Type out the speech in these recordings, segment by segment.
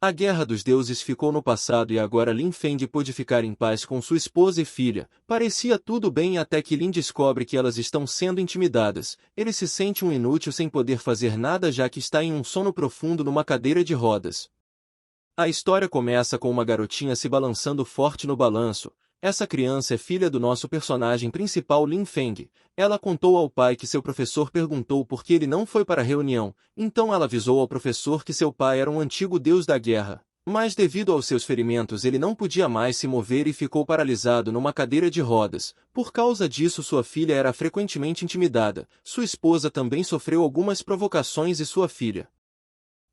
A Guerra dos Deuses ficou no passado e agora Lin Feng pôde ficar em paz com sua esposa e filha. Parecia tudo bem até que Lin descobre que elas estão sendo intimidadas. Ele se sente um inútil sem poder fazer nada já que está em um sono profundo numa cadeira de rodas. A história começa com uma garotinha se balançando forte no balanço. Essa criança é filha do nosso personagem principal Lin Feng. Ela contou ao pai que seu professor perguntou por que ele não foi para a reunião, então ela avisou ao professor que seu pai era um antigo deus da guerra. Mas devido aos seus ferimentos ele não podia mais se mover e ficou paralisado numa cadeira de rodas. Por causa disso sua filha era frequentemente intimidada. Sua esposa também sofreu algumas provocações e sua filha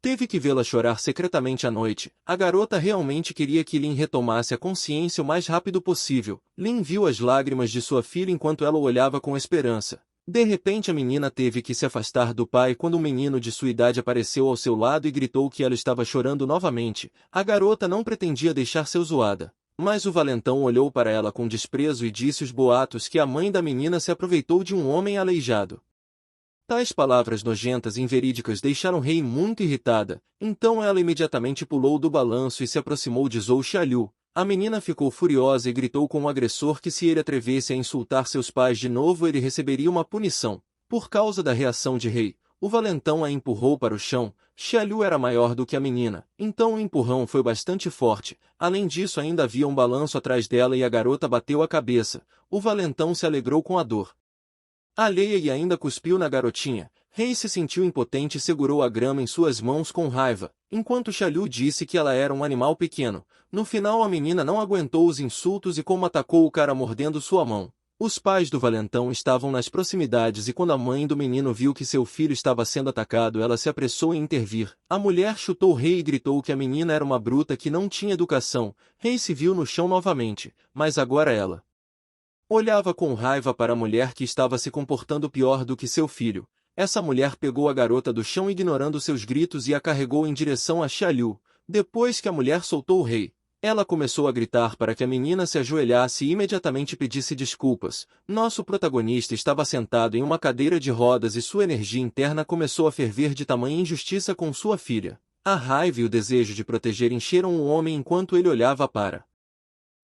teve que vê-la chorar secretamente à noite. A garota realmente queria que Lin retomasse a consciência o mais rápido possível. Lin viu as lágrimas de sua filha enquanto ela o olhava com esperança. De repente a menina teve que se afastar do pai quando um menino de sua idade apareceu ao seu lado e gritou que ela estava chorando novamente. A garota não pretendia deixar ser zoada. Mas o valentão olhou para ela com desprezo e disse os boatos que a mãe da menina se aproveitou de um homem aleijado. Tais palavras nojentas e inverídicas deixaram Rei muito irritada, então ela imediatamente pulou do balanço e se aproximou de Zhou Xiaoliu. A menina ficou furiosa e gritou com o agressor que se ele atrevesse a insultar seus pais de novo ele receberia uma punição. Por causa da reação de Rei, o valentão a empurrou para o chão. Xiaoliu era maior do que a menina, então o empurrão foi bastante forte. Além disso ainda havia um balanço atrás dela e a garota bateu a cabeça. O valentão se alegrou com a dor alheia e ainda cuspiu na garotinha. Rei se sentiu impotente e segurou a grama em suas mãos com raiva, enquanto Xiaoliu disse que ela era um animal pequeno. No final a menina não aguentou os insultos e como atacou o cara mordendo sua mão. Os pais do valentão estavam nas proximidades e quando a mãe do menino viu que seu filho estava sendo atacado ela se apressou em intervir. A mulher chutou Rei e gritou que a menina era uma bruta que não tinha educação. Rei se viu no chão novamente, mas agora ela olhava com raiva para a mulher que estava se comportando pior do que seu filho. Essa mulher pegou a garota do chão ignorando seus gritos e a carregou em direção a Xiaoliu. Depois que a mulher soltou o rei, ela começou a gritar para que a menina se ajoelhasse e imediatamente pedisse desculpas. Nosso protagonista estava sentado em uma cadeira de rodas e sua energia interna começou a ferver de tamanha injustiça com sua filha. A raiva e o desejo de proteger encheram o homem enquanto ele olhava para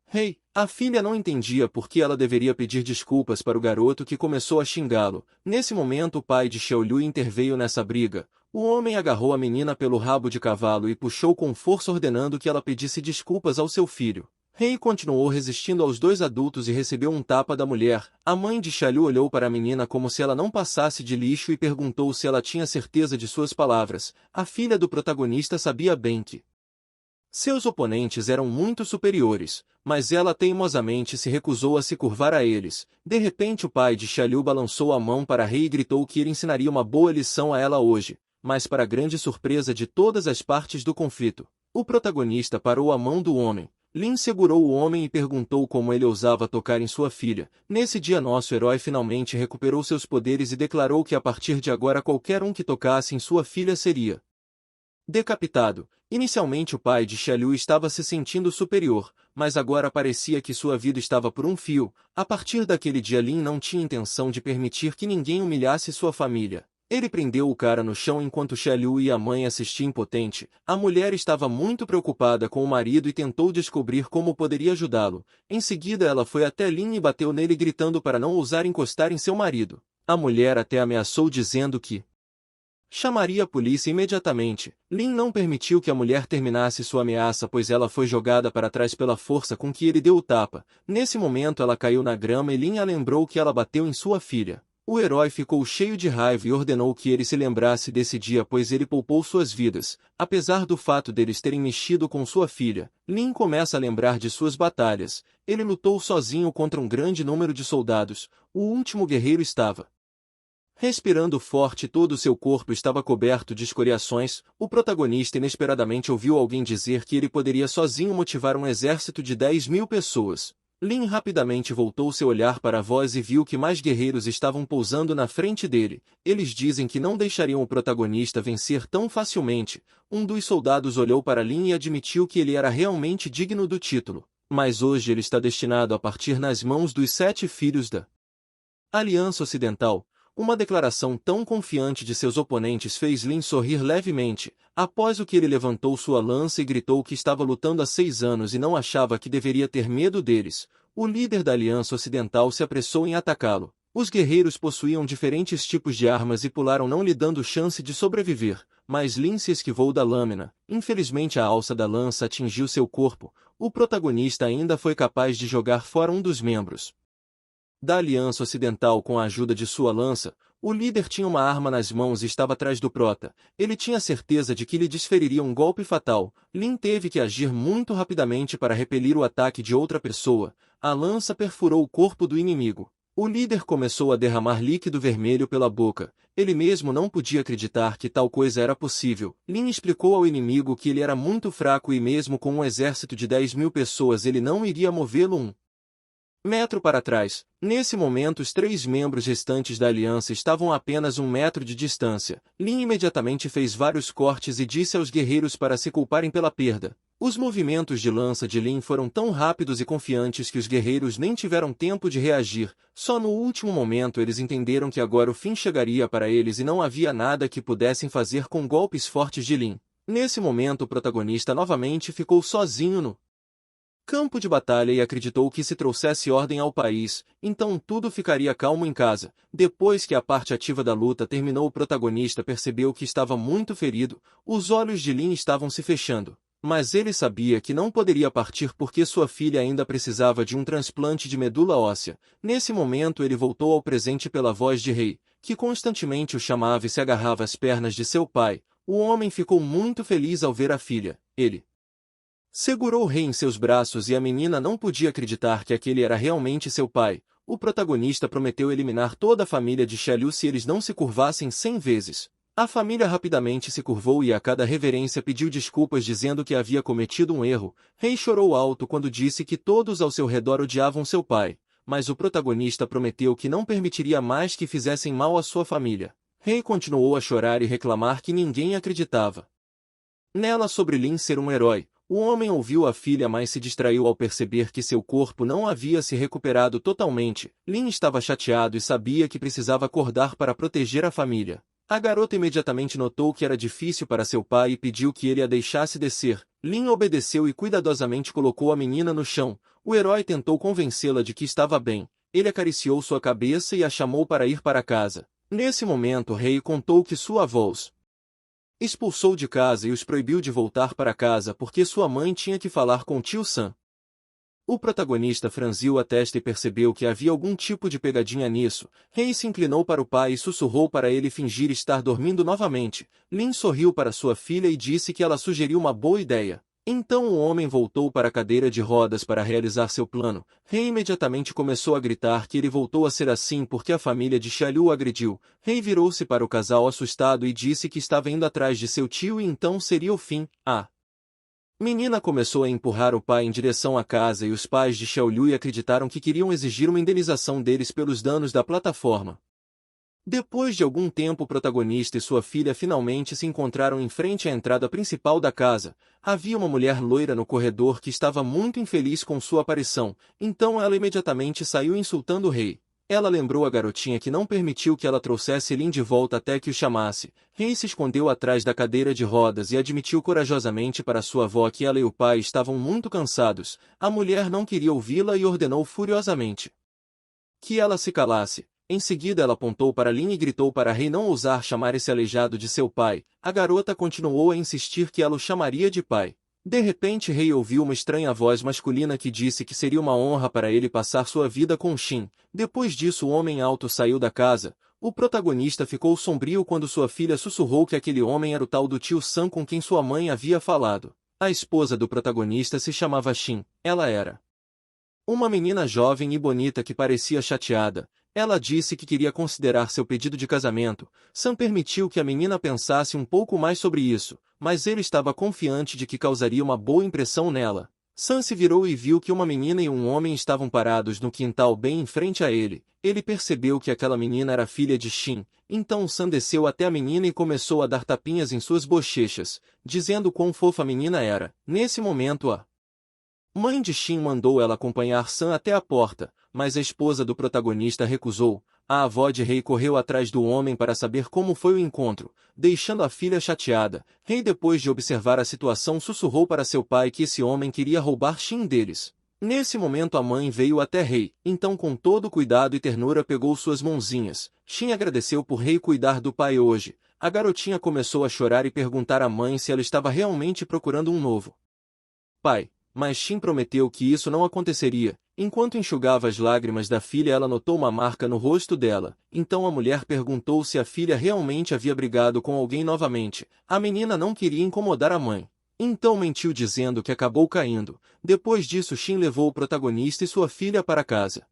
Rei. A filha não entendia por que ela deveria pedir desculpas para o garoto que começou a xingá-lo. Nesse momento o pai de Xiaoliu interveio nessa briga. O homem agarrou a menina pelo rabo de cavalo e puxou com força ordenando que ela pedisse desculpas ao seu filho. Rei continuou resistindo aos dois adultos e recebeu um tapa da mulher. A mãe de Xiaoliu olhou para a menina como se ela não passasse de lixo e perguntou se ela tinha certeza de suas palavras. A filha do protagonista sabia bem que seus oponentes eram muito superiores, mas ela teimosamente se recusou a se curvar a eles. De repente o pai de Xiaoliu balançou a mão para Rei e gritou que ele ensinaria uma boa lição a ela hoje, mas para grande surpresa de todas as partes do conflito, o protagonista parou a mão do homem. Lin segurou o homem e perguntou como ele ousava tocar em sua filha. Nesse dia nosso herói finalmente recuperou seus poderes e declarou que a partir de agora qualquer um que tocasse em sua filha seria decapitado. Inicialmente o pai de Xiaoliu estava se sentindo superior, mas agora parecia que sua vida estava por um fio. A partir daquele dia Lin não tinha intenção de permitir que ninguém humilhasse sua família. Ele prendeu o cara no chão enquanto Xiaoliu e a mãe assistiam impotente. A mulher estava muito preocupada com o marido e tentou descobrir como poderia ajudá-lo. Em seguida ela foi até Lin e bateu nele gritando para não ousar encostar em seu marido. A mulher até ameaçou dizendo que chamaria a polícia imediatamente. Lin não permitiu que a mulher terminasse sua ameaça pois ela foi jogada para trás pela força com que ele deu o tapa. Nesse momento ela caiu na grama e Lin a lembrou que ela bateu em sua filha. O herói ficou cheio de raiva e ordenou que ele se lembrasse desse dia pois ele poupou suas vidas. Apesar do fato deles terem mexido com sua filha, Lin começa a lembrar de suas batalhas. Ele lutou sozinho contra um grande número de soldados. O último guerreiro estava respirando forte e todo o seu corpo estava coberto de escoriações. O protagonista inesperadamente ouviu alguém dizer que ele poderia sozinho motivar um exército de 10.000 pessoas. Lin rapidamente voltou seu olhar para a voz e viu que mais guerreiros estavam pousando na frente dele. Eles dizem que não deixariam o protagonista vencer tão facilmente. Um dos soldados olhou para Lin e admitiu que ele era realmente digno do título. Mas hoje ele está destinado a partir nas mãos dos 7 filhos da Aliança Ocidental. Uma declaração tão confiante de seus oponentes fez Lin sorrir levemente, após o que ele levantou sua lança e gritou que estava lutando há 6 anos e não achava que deveria ter medo deles. O líder da Aliança Ocidental se apressou em atacá-lo. Os guerreiros possuíam diferentes tipos de armas e pularam não lhe dando chance de sobreviver, mas Lin se esquivou da lâmina. Infelizmente a alça da lança atingiu seu corpo. O protagonista ainda foi capaz de jogar fora um dos membros da Aliança Ocidental com a ajuda de sua lança. O líder tinha uma arma nas mãos e estava atrás do prota. Ele tinha certeza de que lhe desferiria um golpe fatal. Lin teve que agir muito rapidamente para repelir o ataque de outra pessoa. A lança perfurou o corpo do inimigo. O líder começou a derramar líquido vermelho pela boca. Ele mesmo não podia acreditar que tal coisa era possível. Lin explicou ao inimigo que ele era muito fraco e mesmo com um exército de 10.000 pessoas ele não iria movê-lo um metro para trás. Nesse momento os 3 membros restantes da aliança estavam a apenas 1 metro de distância. Lin imediatamente fez vários cortes e disse aos guerreiros para se culparem pela perda. Os movimentos de lança de Lin foram tão rápidos e confiantes que os guerreiros nem tiveram tempo de reagir. Só no último momento eles entenderam que agora o fim chegaria para eles e não havia nada que pudessem fazer com golpes fortes de Lin. Nesse momento o protagonista novamente ficou sozinho no campo de batalha e acreditou que se trouxesse ordem ao país, então tudo ficaria calmo em casa. Depois que a parte ativa da luta terminou, o protagonista percebeu que estava muito ferido. Os olhos de Lin estavam se fechando. Mas ele sabia que não poderia partir porque sua filha ainda precisava de um transplante de medula óssea. Nesse momento ele voltou ao presente pela voz de Rei, que constantemente o chamava e se agarrava às pernas de seu pai. O homem ficou muito feliz ao ver a filha. Ele segurou o rei em seus braços e a menina não podia acreditar que aquele era realmente seu pai. O protagonista prometeu eliminar toda a família de Xiaoliu se eles não se curvassem 100 vezes. A família rapidamente se curvou e a cada reverência pediu desculpas dizendo que havia cometido um erro. Rei chorou alto quando disse que todos ao seu redor odiavam seu pai, mas o protagonista prometeu que não permitiria mais que fizessem mal à sua família. Rei continuou a chorar e reclamar que ninguém acreditava nela sobre Lin ser um herói. O homem ouviu a filha, mas se distraiu ao perceber que seu corpo não havia se recuperado totalmente. Lin estava chateado e sabia que precisava acordar para proteger a família. A garota imediatamente notou que era difícil para seu pai e pediu que ele a deixasse descer. Lin obedeceu e cuidadosamente colocou a menina no chão. O herói tentou convencê-la de que estava bem. Ele acariciou sua cabeça e a chamou para ir para casa. Nesse momento, o rei contou que sua avó os expulsou de casa e os proibiu de voltar para casa porque sua mãe tinha que falar com tio Sam. O protagonista franziu a testa e percebeu que havia algum tipo de pegadinha nisso. Rei se inclinou para o pai e sussurrou para ele fingir estar dormindo novamente. Lin sorriu para sua filha e disse que ela sugeriu uma boa ideia. Então o homem voltou para a cadeira de rodas para realizar seu plano. Rei imediatamente começou a gritar que ele voltou a ser assim porque a família de Xiaoliu o agrediu. Rei virou-se para o casal assustado e disse que estava indo atrás de seu tio e então seria o fim. A menina começou a empurrar o pai em direção à casa e os pais de Xiaoliu acreditaram que queriam exigir uma indenização deles pelos danos da plataforma. Depois de algum tempo o protagonista e sua filha finalmente se encontraram em frente à entrada principal da casa. Havia uma mulher loira no corredor que estava muito infeliz com sua aparição, então ela imediatamente saiu insultando o rei. Ela lembrou a garotinha que não permitiu que ela trouxesse Lin de volta até que o chamasse. Rei se escondeu atrás da cadeira de rodas e admitiu corajosamente para sua avó que ela e o pai estavam muito cansados. A mulher não queria ouvi-la e ordenou furiosamente que ela se calasse. Em seguida ela apontou para Lin e gritou para Rei não ousar chamar esse aleijado de seu pai. A garota continuou a insistir que ela o chamaria de pai. De repente Rei ouviu uma estranha voz masculina que disse que seria uma honra para ele passar sua vida com Xin. Depois disso o homem alto saiu da casa. O protagonista ficou sombrio quando sua filha sussurrou que aquele homem era o tal do tio Sam com quem sua mãe havia falado. A esposa do protagonista se chamava Xin. Ela era uma menina jovem e bonita que parecia chateada. Ela disse que queria considerar seu pedido de casamento. Sam permitiu que a menina pensasse um pouco mais sobre isso, mas ele estava confiante de que causaria uma boa impressão nela. Sam se virou e viu que uma menina e um homem estavam parados no quintal bem em frente a ele. Ele percebeu que aquela menina era filha de Xin, então Sam desceu até a menina e começou a dar tapinhas em suas bochechas, dizendo quão fofa a menina era. Nesse momento a mãe de Xin mandou ela acompanhar Sam até a porta, mas a esposa do protagonista recusou. A avó de Rei correu atrás do homem para saber como foi o encontro, deixando a filha chateada. Rei, depois de observar a situação, sussurrou para seu pai que esse homem queria roubar Shin deles. Nesse momento a mãe veio até Rei, então com todo cuidado e ternura pegou suas mãozinhas. Shin agradeceu por Rei cuidar do pai hoje. A garotinha começou a chorar e perguntar à mãe se ela estava realmente procurando um novo pai, mas Shin prometeu que isso não aconteceria. Enquanto enxugava as lágrimas da filha, ela notou uma marca no rosto dela. Então a mulher perguntou se a filha realmente havia brigado com alguém novamente. A menina não queria incomodar a mãe. Então mentiu dizendo que acabou caindo. Depois disso, Shin levou o protagonista e sua filha para casa.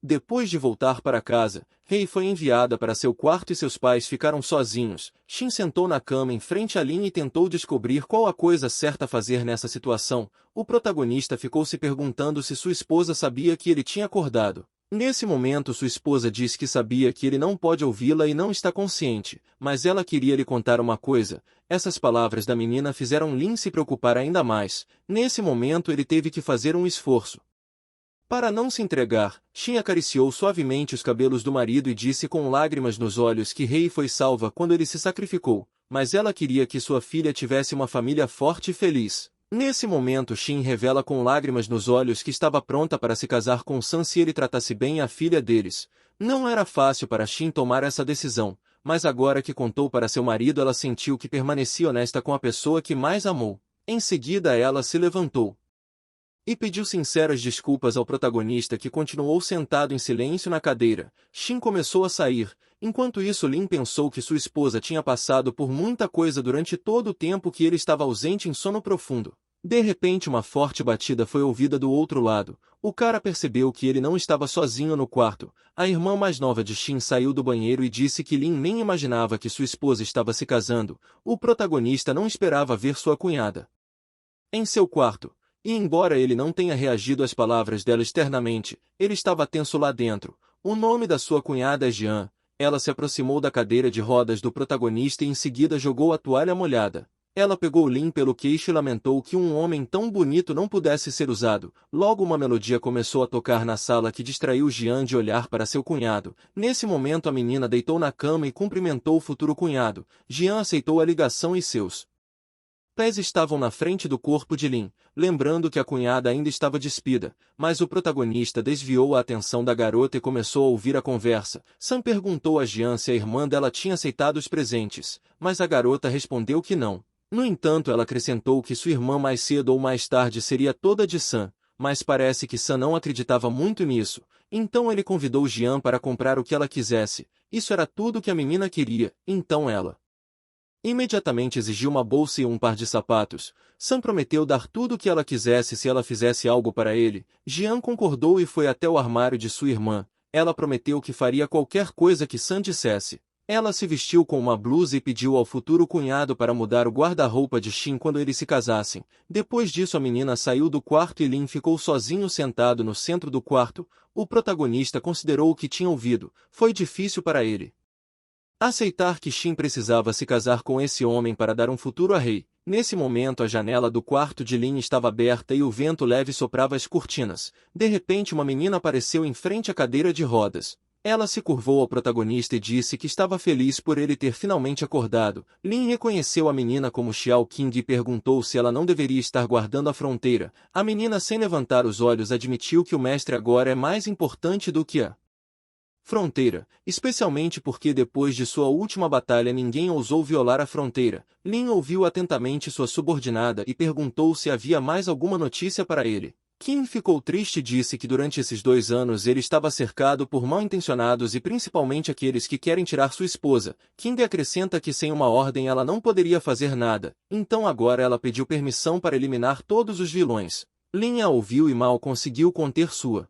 Depois de voltar para casa, Rei foi enviada para seu quarto e seus pais ficaram sozinhos. Shin sentou na cama em frente a Lin e tentou descobrir qual a coisa certa a fazer nessa situação. O protagonista ficou se perguntando se sua esposa sabia que ele tinha acordado. Nesse momento, sua esposa disse que sabia que ele não pode ouvi-la e não está consciente, mas ela queria lhe contar uma coisa. Essas palavras da menina fizeram Lin se preocupar ainda mais. Nesse momento, ele teve que fazer um esforço. Para não se entregar, Shin acariciou suavemente os cabelos do marido e disse com lágrimas nos olhos que Rei foi salva quando ele se sacrificou, mas ela queria que sua filha tivesse uma família forte e feliz. Nesse momento, Shin revela com lágrimas nos olhos que estava pronta para se casar com San se ele tratasse bem a filha deles. Não era fácil para Shin tomar essa decisão, mas agora que contou para seu marido, ela sentiu que permanecia honesta com a pessoa que mais amou. Em seguida, ela se levantou e pediu sinceras desculpas ao protagonista, que continuou sentado em silêncio na cadeira. Shin começou a sair. Enquanto isso, Lin pensou que sua esposa tinha passado por muita coisa durante todo o tempo que ele estava ausente em sono profundo. De repente, uma forte batida foi ouvida do outro lado. O cara percebeu que ele não estava sozinho no quarto. A irmã mais nova de Shin saiu do banheiro e disse que Lin nem imaginava que sua esposa estava se casando. O protagonista não esperava ver sua cunhada em seu quarto. E embora ele não tenha reagido às palavras dela externamente, ele estava tenso lá dentro. O nome da sua cunhada é Jean. Ela se aproximou da cadeira de rodas do protagonista e em seguida jogou a toalha molhada. Ela pegou Lin pelo queixo e lamentou que um homem tão bonito não pudesse ser usado. Logo uma melodia começou a tocar na sala que distraiu Jean de olhar para seu cunhado. Nesse momento a menina deitou na cama e cumprimentou o futuro cunhado. Jean aceitou a ligação e seus pés estavam na frente do corpo de Lin, lembrando que a cunhada ainda estava despida, mas o protagonista desviou a atenção da garota e começou a ouvir a conversa. Sam perguntou a Jean se a irmã dela tinha aceitado os presentes, mas a garota respondeu que não. No entanto, ela acrescentou que sua irmã mais cedo ou mais tarde seria toda de Sam, mas parece que Sam não acreditava muito nisso. Então ele convidou Jean para comprar o que ela quisesse. Isso era tudo que a menina queria, então ela imediatamente exigiu uma bolsa e um par de sapatos. Sam prometeu dar tudo o que ela quisesse se ela fizesse algo para ele. Jean concordou e foi até o armário de sua irmã. Ela prometeu que faria qualquer coisa que Sam dissesse. Ela se vestiu com uma blusa e pediu ao futuro cunhado para mudar o guarda-roupa de Shin quando eles se casassem. Depois disso a menina saiu do quarto e Lin ficou sozinho sentado no centro do quarto. O protagonista considerou o que tinha ouvido. Foi difícil para ele aceitar que Shin precisava se casar com esse homem para dar um futuro a Rei. Nesse momento a janela do quarto de Lin estava aberta e o vento leve soprava as cortinas. De repente uma menina apareceu em frente à cadeira de rodas. Ela se curvou ao protagonista e disse que estava feliz por ele ter finalmente acordado. Lin reconheceu a menina como Xiao Qing e perguntou se ela não deveria estar guardando a fronteira. A menina, sem levantar os olhos, admitiu que o mestre agora é mais importante do que a fronteira, especialmente porque depois de sua última batalha ninguém ousou violar a fronteira. Lin ouviu atentamente sua subordinada e perguntou se havia mais alguma notícia para ele. Qin ficou triste e disse que durante esses 2 anos ele estava cercado por mal-intencionados e principalmente aqueles que querem tirar sua esposa. Qin acrescenta que sem uma ordem ela não poderia fazer nada, então agora ela pediu permissão para eliminar todos os vilões. Lin a ouviu e mal conseguiu conter sua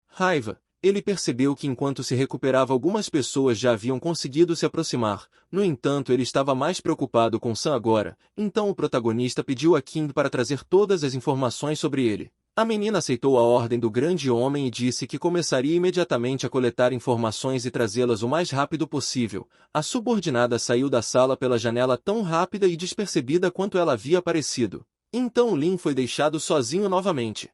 raiva. Ele percebeu que enquanto se recuperava algumas pessoas já haviam conseguido se aproximar. No entanto, ele estava mais preocupado com Sam agora, então o protagonista pediu a Qin para trazer todas as informações sobre ele. A menina aceitou a ordem do grande homem e disse que começaria imediatamente a coletar informações e trazê-las o mais rápido possível. A subordinada saiu da sala pela janela tão rápida e despercebida quanto ela havia aparecido. Então Lin foi deixado sozinho novamente.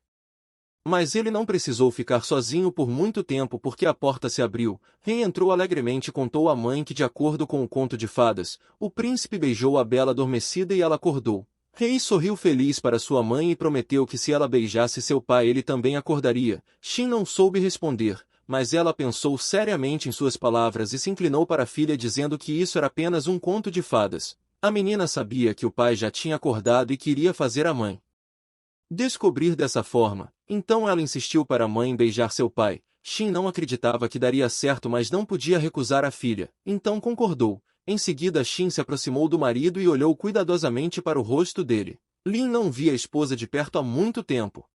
Mas ele não precisou ficar sozinho por muito tempo porque a porta se abriu. Rei entrou alegremente e contou à mãe que, de acordo com o conto de fadas, o príncipe beijou a bela adormecida e ela acordou. Rei sorriu feliz para sua mãe e prometeu que se ela beijasse seu pai ele também acordaria. Shin não soube responder, mas ela pensou seriamente em suas palavras e se inclinou para a filha dizendo que isso era apenas um conto de fadas. A menina sabia que o pai já tinha acordado e queria fazer a mãe descobrir dessa forma. Então ela insistiu para a mãe beijar seu pai. Shin não acreditava que daria certo, mas não podia recusar a filha. Então concordou. Em seguida Shin se aproximou do marido e olhou cuidadosamente para o rosto dele. Lin não via a esposa de perto há muito tempo.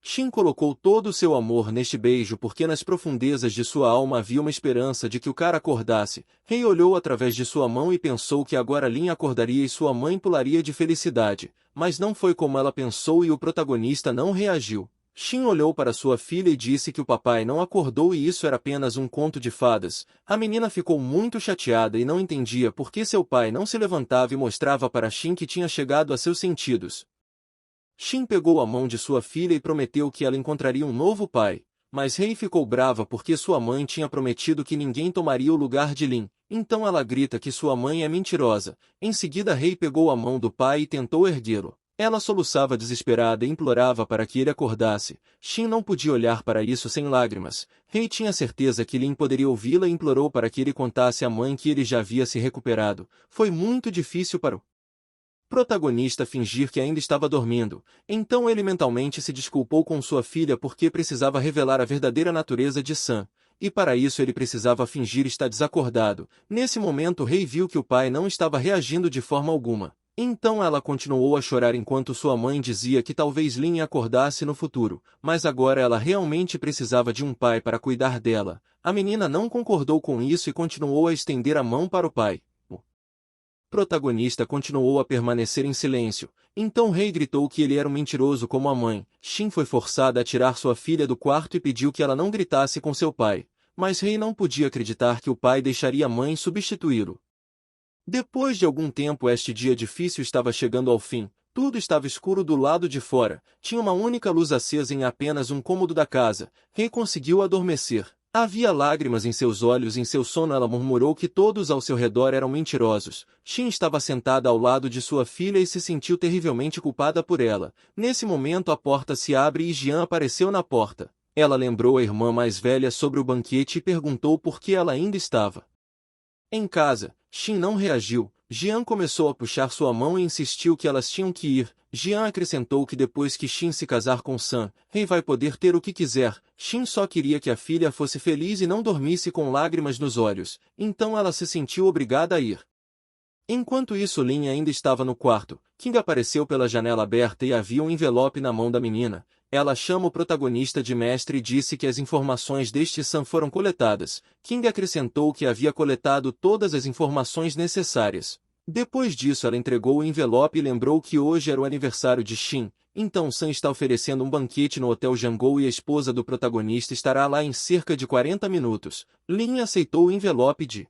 Shin colocou todo o seu amor neste beijo porque nas profundezas de sua alma havia uma esperança de que o cara acordasse. Rei olhou através de sua mão e pensou que agora Lin acordaria e sua mãe pularia de felicidade. Mas não foi como ela pensou e o protagonista não reagiu. Shin olhou para sua filha e disse que o papai não acordou e isso era apenas um conto de fadas. A menina ficou muito chateada e não entendia por que seu pai não se levantava e mostrava para Shin que tinha chegado a seus sentidos. Shin pegou a mão de sua filha e prometeu que ela encontraria um novo pai, mas Rei ficou brava porque sua mãe tinha prometido que ninguém tomaria o lugar de Lin. Então ela grita que sua mãe é mentirosa. Em seguida Rei pegou a mão do pai e tentou erguê-lo. Ela soluçava desesperada e implorava para que ele acordasse. Shin não podia olhar para isso sem lágrimas. Rei tinha certeza que Lin poderia ouvi-la e implorou para que ele contasse à mãe que ele já havia se recuperado. Foi muito difícil para o protagonista fingir que ainda estava dormindo. Então ele mentalmente se desculpou com sua filha porque precisava revelar a verdadeira natureza de Sam. E para isso ele precisava fingir estar desacordado. Nesse momento Rei viu que o pai não estava reagindo de forma alguma. Então ela continuou a chorar enquanto sua mãe dizia que talvez Lin acordasse no futuro, mas agora ela realmente precisava de um pai para cuidar dela. A menina não concordou com isso e continuou a estender a mão para o pai. O protagonista continuou a permanecer em silêncio. Então Rei gritou que ele era um mentiroso como a mãe. Shin foi forçada a tirar sua filha do quarto e pediu que ela não gritasse com seu pai. Mas Rei não podia acreditar que o pai deixaria a mãe substituí-lo. Depois de algum tempo este dia difícil estava chegando ao fim. Tudo estava escuro do lado de fora. Tinha uma única luz acesa em apenas um cômodo da casa. Rei conseguiu adormecer. Havia lágrimas em seus olhos e em seu sono ela murmurou que todos ao seu redor eram mentirosos. Shin estava sentada ao lado de sua filha e se sentiu terrivelmente culpada por ela. Nesse momento a porta se abre e Jian apareceu na porta. Ela lembrou a irmã mais velha sobre o banquete e perguntou por que ela ainda estava em casa. Shin não reagiu. Jian começou a puxar sua mão e insistiu que elas tinham que ir. Jian acrescentou que depois que Shin se casar com Sam, Rei vai poder ter o que quiser. Shin só queria que a filha fosse feliz e não dormisse com lágrimas nos olhos. Então ela se sentiu obrigada a ir. Enquanto isso Lin ainda estava no quarto. King apareceu pela janela aberta e havia um envelope na mão da menina. Ela chama o protagonista de mestre e disse que as informações deste Sam foram coletadas. King acrescentou que havia coletado todas as informações necessárias. Depois disso ela entregou o envelope e lembrou que hoje era o aniversário de Shin. Então Sam está oferecendo um banquete no Hotel Jangou e a esposa do protagonista estará lá em cerca de 40 minutos. Lin aceitou o envelope de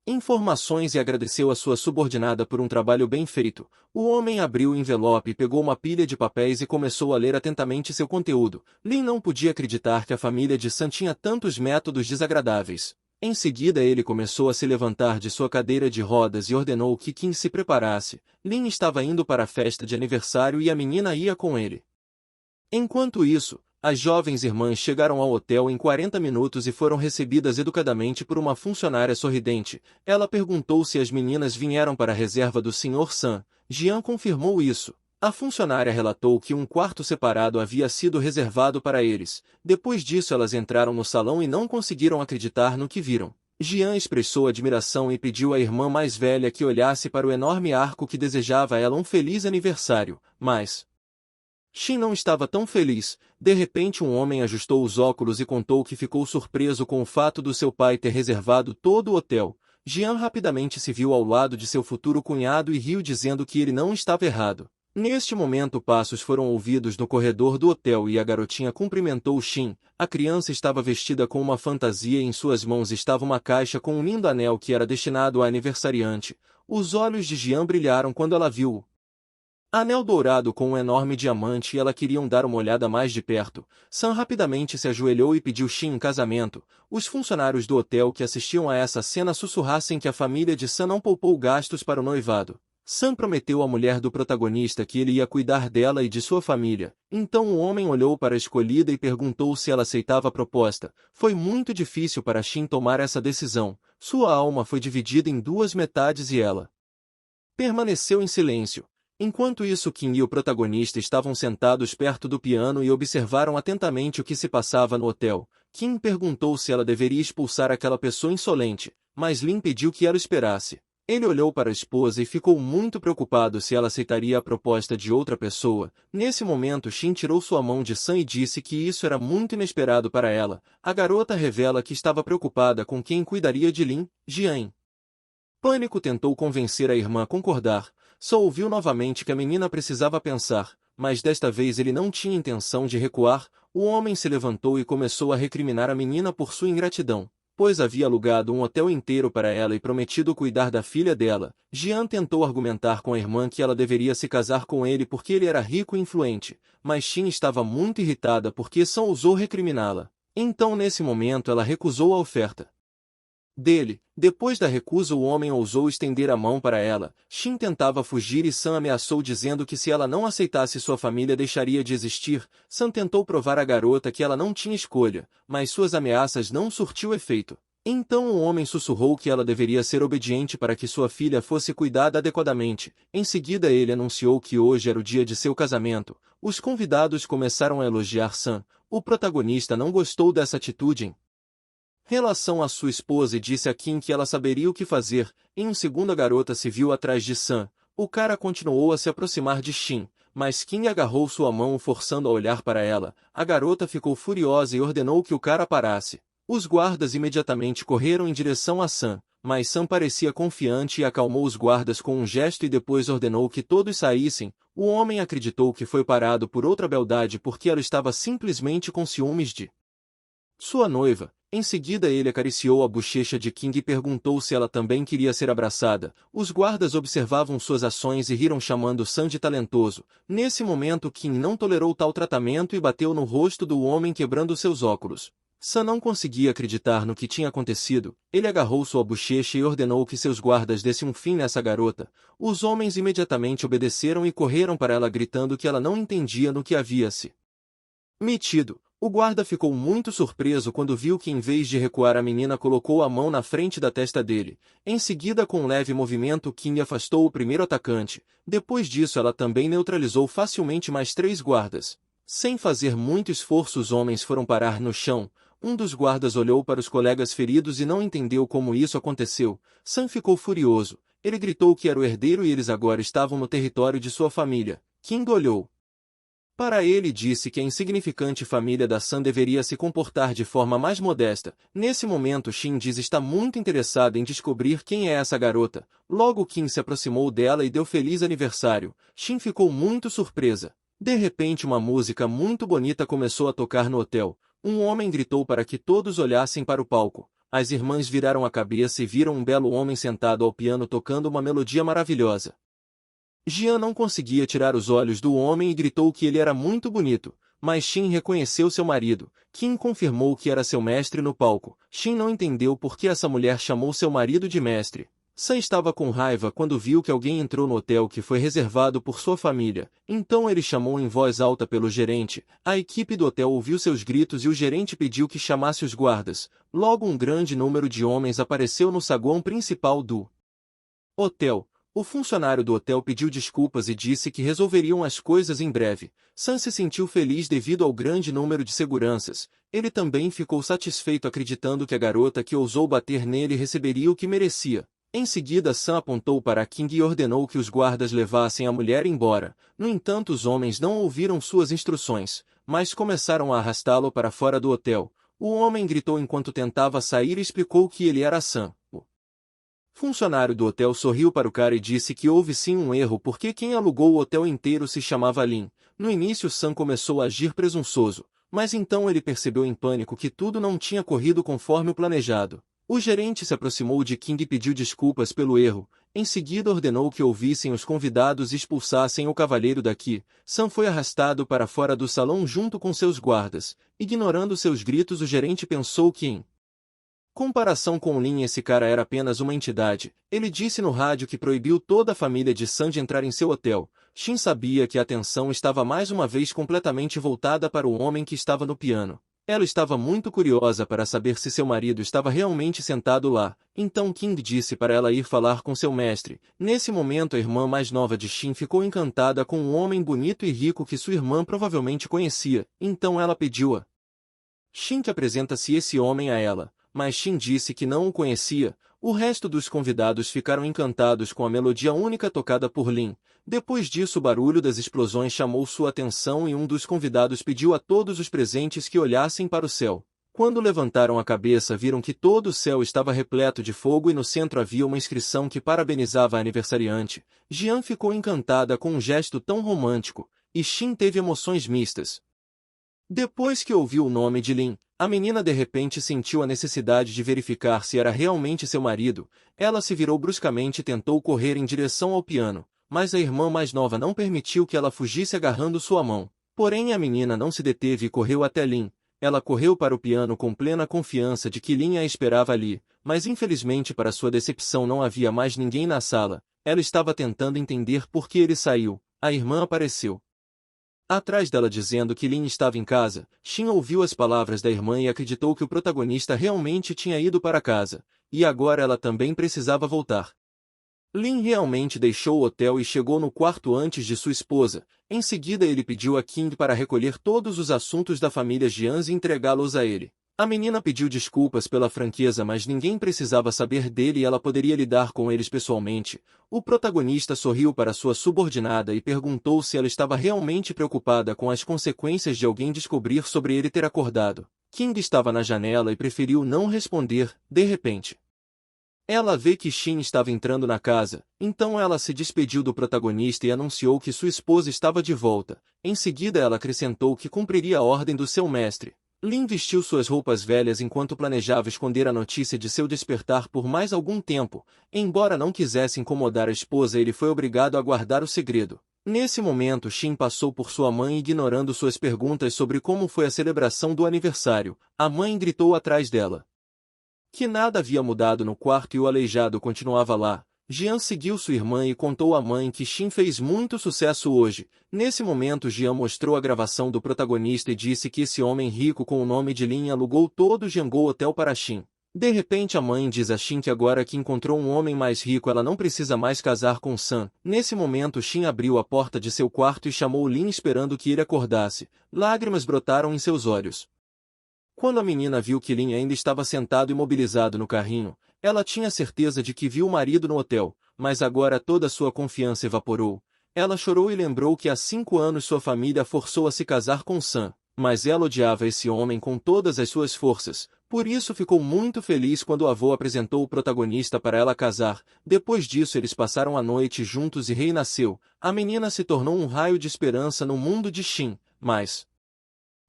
informações e agradeceu a sua subordinada por um trabalho bem feito. O homem abriu o envelope, pegou uma pilha de papéis e começou a ler atentamente seu conteúdo. Lin não podia acreditar que a família de Sam tinha tantos métodos desagradáveis. Em seguida ele começou a se levantar de sua cadeira de rodas e ordenou que Kim se preparasse. Lin estava indo para a festa de aniversário e a menina ia com ele. Enquanto isso, as jovens irmãs chegaram ao hotel em 40 minutos e foram recebidas educadamente por uma funcionária sorridente. Ela perguntou se as meninas vieram para a reserva do Sr. Sam. Jian confirmou isso. A funcionária relatou que um quarto separado havia sido reservado para eles. Depois disso elas entraram no salão e não conseguiram acreditar no que viram. Jian expressou admiração e pediu à irmã mais velha que olhasse para o enorme arco que desejava a ela um feliz aniversário, mas Shin não estava tão feliz. De repente um homem ajustou os óculos e contou que ficou surpreso com o fato do seu pai ter reservado todo o hotel. Jian rapidamente se viu ao lado de seu futuro cunhado e riu dizendo que ele não estava errado. Neste momento passos foram ouvidos no corredor do hotel e a garotinha cumprimentou Shin. A criança estava vestida com uma fantasia e em suas mãos estava uma caixa com um lindo anel que era destinado à aniversariante. Os olhos de Jian brilharam quando ela viu-o. Anel dourado com um enorme diamante e ela queriam dar uma olhada mais de perto. Sam rapidamente se ajoelhou e pediu Shin em casamento. Os funcionários do hotel que assistiam a essa cena sussurrassem que a família de Sam não poupou gastos para o noivado. Sam prometeu à mulher do protagonista que ele ia cuidar dela e de sua família. Então o homem olhou para a escolhida e perguntou se ela aceitava a proposta. Foi muito difícil para Shin tomar essa decisão. Sua alma foi dividida em duas metades e ela permaneceu em silêncio. Enquanto isso, Kim e o protagonista estavam sentados perto do piano e observaram atentamente o que se passava no hotel. Kim perguntou se ela deveria expulsar aquela pessoa insolente, mas Lin pediu que ela esperasse. Ele olhou para a esposa e ficou muito preocupado se ela aceitaria a proposta de outra pessoa. Nesse momento, Shin tirou sua mão de Sam e disse que isso era muito inesperado para ela. A garota revela que estava preocupada com quem cuidaria de Lin, Jian. Pânico tentou convencer a irmã a concordar. Só ouviu novamente que a menina precisava pensar, mas desta vez ele não tinha intenção de recuar. O homem se levantou e começou a recriminar a menina por sua ingratidão, pois havia alugado um hotel inteiro para ela e prometido cuidar da filha dela. Jian tentou argumentar com a irmã que ela deveria se casar com ele porque ele era rico e influente, mas Shin estava muito irritada porque Sam ousou recriminá-la. Então nesse momento ela recusou a oferta dele. Depois da recusa, o homem ousou estender a mão para ela. Shin tentava fugir e Sam ameaçou dizendo que se ela não aceitasse sua família deixaria de existir. Sam tentou provar à garota que ela não tinha escolha, mas suas ameaças não surtiu efeito. Então o homem sussurrou que ela deveria ser obediente para que sua filha fosse cuidada adequadamente. Em seguida ele anunciou que hoje era o dia de seu casamento. Os convidados começaram a elogiar Sam. O protagonista não gostou dessa atitude em relação à sua esposa e disse a Kim que ela saberia o que fazer. Em um segundo a garota se viu atrás de Sam. O cara continuou a se aproximar de Shin, mas Kim agarrou sua mão forçando a olhar para ela. A garota ficou furiosa e ordenou que o cara parasse. Os guardas imediatamente correram em direção a Sam, mas Sam parecia confiante e acalmou os guardas com um gesto e depois ordenou que todos saíssem. O homem acreditou que foi parado por outra beldade porque ela estava simplesmente com ciúmes de sua noiva. Em seguida ele acariciou a bochecha de King e perguntou se ela também queria ser abraçada. Os guardas observavam suas ações e riram chamando Sam de talentoso. Nesse momento King não tolerou tal tratamento e bateu no rosto do homem quebrando seus óculos. Sam não conseguia acreditar no que tinha acontecido. Ele agarrou sua bochecha e ordenou que seus guardas dessem um fim nessa garota. Os homens imediatamente obedeceram e correram para ela gritando que ela não entendia no que havia se metido. O guarda ficou muito surpreso quando viu que em vez de recuar a menina colocou a mão na frente da testa dele. Em seguida com um leve movimento Kim afastou o primeiro atacante. Depois disso ela também neutralizou facilmente mais 3 guardas. Sem fazer muito esforço os homens foram parar no chão. Um dos guardas olhou para os colegas feridos e não entendeu como isso aconteceu. Sam ficou furioso. Ele gritou que era o herdeiro e eles agora estavam no território de sua família. King olhou para ele disse que a insignificante família da Sam deveria se comportar de forma mais modesta. Nesse momento Shin diz está muito interessado em descobrir quem é essa garota. Logo Kim se aproximou dela e deu feliz aniversário. Shin ficou muito surpresa. De repente uma música muito bonita começou a tocar no hotel. Um homem gritou para que todos olhassem para o palco. As irmãs viraram a cabeça e viram um belo homem sentado ao piano tocando uma melodia maravilhosa. Jian não conseguia tirar os olhos do homem e gritou que ele era muito bonito, mas Shin reconheceu seu marido. Kim confirmou que era seu mestre no palco. Shin não entendeu por que essa mulher chamou seu marido de mestre. Sam estava com raiva quando viu que alguém entrou no hotel que foi reservado por sua família. Então ele chamou em voz alta pelo gerente. A equipe do hotel ouviu seus gritos e o gerente pediu que chamasse os guardas. Logo um grande número de homens apareceu no saguão principal do hotel. O funcionário do hotel pediu desculpas e disse que resolveriam as coisas em breve. Sam se sentiu feliz devido ao grande número de seguranças. Ele também ficou satisfeito acreditando que a garota que ousou bater nele receberia o que merecia. Em seguida Sam apontou para King e ordenou que os guardas levassem a mulher embora. No entanto os homens não ouviram suas instruções, mas começaram a arrastá-lo para fora do hotel. O homem gritou enquanto tentava sair e explicou que ele era Sam. Funcionário do hotel sorriu para o cara e disse que houve sim um erro porque quem alugou o hotel inteiro se chamava Lin. No início Sam começou a agir presunçoso, mas então ele percebeu em pânico que tudo não tinha corrido conforme o planejado. O gerente se aproximou de King e pediu desculpas pelo erro. Em seguida ordenou que ouvissem os convidados e expulsassem o cavalheiro daqui. Sam foi arrastado para fora do salão junto com seus guardas. Ignorando seus gritos, o gerente pensou que em comparação com Lin esse cara era apenas uma entidade. Ele disse no rádio que proibiu toda a família de Sam de entrar em seu hotel. Shin sabia que a atenção estava mais uma vez completamente voltada para o homem que estava no piano. Ela estava muito curiosa para saber se seu marido estava realmente sentado lá. Então King disse para ela ir falar com seu mestre. Nesse momento a irmã mais nova de Shin ficou encantada com um homem bonito e rico que sua irmã provavelmente conhecia. Então ela pediu a Shin que apresenta-se esse homem a ela. Mas Shin disse que não o conhecia. O resto dos convidados ficaram encantados com a melodia única tocada por Lin. Depois disso o barulho das explosões chamou sua atenção e um dos convidados pediu a todos os presentes que olhassem para o céu. Quando levantaram a cabeça viram que todo o céu estava repleto de fogo e no centro havia uma inscrição que parabenizava a aniversariante. Jian ficou encantada com um gesto tão romântico, e Shin teve emoções mistas. Depois que ouviu o nome de Lin, a menina de repente sentiu a necessidade de verificar se era realmente seu marido. Ela se virou bruscamente e tentou correr em direção ao piano, mas a irmã mais nova não permitiu que ela fugisse agarrando sua mão. Porém a menina não se deteve e correu até Lin. Ela correu para o piano com plena confiança de que Lin a esperava ali, mas infelizmente para sua decepção não havia mais ninguém na sala. Ela estava tentando entender por que ele saiu. A irmã apareceu atrás dela dizendo que Lin estava em casa. Shin ouviu as palavras da irmã e acreditou que o protagonista realmente tinha ido para casa, e agora ela também precisava voltar. Lin realmente deixou o hotel e chegou no quarto antes de sua esposa. Em seguida ele pediu a King para recolher todos os assuntos da família Jian e entregá-los a ele. A menina pediu desculpas pela franqueza, mas ninguém precisava saber dele e ela poderia lidar com eles pessoalmente. O protagonista sorriu para sua subordinada e perguntou se ela estava realmente preocupada com as consequências de alguém descobrir sobre ele ter acordado. King estava na janela e preferiu não responder. De repente, ela vê que Shin estava entrando na casa, então ela se despediu do protagonista e anunciou que sua esposa estava de volta. Em seguida ela acrescentou que cumpriria a ordem do seu mestre. Lin vestiu suas roupas velhas enquanto planejava esconder a notícia de seu despertar por mais algum tempo. Embora não quisesse incomodar a esposa, ele foi obrigado a guardar o segredo. Nesse momento Shin passou por sua mãe ignorando suas perguntas sobre como foi a celebração do aniversário. A mãe gritou atrás dela que nada havia mudado no quarto e o aleijado continuava lá. Jian seguiu sua irmã e contou à mãe que Shin fez muito sucesso hoje. Nesse momento Jian mostrou a gravação do protagonista e disse que esse homem rico com o nome de Lin alugou todo o Jiangou Hotel para Shin. De repente a mãe diz a Shin que agora que encontrou um homem mais rico ela não precisa mais casar com Sam. Nesse momento Shin abriu a porta de seu quarto e chamou Lin esperando que ele acordasse. Lágrimas brotaram em seus olhos. Quando a menina viu que Lin ainda estava sentado imobilizado no carrinho, ela tinha certeza de que viu o marido no hotel, mas agora toda sua confiança evaporou. Ela chorou e lembrou que há 5 anos sua família a forçou a se casar com Sam, mas ela odiava esse homem com todas as suas forças. Por isso ficou muito feliz quando o avô apresentou o protagonista para ela casar. Depois disso eles passaram a noite juntos e Rei nasceu. A menina se tornou um raio de esperança no mundo de Shin, mas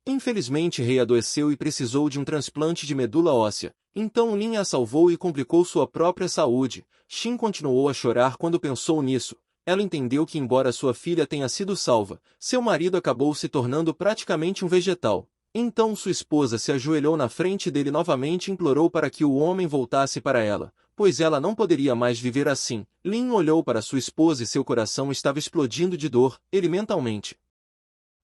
infelizmente Rei adoeceu e precisou de um transplante de medula óssea. Então Lin a salvou e complicou sua própria saúde. Shin continuou a chorar quando pensou nisso. Ela entendeu que embora sua filha tenha sido salva, seu marido acabou se tornando praticamente um vegetal. Então sua esposa se ajoelhou na frente dele novamente e implorou para que o homem voltasse para ela, pois ela não poderia mais viver assim. Lin olhou para sua esposa e seu coração estava explodindo de dor. Ele mentalmente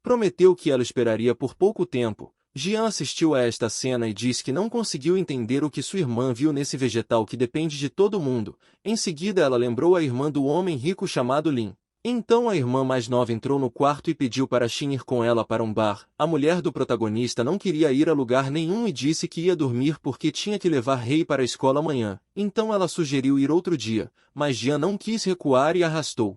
prometeu que ela esperaria por pouco tempo. Jian assistiu a esta cena e diz que não conseguiu entender o que sua irmã viu nesse vegetal que depende de todo mundo. Em seguida ela lembrou a irmã do homem rico chamado Lin. Então a irmã mais nova entrou no quarto e pediu para Shin ir com ela para um bar. A mulher do protagonista não queria ir a lugar nenhum e disse que ia dormir porque tinha que levar Rei para a escola amanhã. Então ela sugeriu ir outro dia, mas Jian não quis recuar e arrastou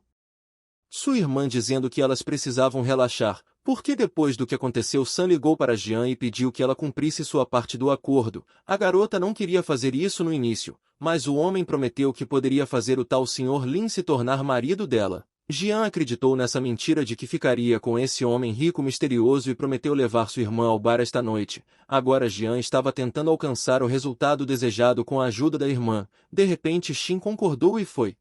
sua irmã dizendo que elas precisavam relaxar, porque depois do que aconteceu Sam ligou para Jian e pediu que ela cumprisse sua parte do acordo. A garota não queria fazer isso no início, mas o homem prometeu que poderia fazer o tal Sr. Lin se tornar marido dela. Jian acreditou nessa mentira de que ficaria com esse homem rico misterioso e prometeu levar sua irmã ao bar esta noite. Agora Jian estava tentando alcançar o resultado desejado com a ajuda da irmã. De repente Shin concordou e foi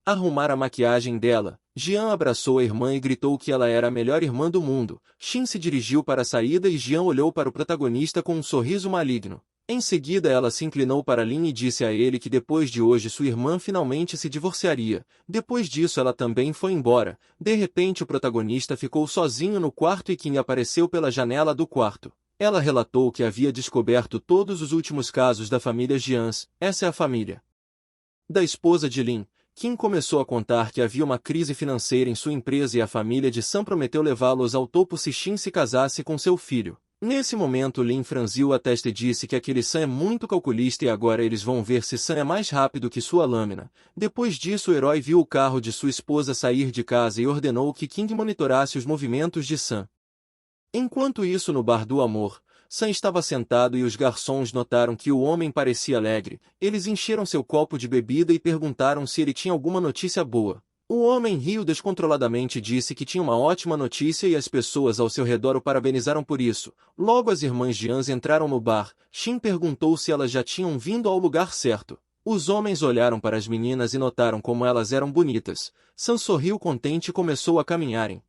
arrumar a maquiagem dela. Jian abraçou a irmã e gritou que ela era a melhor irmã do mundo. Shin se dirigiu para a saída e Jian olhou para o protagonista com um sorriso maligno. Em seguida ela se inclinou para Lin e disse a ele que depois de hoje sua irmã finalmente se divorciaria. Depois disso ela também foi embora. De repente o protagonista ficou sozinho no quarto e Qin apareceu pela janela do quarto. Ela relatou que havia descoberto todos os últimos casos da família Jians. Essa é a família da esposa de Lin. Qin começou a contar que havia uma crise financeira em sua empresa e a família de Sam prometeu levá-los ao topo se Shin se casasse com seu filho. Nesse momento Lin franziu a testa e disse que aquele Sam é muito calculista e agora eles vão ver se Sam é mais rápido que sua lâmina. Depois disso o herói viu o carro de sua esposa sair de casa e ordenou que Qin monitorasse os movimentos de Sam. Enquanto isso no bar do amor, Sam estava sentado e os garçons notaram que o homem parecia alegre. Eles encheram seu copo de bebida e perguntaram se ele tinha alguma notícia boa. O homem riu descontroladamente e disse que tinha uma ótima notícia e as pessoas ao seu redor o parabenizaram por isso. Logo as irmãs Jians entraram no bar. Shin perguntou se elas já tinham vindo ao lugar certo. Os homens olharam para as meninas e notaram como elas eram bonitas. Sam sorriu contente e começou a caminhar em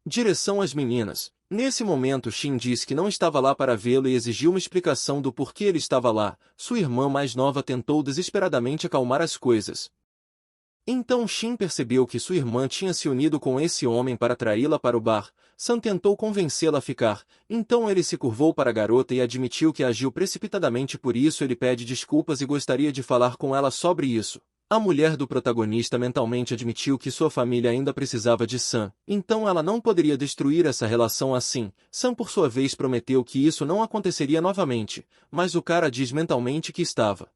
direção às meninas. Nesse momento Shin disse que não estava lá para vê-lo e exigiu uma explicação do porquê ele estava lá. Sua irmã mais nova tentou desesperadamente acalmar as coisas. Então Shin percebeu que sua irmã tinha se unido com esse homem para traí-la para o bar. Sam tentou convencê-la a ficar. Então ele se curvou para a garota e admitiu que agiu precipitadamente, por isso ele pede desculpas e gostaria de falar com ela sobre isso. A mulher do protagonista mentalmente admitiu que sua família ainda precisava de Sam, então ela não poderia destruir essa relação assim. Sam por sua vez prometeu que isso não aconteceria novamente, mas o cara diz mentalmente que estava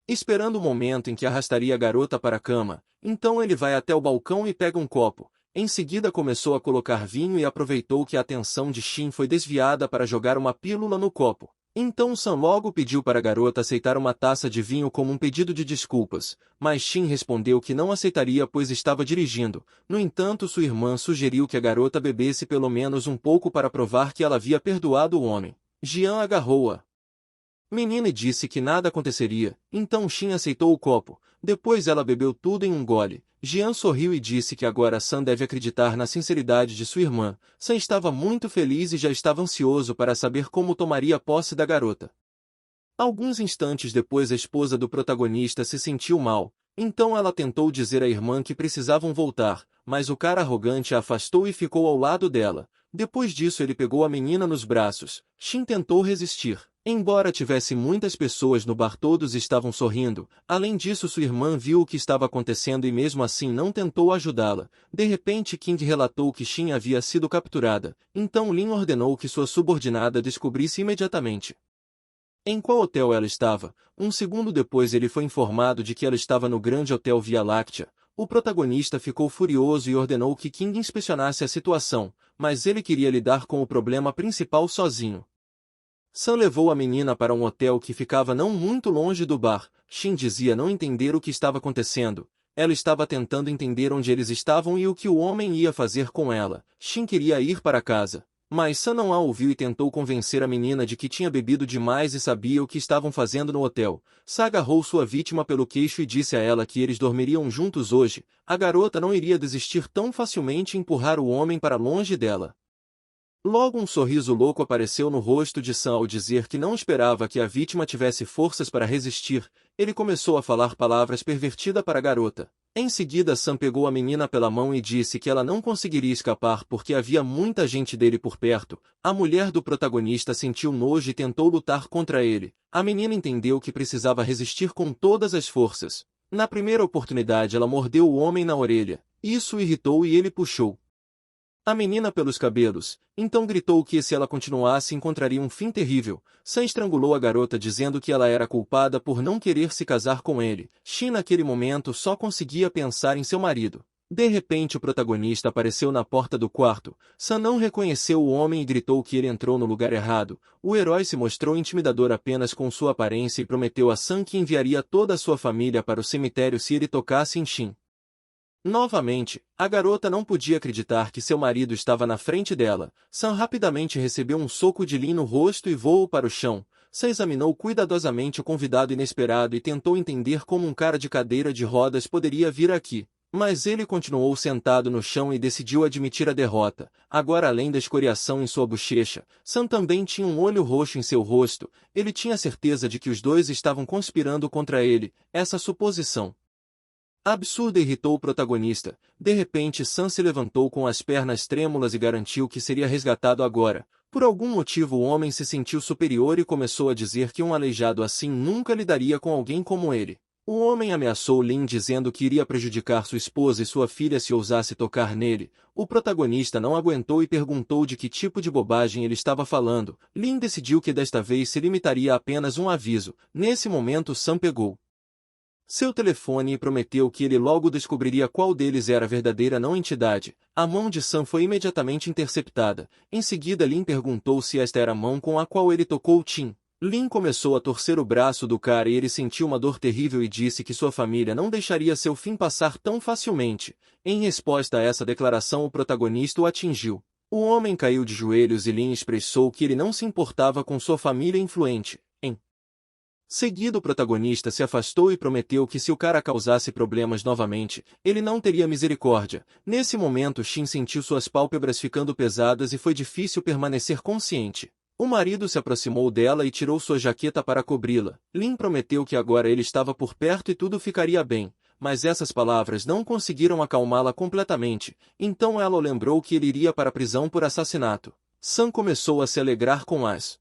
esperando o momento em que arrastaria a garota para a cama. Então ele vai até o balcão e pega um copo. Em seguida começou a colocar vinho e aproveitou que a atenção de Shin foi desviada para jogar uma pílula no copo. Então Sam logo pediu para a garota aceitar uma taça de vinho como um pedido de desculpas, mas Shin respondeu que não aceitaria pois estava dirigindo. No entanto sua irmã sugeriu que a garota bebesse pelo menos um pouco para provar que ela havia perdoado o homem. Jian agarrou-a menina e disse que nada aconteceria, então Shin aceitou o copo. Depois ela bebeu tudo em um gole. Jian sorriu e disse que agora Sam deve acreditar na sinceridade de sua irmã. Sam estava muito feliz e já estava ansioso para saber como tomaria posse da garota. Alguns instantes depois a esposa do protagonista se sentiu mal, então ela tentou dizer à irmã que precisavam voltar, mas o cara arrogante a afastou e ficou ao lado dela. Depois disso ele pegou a menina nos braços. Shin tentou resistir. Embora tivesse muitas pessoas no bar, todos estavam sorrindo. Além disso sua irmã viu o que estava acontecendo e mesmo assim não tentou ajudá-la. De repente King relatou que Shin havia sido capturada, então Lin ordenou que sua subordinada descobrisse imediatamente em qual hotel ela estava. Um segundo depois ele foi informado de que ela estava no grande hotel Via Láctea. O protagonista ficou furioso e ordenou que King inspecionasse a situação, mas ele queria lidar com o problema principal sozinho. Sam levou a menina para um hotel que ficava não muito longe do bar. Shin dizia não entender o que estava acontecendo. Ela estava tentando entender onde eles estavam e o que o homem ia fazer com ela. Shin queria ir para casa, mas Sam não a ouviu e tentou convencer a menina de que tinha bebido demais e sabia o que estavam fazendo no hotel. Sam agarrou sua vítima pelo queixo e disse a ela que eles dormiriam juntos hoje. A garota não iria desistir tão facilmente e empurrar o homem para longe dela. Logo um sorriso louco apareceu no rosto de Sam ao dizer que não esperava que a vítima tivesse forças para resistir. Ele começou a falar palavras pervertidas para a garota. Em seguida Sam pegou a menina pela mão e disse que ela não conseguiria escapar porque havia muita gente dele por perto. A mulher do protagonista sentiu nojo e tentou lutar contra ele. A menina entendeu que precisava resistir com todas as forças. Na primeira oportunidade ela mordeu o homem na orelha. Isso o irritou e ele puxou a menina pelos cabelos, então gritou que se ela continuasse encontraria um fim terrível. Sam estrangulou a garota dizendo que ela era culpada por não querer se casar com ele. Shin naquele momento só conseguia pensar em seu marido. De repente o protagonista apareceu na porta do quarto. Sam não reconheceu o homem e gritou que ele entrou no lugar errado. O herói se mostrou intimidador apenas com sua aparência e prometeu a Sam que enviaria toda a sua família para o cemitério se ele tocasse em Shin. Novamente, a garota não podia acreditar que seu marido estava na frente dela. Sam rapidamente recebeu um soco de Lin no rosto e voou para o chão. Sam examinou cuidadosamente o convidado inesperado e tentou entender como um cara de cadeira de rodas poderia vir aqui. Mas ele continuou sentado no chão e decidiu admitir a derrota. Agora, além da escoriação em sua bochecha, Sam também tinha um olho roxo em seu rosto. Ele tinha certeza de que os dois estavam conspirando contra ele. Essa suposição absurda irritou o protagonista. De repente, Sam se levantou com as pernas trêmulas e garantiu que seria resgatado agora. Por algum motivo o homem se sentiu superior e começou a dizer que um aleijado assim nunca lidaria com alguém como ele. O homem ameaçou Lin dizendo que iria prejudicar sua esposa e sua filha se ousasse tocar nele. O protagonista não aguentou e perguntou de que tipo de bobagem ele estava falando. Lin decidiu que desta vez se limitaria a apenas um aviso. Nesse momento Sam pegou seu telefone e prometeu que ele logo descobriria qual deles era a verdadeira não entidade. A mão de Sam foi imediatamente interceptada. Em seguida Lin perguntou se esta era a mão com a qual ele tocou Tim. Lin começou a torcer o braço do cara e ele sentiu uma dor terrível e disse que sua família não deixaria seu fim passar tão facilmente. Em resposta a essa declaração o protagonista o atingiu. O homem caiu de joelhos e Lin expressou que ele não se importava com sua família influente. Em seguida o protagonista se afastou e prometeu que se o cara causasse problemas novamente, ele não teria misericórdia. Nesse momento Shin sentiu suas pálpebras ficando pesadas e foi difícil permanecer consciente. O marido se aproximou dela e tirou sua jaqueta para cobri-la. Lin prometeu que agora ele estava por perto e tudo ficaria bem, mas essas palavras não conseguiram acalmá-la completamente, então ela o lembrou que ele iria para a prisão por assassinato. Sam começou a se alegrar com as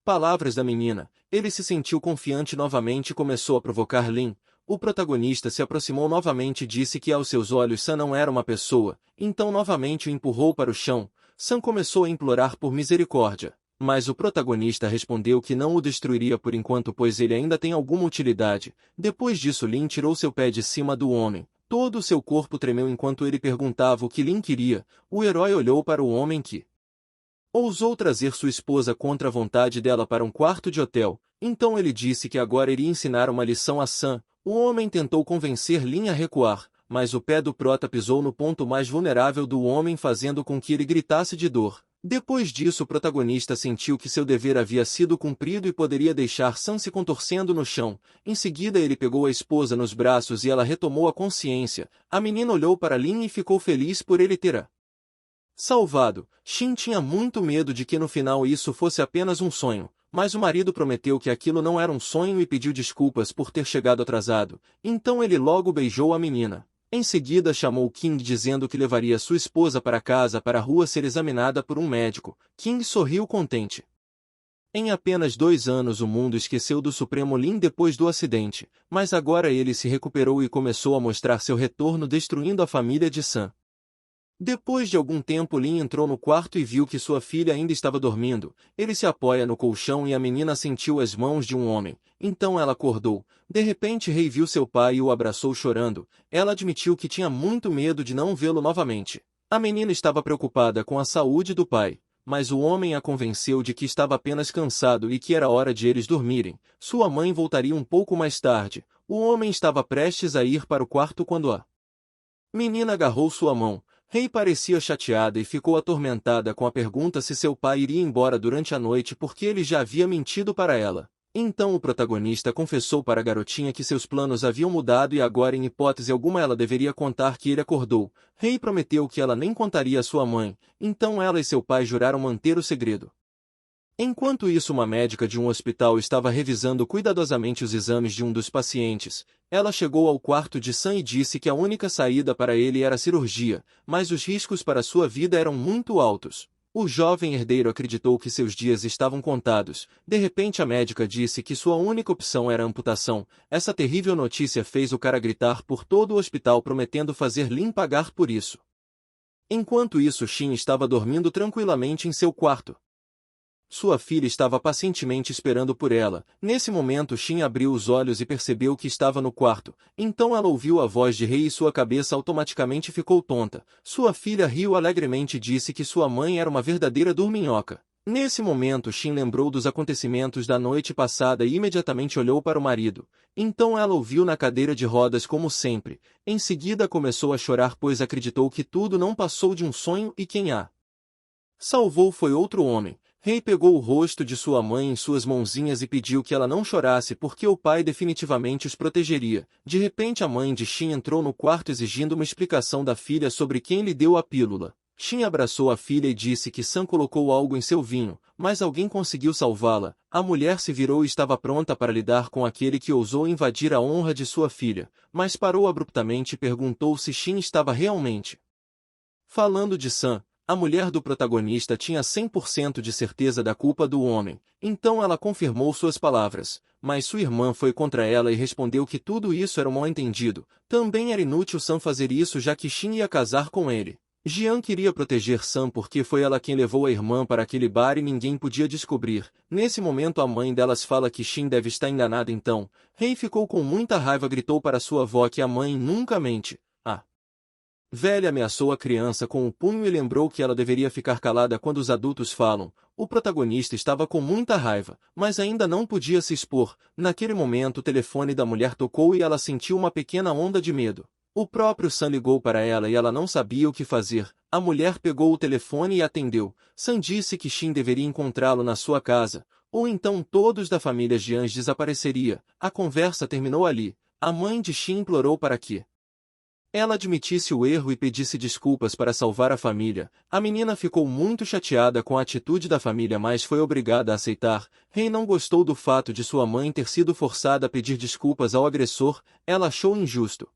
palavras da menina. Ele se sentiu confiante novamente e começou a provocar Lin. O protagonista se aproximou novamente e disse que aos seus olhos Sam não era uma pessoa, então novamente o empurrou para o chão. Sam começou a implorar por misericórdia, mas o protagonista respondeu que não o destruiria por enquanto pois ele ainda tem alguma utilidade. Depois disso Lin tirou seu pé de cima do homem. Todo o seu corpo tremeu enquanto ele perguntava o que Lin queria. O herói olhou para o homem que ousou trazer sua esposa contra a vontade dela para um quarto de hotel. Então ele disse que agora iria ensinar uma lição a Sam. O homem tentou convencer Lin a recuar, mas o pé do prota pisou no ponto mais vulnerável do homem fazendo com que ele gritasse de dor. Depois disso o protagonista sentiu que seu dever havia sido cumprido e poderia deixar Sam se contorcendo no chão. Em seguida ele pegou a esposa nos braços e ela retomou a consciência. A menina olhou para Lin e ficou feliz por ele ter a salvado. Shin tinha muito medo de que no final isso fosse apenas um sonho, mas o marido prometeu que aquilo não era um sonho e pediu desculpas por ter chegado atrasado. Então ele logo beijou a menina. Em seguida chamou King dizendo que levaria sua esposa para casa para a rua ser examinada por um médico. King sorriu contente. Em apenas 2 anos o mundo esqueceu do Supremo Lin depois do acidente, mas agora ele se recuperou e começou a mostrar seu retorno destruindo a família de Sam. Depois de algum tempo Lin entrou no quarto e viu que sua filha ainda estava dormindo. Ele se apoia no colchão e a menina sentiu as mãos de um homem. Então ela acordou. De repente Rei viu seu pai e o abraçou chorando. Ela admitiu que tinha muito medo de não vê-lo novamente. A menina estava preocupada com a saúde do pai, mas o homem a convenceu de que estava apenas cansado e que era hora de eles dormirem. Sua mãe voltaria um pouco mais tarde. O homem estava prestes a ir para o quarto quando a menina agarrou sua mão. Rei parecia chateada e ficou atormentada com a pergunta se seu pai iria embora durante a noite porque ele já havia mentido para ela. Então o protagonista confessou para a garotinha que seus planos haviam mudado e agora em hipótese alguma ela deveria contar que ele acordou. Rei prometeu que ela nem contaria à sua mãe, então ela e seu pai juraram manter o segredo. Enquanto isso uma médica de um hospital estava revisando cuidadosamente os exames de um dos pacientes. Ela chegou ao quarto de Sam e disse que a única saída para ele era a cirurgia, mas os riscos para sua vida eram muito altos. O jovem herdeiro acreditou que seus dias estavam contados. De repente a médica disse que sua única opção era a amputação. Essa terrível notícia fez o cara gritar por todo o hospital prometendo fazer Lin pagar por isso. Enquanto isso Shin estava dormindo tranquilamente em seu quarto. Sua filha estava pacientemente esperando por ela. Nesse momento Shin abriu os olhos e percebeu que estava no quarto. Então ela ouviu a voz de Rei e sua cabeça automaticamente ficou tonta. Sua filha riu alegremente e disse que sua mãe era uma verdadeira dorminhoca. Nesse momento Shin lembrou dos acontecimentos da noite passada e imediatamente olhou para o marido. Então ela ouviu na cadeira de rodas como sempre. Em seguida começou a chorar pois acreditou que tudo não passou de um sonho e quem a salvou foi outro homem. Rei pegou o rosto de sua mãe em suas mãozinhas e pediu que ela não chorasse porque o pai definitivamente os protegeria. De repente a mãe de Shin entrou no quarto exigindo uma explicação da filha sobre quem lhe deu a pílula. Shin abraçou a filha e disse que Sam colocou algo em seu vinho, mas alguém conseguiu salvá-la. A mulher se virou e estava pronta para lidar com aquele que ousou invadir a honra de sua filha, mas parou abruptamente e perguntou se Shin estava realmente falando de Sam. A mulher do protagonista tinha 100% de certeza da culpa do homem, então ela confirmou suas palavras, mas sua irmã foi contra ela e respondeu que tudo isso era um mal-entendido. Também era inútil Sam fazer isso já que Shin ia casar com ele. Jian queria proteger Sam porque foi ela quem levou a irmã para aquele bar e ninguém podia descobrir. Nesse momento a mãe delas fala que Shin deve estar enganada então. Rei ficou com muita raiva e gritou para sua avó que a mãe nunca mente. Velha ameaçou a criança com o punho e lembrou que ela deveria ficar calada quando os adultos falam. O protagonista estava com muita raiva, mas ainda não podia se expor. Naquele momento o telefone da mulher tocou e ela sentiu uma pequena onda de medo. O próprio Sam ligou para ela e ela não sabia o que fazer. A mulher pegou o telefone e atendeu. Sam disse que Shin deveria encontrá-lo na sua casa, ou então todos da família Jian desapareceria. A conversa terminou ali. A mãe de Shin implorou para que ela admitisse o erro e pedisse desculpas para salvar a família. A menina ficou muito chateada com a atitude da família, mas foi obrigada a aceitar. Rei não gostou do fato de sua mãe ter sido forçada a pedir desculpas ao agressor. Ela achou injusto.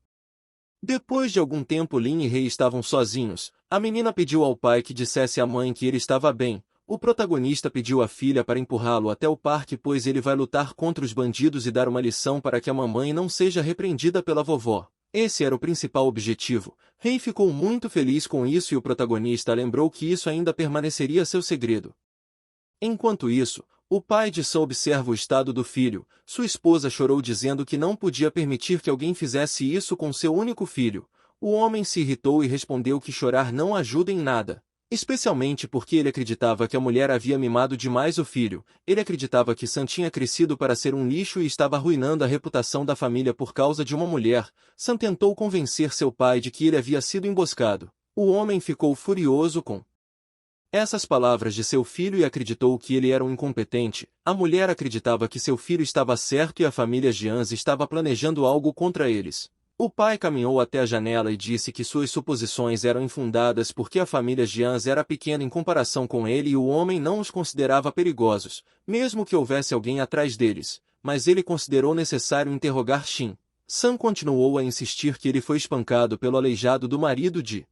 Depois de algum tempo Lin e Rei estavam sozinhos. A menina pediu ao pai que dissesse à mãe que ele estava bem. O protagonista pediu à filha para empurrá-lo até o parque pois ele vai lutar contra os bandidos e dar uma lição para que a mamãe não seja repreendida pela vovó. Esse era o principal objetivo. Rei ficou muito feliz com isso e o protagonista lembrou que isso ainda permaneceria seu segredo. Enquanto isso, o pai de Sam observa o estado do filho. Sua esposa chorou dizendo que não podia permitir que alguém fizesse isso com seu único filho. O homem se irritou e respondeu que chorar não ajuda em nada. Especialmente porque ele acreditava que a mulher havia mimado demais o filho. Ele acreditava que Sam tinha crescido para ser um lixo e estava arruinando a reputação da família por causa de uma mulher. Sam tentou convencer seu pai de que ele havia sido emboscado. O homem ficou furioso com essas palavras de seu filho e acreditou que ele era um incompetente. A mulher acreditava que seu filho estava certo e a família Jian estava planejando algo contra eles. O pai caminhou até a janela e disse que suas suposições eram infundadas porque a família Jian era pequena em comparação com ele e o homem não os considerava perigosos, mesmo que houvesse alguém atrás deles, mas ele considerou necessário interrogar Shin. Sam continuou a insistir que ele foi espancado pelo aleijado do marido de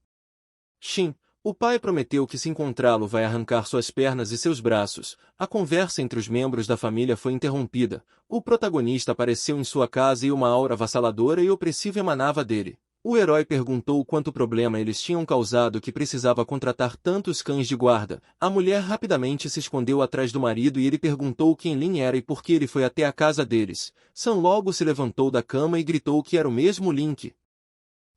Shin. O pai prometeu que se encontrá-lo vai arrancar suas pernas e seus braços. A conversa entre os membros da família foi interrompida. O protagonista apareceu em sua casa e uma aura avassaladora e opressiva emanava dele. O herói perguntou quanto problema eles tinham causado que precisava contratar tantos cães de guarda. A mulher rapidamente se escondeu atrás do marido e ele perguntou quem Lin era e por que ele foi até a casa deles. Sam logo se levantou da cama e gritou que era o mesmo Lin que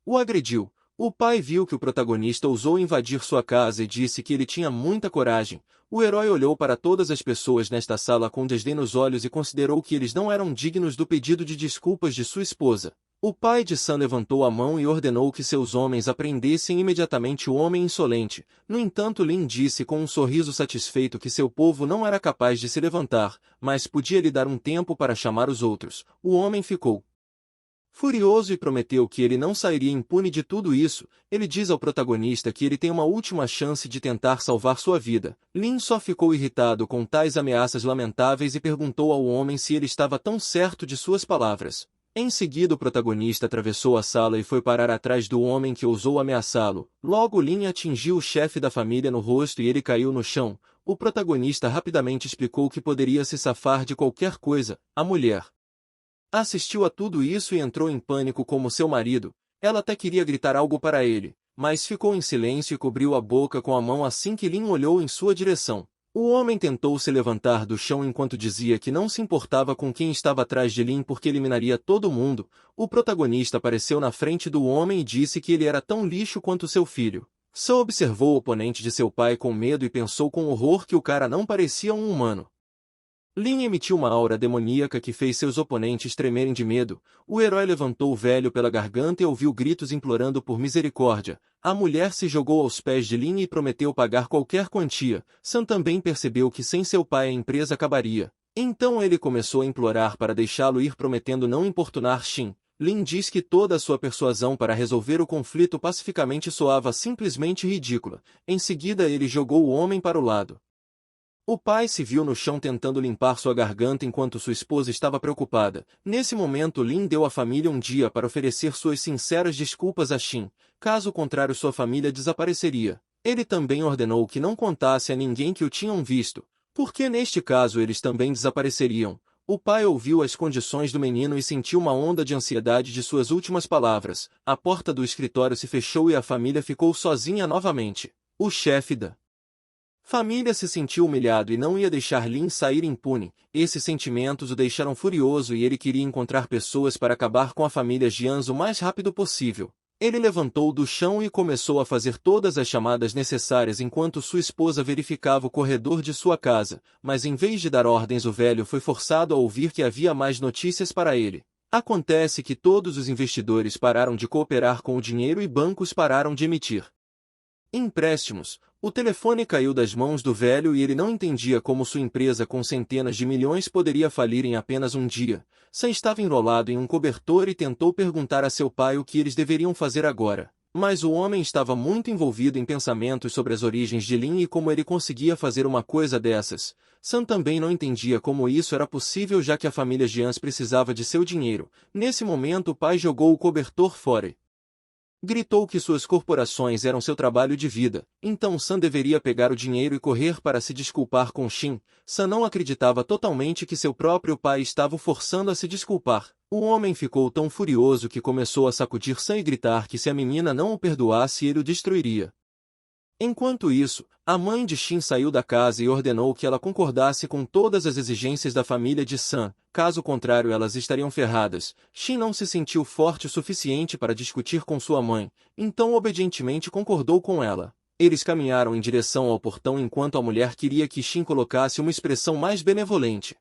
o agrediu. O pai viu que o protagonista ousou invadir sua casa e disse que ele tinha muita coragem. O herói olhou para todas as pessoas nesta sala com desdém nos olhos e considerou que eles não eram dignos do pedido de desculpas de sua esposa. O pai de Sam levantou a mão e ordenou que seus homens apreendessem imediatamente o homem insolente. No entanto, Lin disse com um sorriso satisfeito que seu povo não era capaz de se levantar, mas podia lhe dar um tempo para chamar os outros. O homem ficou furioso e prometeu que ele não sairia impune de tudo isso. Ele diz ao protagonista que ele tem uma última chance de tentar salvar sua vida. Lin só ficou irritado com tais ameaças lamentáveis e perguntou ao homem se ele estava tão certo de suas palavras. Em seguida o protagonista atravessou a sala e foi parar atrás do homem que ousou ameaçá-lo. Logo Lin atingiu o chefe da família no rosto e ele caiu no chão. O protagonista rapidamente explicou que poderia se safar de qualquer coisa. A mulher assistiu a tudo isso e entrou em pânico como seu marido. Ela até queria gritar algo para ele, mas ficou em silêncio e cobriu a boca com a mão assim que Lin olhou em sua direção. O homem tentou se levantar do chão enquanto dizia que não se importava com quem estava atrás de Lin porque eliminaria todo mundo. O protagonista apareceu na frente do homem e disse que ele era tão lixo quanto seu filho. Só observou o oponente de seu pai com medo e pensou com horror que o cara não parecia um humano. Lin emitiu uma aura demoníaca que fez seus oponentes tremerem de medo. O herói levantou o velho pela garganta e ouviu gritos implorando por misericórdia. A mulher se jogou aos pés de Lin e prometeu pagar qualquer quantia. Sam também percebeu que sem seu pai a empresa acabaria. Então ele começou a implorar para deixá-lo ir, prometendo não importunar Shin. Lin diz que toda a sua persuasão para resolver o conflito pacificamente soava simplesmente ridícula. Em seguida ele jogou o homem para o lado. O pai se viu no chão tentando limpar sua garganta enquanto sua esposa estava preocupada. Nesse momento Lin deu à família um dia para oferecer suas sinceras desculpas a Shin. Caso contrário sua família desapareceria. Ele também ordenou que não contasse a ninguém que o tinham visto, porque neste caso eles também desapareceriam. O pai ouviu as condições do menino e sentiu uma onda de ansiedade de suas últimas palavras. A porta do escritório se fechou e a família ficou sozinha novamente. O chefe da família se sentiu humilhado e não ia deixar Lin sair impune. Esses sentimentos o deixaram furioso e ele queria encontrar pessoas para acabar com a família Jians o mais rápido possível. Ele levantou do chão e começou a fazer todas as chamadas necessárias enquanto sua esposa verificava o corredor de sua casa, mas em vez de dar ordens o velho foi forçado a ouvir que havia mais notícias para ele. Acontece que todos os investidores pararam de cooperar com o dinheiro e bancos pararam de emitir empréstimos. O telefone caiu das mãos do velho e ele não entendia como sua empresa com centenas de milhões poderia falir em apenas um dia. Sam estava enrolado em um cobertor e tentou perguntar a seu pai o que eles deveriam fazer agora. Mas o homem estava muito envolvido em pensamentos sobre as origens de Lin e como ele conseguia fazer uma coisa dessas. Sam também não entendia como isso era possível já que a família Jians precisava de seu dinheiro. Nesse momento o pai jogou o cobertor fora. Gritou que suas corporações eram seu trabalho de vida, então Sam deveria pegar o dinheiro e correr para se desculpar com Shin. Sam não acreditava totalmente que seu próprio pai estava o forçando a se desculpar. O homem ficou tão furioso que começou a sacudir Sam e gritar que se a menina não o perdoasse ele o destruiria. Enquanto isso, a mãe de Shin saiu da casa e ordenou que ela concordasse com todas as exigências da família de Sam, caso contrário elas estariam ferradas. Shin não se sentiu forte o suficiente para discutir com sua mãe, então obedientemente concordou com ela. Eles caminharam em direção ao portão enquanto a mulher queria que Shin colocasse uma expressão mais benevolente.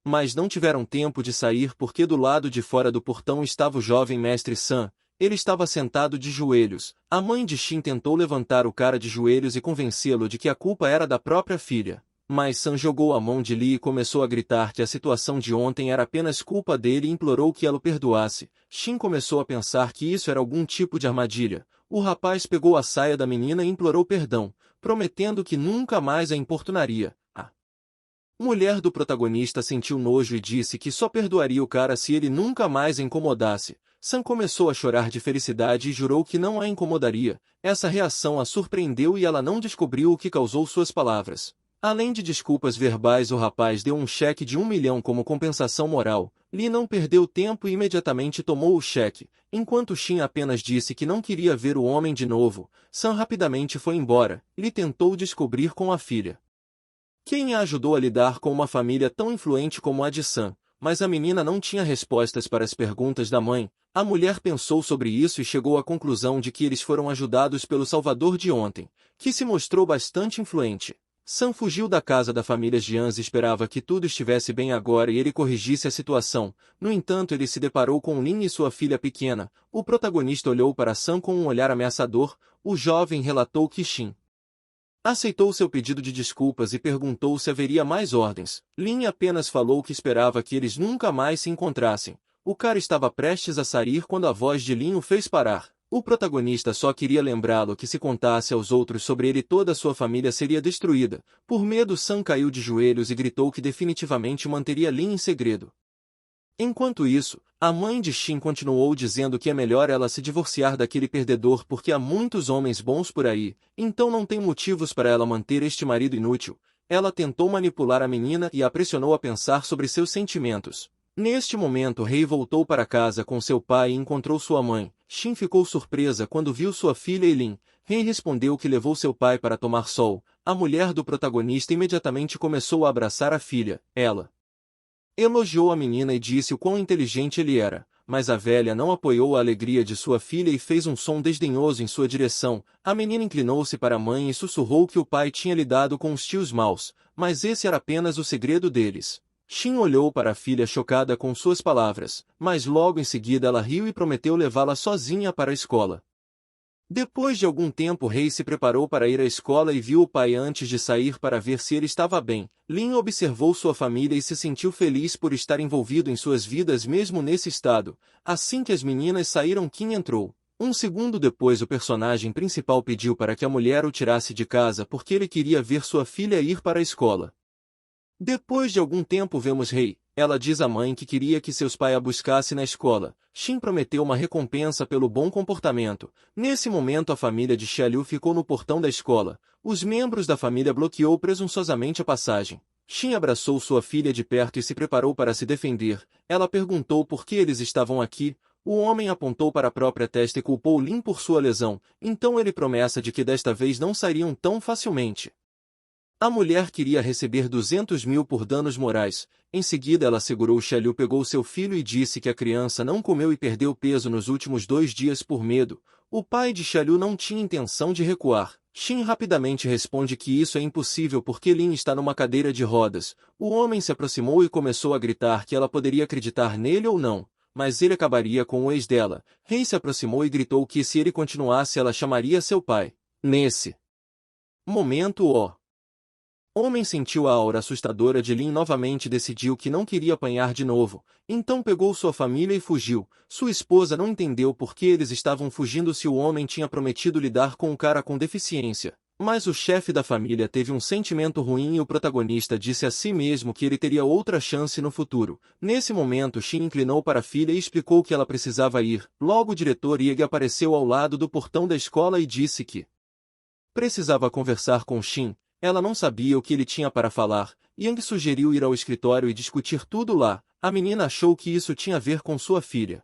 Mas não tiveram tempo de sair porque do lado de fora do portão estava o jovem mestre Sam. Ele estava sentado de joelhos. A mãe de Shin tentou levantar o cara de joelhos e convencê-lo de que a culpa era da própria filha. Mas Sam jogou a mão de Lee e começou a gritar que a situação de ontem era apenas culpa dele e implorou que ela o perdoasse. Shin começou a pensar que isso era algum tipo de armadilha. O rapaz pegou a saia da menina e implorou perdão, prometendo que nunca mais a importunaria. A mulher do protagonista sentiu nojo e disse que só perdoaria o cara se ele nunca mais a incomodasse. Sam começou a chorar de felicidade e jurou que não a incomodaria. Essa reação a surpreendeu e ela não descobriu o que causou suas palavras. Além de desculpas verbais, o rapaz deu um cheque de 1 milhão como compensação moral. Lee não perdeu tempo e imediatamente tomou o cheque. Enquanto Shin apenas disse que não queria ver o homem de novo, Sam rapidamente foi embora. Lee tentou descobrir com a filha quem a ajudou a lidar com uma família tão influente como a de Sam. Mas a menina não tinha respostas para as perguntas da mãe. A mulher pensou sobre isso e chegou à conclusão de que eles foram ajudados pelo Salvador de ontem, que se mostrou bastante influente. Sam fugiu da casa da família Jians e esperava que tudo estivesse bem agora e ele corrigisse a situação. No entanto, ele se deparou com Lin e sua filha pequena. O protagonista olhou para Sam com um olhar ameaçador. O jovem relatou que Shin aceitou seu pedido de desculpas e perguntou se haveria mais ordens. Lin apenas falou que esperava que eles nunca mais se encontrassem. O cara estava prestes a sair quando a voz de Lin o fez parar. O protagonista só queria lembrá-lo que se contasse aos outros sobre ele toda a sua família seria destruída. Por medo, Sam caiu de joelhos e gritou que definitivamente manteria Lin em segredo. Enquanto isso, a mãe de Shin continuou dizendo que é melhor ela se divorciar daquele perdedor porque há muitos homens bons por aí, então não tem motivos para ela manter este marido inútil. Ela tentou manipular a menina e a pressionou a pensar sobre seus sentimentos. Neste momento, Rei voltou para casa com seu pai e encontrou sua mãe. Shin ficou surpresa quando viu sua filha e Lin. Rei respondeu que levou seu pai para tomar sol. A mulher do protagonista imediatamente começou a abraçar a filha. Ela elogiou a menina e disse o quão inteligente ele era, mas a velha não apoiou a alegria de sua filha e fez um som desdenhoso em sua direção. A menina inclinou-se para a mãe e sussurrou que o pai tinha lidado com os tios maus, mas esse era apenas o segredo deles. Xin olhou para a filha chocada com suas palavras, mas logo em seguida ela riu e prometeu levá-la sozinha para a escola. Depois de algum tempo Rei se preparou para ir à escola e viu o pai antes de sair para ver se ele estava bem. Lin observou sua família e se sentiu feliz por estar envolvido em suas vidas mesmo nesse estado. Assim que as meninas saíram, Qin entrou. Um segundo depois o personagem principal pediu para que a mulher o tirasse de casa porque ele queria ver sua filha ir para a escola. Depois de algum tempo vemos Rei. Ela diz à mãe que queria que seus pais a buscassem na escola. Xin prometeu uma recompensa pelo bom comportamento. Nesse momento a família de Xiaoliu ficou no portão da escola. Os membros da família bloqueou presunçosamente a passagem. Xin abraçou sua filha de perto e se preparou para se defender. Ela perguntou por que eles estavam aqui. O homem apontou para a própria testa e culpou Lin por sua lesão. Então ele promessa de que desta vez não sairiam tão facilmente. A mulher queria receber 200 mil por danos morais. Em seguida ela segurou Xiaoliu, pegou seu filho e disse que a criança não comeu e perdeu peso nos últimos 2 dias por medo. O pai de Xiaoliu não tinha intenção de recuar. Xin rapidamente responde que isso é impossível porque Lin está numa cadeira de rodas. O homem se aproximou e começou a gritar que ela poderia acreditar nele ou não, mas ele acabaria com o ex dela. Rei se aproximou e gritou que se ele continuasse ela chamaria seu pai. Nesse momento o homem sentiu a aura assustadora de Lin novamente e decidiu que não queria apanhar de novo. Então pegou sua família e fugiu. Sua esposa não entendeu por que eles estavam fugindo se o homem tinha prometido lidar com um cara com deficiência. Mas o chefe da família teve um sentimento ruim e o protagonista disse a si mesmo que ele teria outra chance no futuro. Nesse momento Xin inclinou para a filha e explicou que ela precisava ir. Logo o diretor Yang apareceu ao lado do portão da escola e disse que precisava conversar com Xin. Ela não sabia o que ele tinha para falar. Yang sugeriu ir ao escritório e discutir tudo lá. A menina achou que isso tinha a ver com sua filha.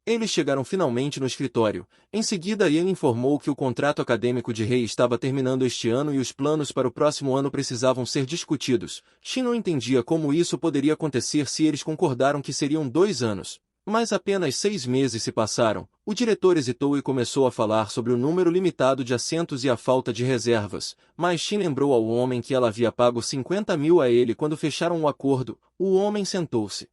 Eles chegaram finalmente no escritório. Em seguida Yang informou que o contrato acadêmico de Rei estava terminando este ano e os planos para o próximo ano precisavam ser discutidos. Xin não entendia como isso poderia acontecer se eles concordaram que seriam 2 anos. Mas apenas 6 meses se passaram. O diretor hesitou e começou a falar sobre o número limitado de assentos e a falta de reservas. Mas Xin lembrou ao homem que ela havia pago 50 mil a ele quando fecharam o acordo. O homem sentou-se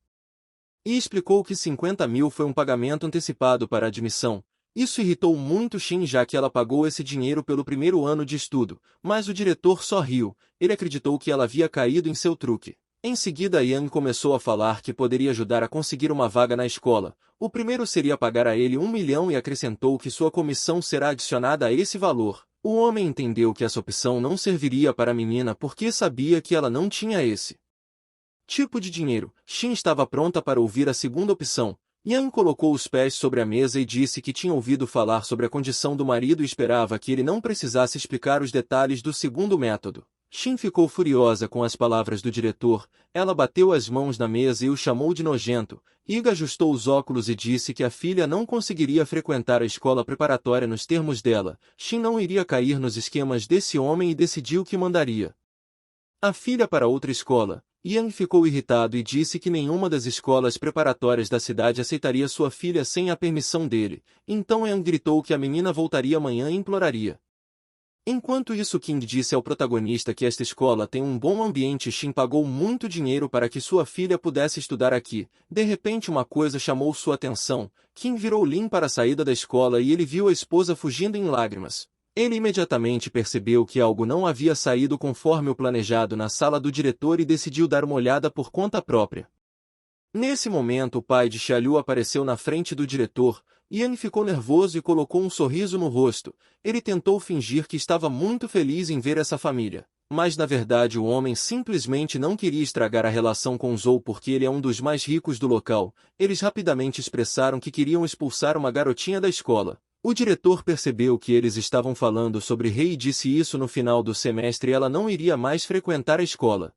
e explicou que 50 mil foi um pagamento antecipado para a admissão. Isso irritou muito Xin, já que ela pagou esse dinheiro pelo primeiro ano de estudo. Mas o diretor só riu. Ele acreditou que ela havia caído em seu truque. Em seguida Yang começou a falar que poderia ajudar a conseguir uma vaga na escola. O primeiro seria pagar a ele 1 milhão e acrescentou que sua comissão será adicionada a esse valor. O homem entendeu que essa opção não serviria para a menina porque sabia que ela não tinha esse tipo de dinheiro. Xin estava pronta para ouvir a segunda opção. Yang colocou os pés sobre a mesa e disse que tinha ouvido falar sobre a condição do marido e esperava que ele não precisasse explicar os detalhes do segundo método. Xin ficou furiosa com as palavras do diretor. Ela bateu as mãos na mesa e o chamou de nojento. Iga ajustou os óculos e disse que a filha não conseguiria frequentar a escola preparatória nos termos dela. Xin não iria cair nos esquemas desse homem e decidiu que mandaria a filha para outra escola. Yang ficou irritado e disse que nenhuma das escolas preparatórias da cidade aceitaria sua filha sem a permissão dele. Então Yang gritou que a menina voltaria amanhã e imploraria. Enquanto isso King disse ao protagonista que esta escola tem um bom ambiente e Xin pagou muito dinheiro para que sua filha pudesse estudar aqui. De repente uma coisa chamou sua atenção. King virou Lin para a saída da escola e ele viu a esposa fugindo em lágrimas. Ele imediatamente percebeu que algo não havia saído conforme o planejado na sala do diretor e decidiu dar uma olhada por conta própria. Nesse momento o pai de Xiaoliu apareceu na frente do diretor. Yang ficou nervoso e colocou um sorriso no rosto. Ele tentou fingir que estava muito feliz em ver essa família. Mas na verdade o homem simplesmente não queria estragar a relação com Zhou porque ele é um dos mais ricos do local. Eles rapidamente expressaram que queriam expulsar uma garotinha da escola. O diretor percebeu que eles estavam falando sobre Rei e disse isso no final do semestre e ela não iria mais frequentar a escola.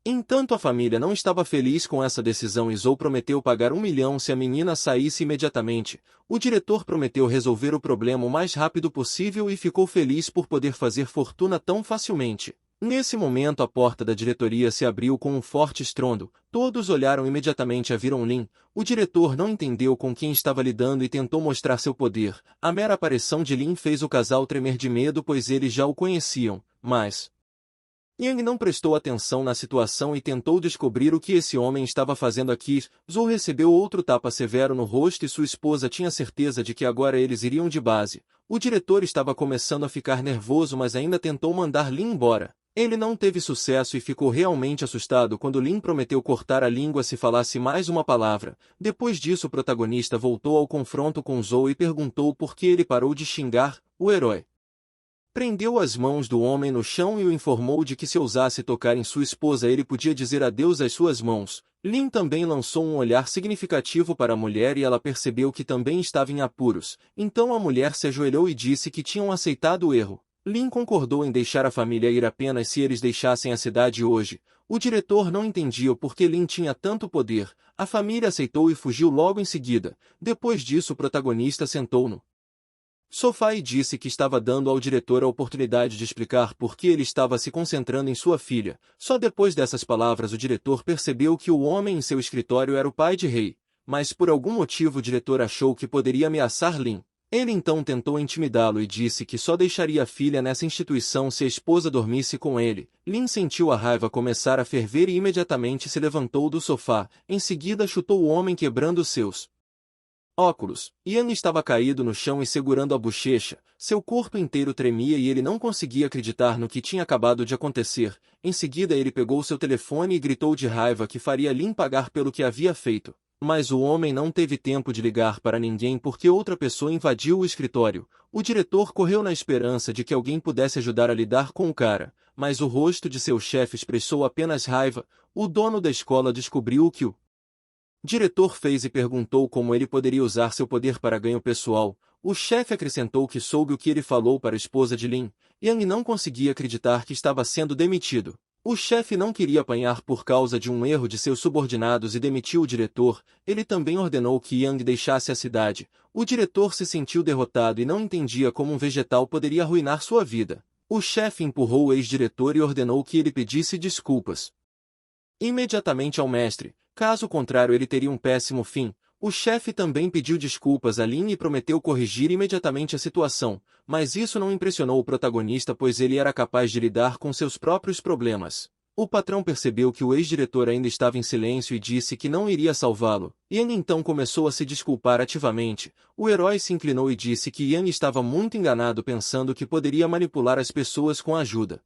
Entanto a família não estava feliz com essa decisão e Zhou prometeu pagar 1 milhão se a menina saísse imediatamente. O diretor prometeu resolver o problema o mais rápido possível e ficou feliz por poder fazer fortuna tão facilmente. Nesse momento a porta da diretoria se abriu com um forte estrondo. Todos olharam imediatamente a viram Lin. O diretor não entendeu com quem estava lidando e tentou mostrar seu poder. A mera aparição de Lin fez o casal tremer de medo pois eles já o conheciam, mas Yang não prestou atenção na situação e tentou descobrir o que esse homem estava fazendo aqui. Zhou recebeu outro tapa severo no rosto e sua esposa tinha certeza de que agora eles iriam de base. O diretor estava começando a ficar nervoso, mas ainda tentou mandar Lin embora. Ele não teve sucesso e ficou realmente assustado quando Lin prometeu cortar a língua se falasse mais uma palavra. Depois disso, o protagonista voltou ao confronto com Zhou e perguntou por que ele parou de xingar o herói. Prendeu as mãos do homem no chão e o informou de que se ousasse tocar em sua esposa ele podia dizer adeus às suas mãos. Lin também lançou um olhar significativo para a mulher e ela percebeu que também estava em apuros. Então a mulher se ajoelhou e disse que tinham aceitado o erro. Lin concordou em deixar a família ir apenas se eles deixassem a cidade hoje. O diretor não entendia o porquê Lin tinha tanto poder. A família aceitou e fugiu logo em seguida. Depois disso o protagonista sentou no sofá e disse que estava dando ao diretor a oportunidade de explicar por que ele estava se concentrando em sua filha. Só depois dessas palavras o diretor percebeu que o homem em seu escritório era o pai de Rei. Mas por algum motivo o diretor achou que poderia ameaçar Lin. Ele então tentou intimidá-lo e disse que só deixaria a filha nessa instituição se a esposa dormisse com ele. Lin sentiu a raiva começar a ferver e imediatamente se levantou do sofá. Em seguida chutou o homem quebrando seus óculos. Yang estava caído no chão e segurando a bochecha. Seu corpo inteiro tremia e ele não conseguia acreditar no que tinha acabado de acontecer. Em seguida ele pegou seu telefone e gritou de raiva que faria Lin pagar pelo que havia feito. Mas o homem não teve tempo de ligar para ninguém porque outra pessoa invadiu o escritório. O diretor correu na esperança de que alguém pudesse ajudar a lidar com o cara, mas o rosto de seu chefe expressou apenas raiva. O dono da escola descobriu o que o diretor fez e perguntou como ele poderia usar seu poder para ganho pessoal. O chefe acrescentou que soube o que ele falou para a esposa de Lin. Yang não conseguia acreditar que estava sendo demitido. O chefe não queria apanhar por causa de um erro de seus subordinados e demitiu o diretor. Ele também ordenou que Yang deixasse a cidade. O diretor se sentiu derrotado e não entendia como um vegetal poderia arruinar sua vida. O chefe empurrou o ex-diretor e ordenou que ele pedisse desculpas imediatamente ao mestre. Caso contrário ele teria um péssimo fim. O chefe também pediu desculpas a Lin e prometeu corrigir imediatamente a situação, mas isso não impressionou o protagonista pois ele era capaz de lidar com seus próprios problemas. O patrão percebeu que o ex-diretor ainda estava em silêncio e disse que não iria salvá-lo. Yang então começou a se desculpar ativamente. O herói se inclinou e disse que Yang estava muito enganado pensando que poderia manipular as pessoas com a ajuda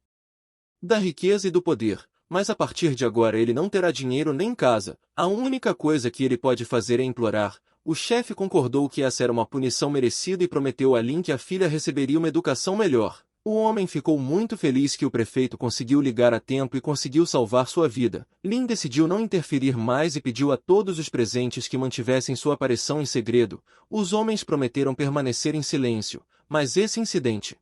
da riqueza e do poder. Mas a partir de agora ele não terá dinheiro nem casa. A única coisa que ele pode fazer é implorar. O chefe concordou que essa era uma punição merecida e prometeu a Lin que a filha receberia uma educação melhor. O homem ficou muito feliz que o prefeito conseguiu ligar a tempo e conseguiu salvar sua vida. Lin decidiu não interferir mais e pediu a todos os presentes que mantivessem sua aparição em segredo. Os homens prometeram permanecer em silêncio, mas esse incidente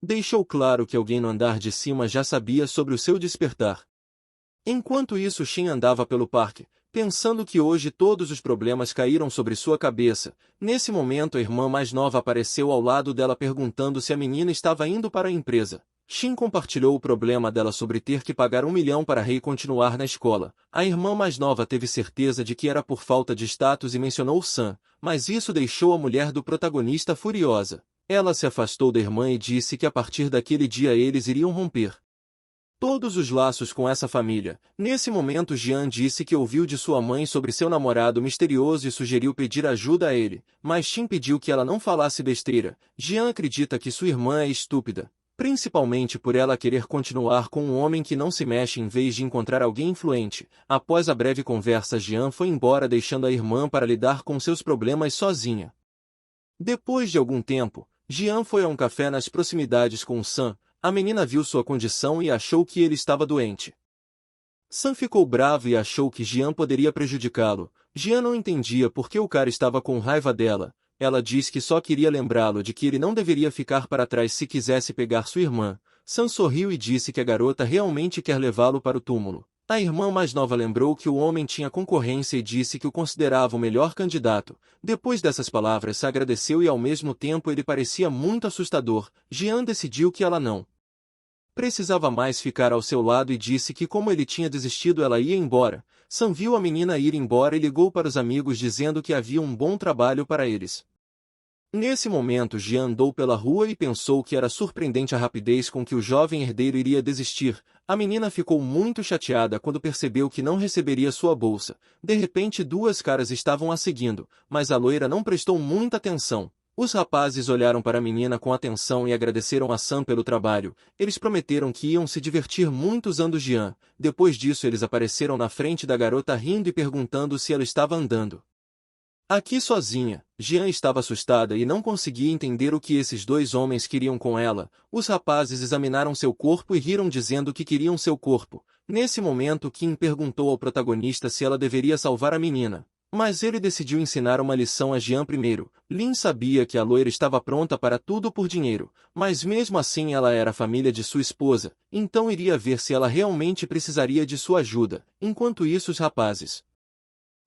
deixou claro que alguém no andar de cima já sabia sobre o seu despertar. Enquanto isso, Shin andava pelo parque, pensando que hoje todos os problemas caíram sobre sua cabeça. Nesse momento, a irmã mais nova apareceu ao lado dela perguntando se a menina estava indo para a empresa. Shin compartilhou o problema dela sobre ter que pagar 1 milhão para Rei continuar na escola. A irmã mais nova teve certeza de que era por falta de status e mencionou Sam, mas isso deixou a mulher do protagonista furiosa. Ela se afastou da irmã e disse que a partir daquele dia eles iriam romper todos os laços com essa família. Nesse momento Jian disse que ouviu de sua mãe sobre seu namorado misterioso e sugeriu pedir ajuda a ele, mas Shin pediu que ela não falasse besteira. Jian acredita que sua irmã é estúpida, principalmente por ela querer continuar com um homem que não se mexe em vez de encontrar alguém influente. Após a breve conversa, Jian foi embora deixando a irmã para lidar com seus problemas sozinha. Depois de algum tempo, Jian foi a um café nas proximidades com Sam. A menina viu sua condição e achou que ele estava doente. Sam ficou bravo e achou que Jian poderia prejudicá-lo. Jian não entendia por que o cara estava com raiva dela. Ela disse que só queria lembrá-lo de que ele não deveria ficar para trás se quisesse pegar sua irmã. Sam sorriu e disse que a garota realmente quer levá-lo para o túmulo. A irmã mais nova lembrou que o homem tinha concorrência e disse que o considerava o melhor candidato. Depois dessas palavras, se agradeceu e ao mesmo tempo ele parecia muito assustador. Jian decidiu que ela não precisava mais ficar ao seu lado e disse que como ele tinha desistido ela ia embora. Sam viu a menina ir embora e ligou para os amigos dizendo que havia um bom trabalho para eles. Nesse momento Jian andou pela rua e pensou que era surpreendente a rapidez com que o jovem herdeiro iria desistir. A menina ficou muito chateada quando percebeu que não receberia sua bolsa. De repente 2 caras estavam a seguindo, mas a loira não prestou muita atenção. Os rapazes olharam para a menina com atenção e agradeceram a Sam pelo trabalho. Eles prometeram que iam se divertir muito usando Jian. Depois disso eles apareceram na frente da garota rindo e perguntando se ela estava andando aqui sozinha. Jian estava assustada e não conseguia entender o que esses 2 homens queriam com ela. Os rapazes examinaram seu corpo e riram dizendo que queriam seu corpo. Nesse momento Kim perguntou ao protagonista se ela deveria salvar a menina. Mas ele decidiu ensinar uma lição a Jian primeiro. Lin sabia que a loira estava pronta para tudo por dinheiro, mas mesmo assim ela era a família de sua esposa, então iria ver se ela realmente precisaria de sua ajuda. Enquanto isso os rapazes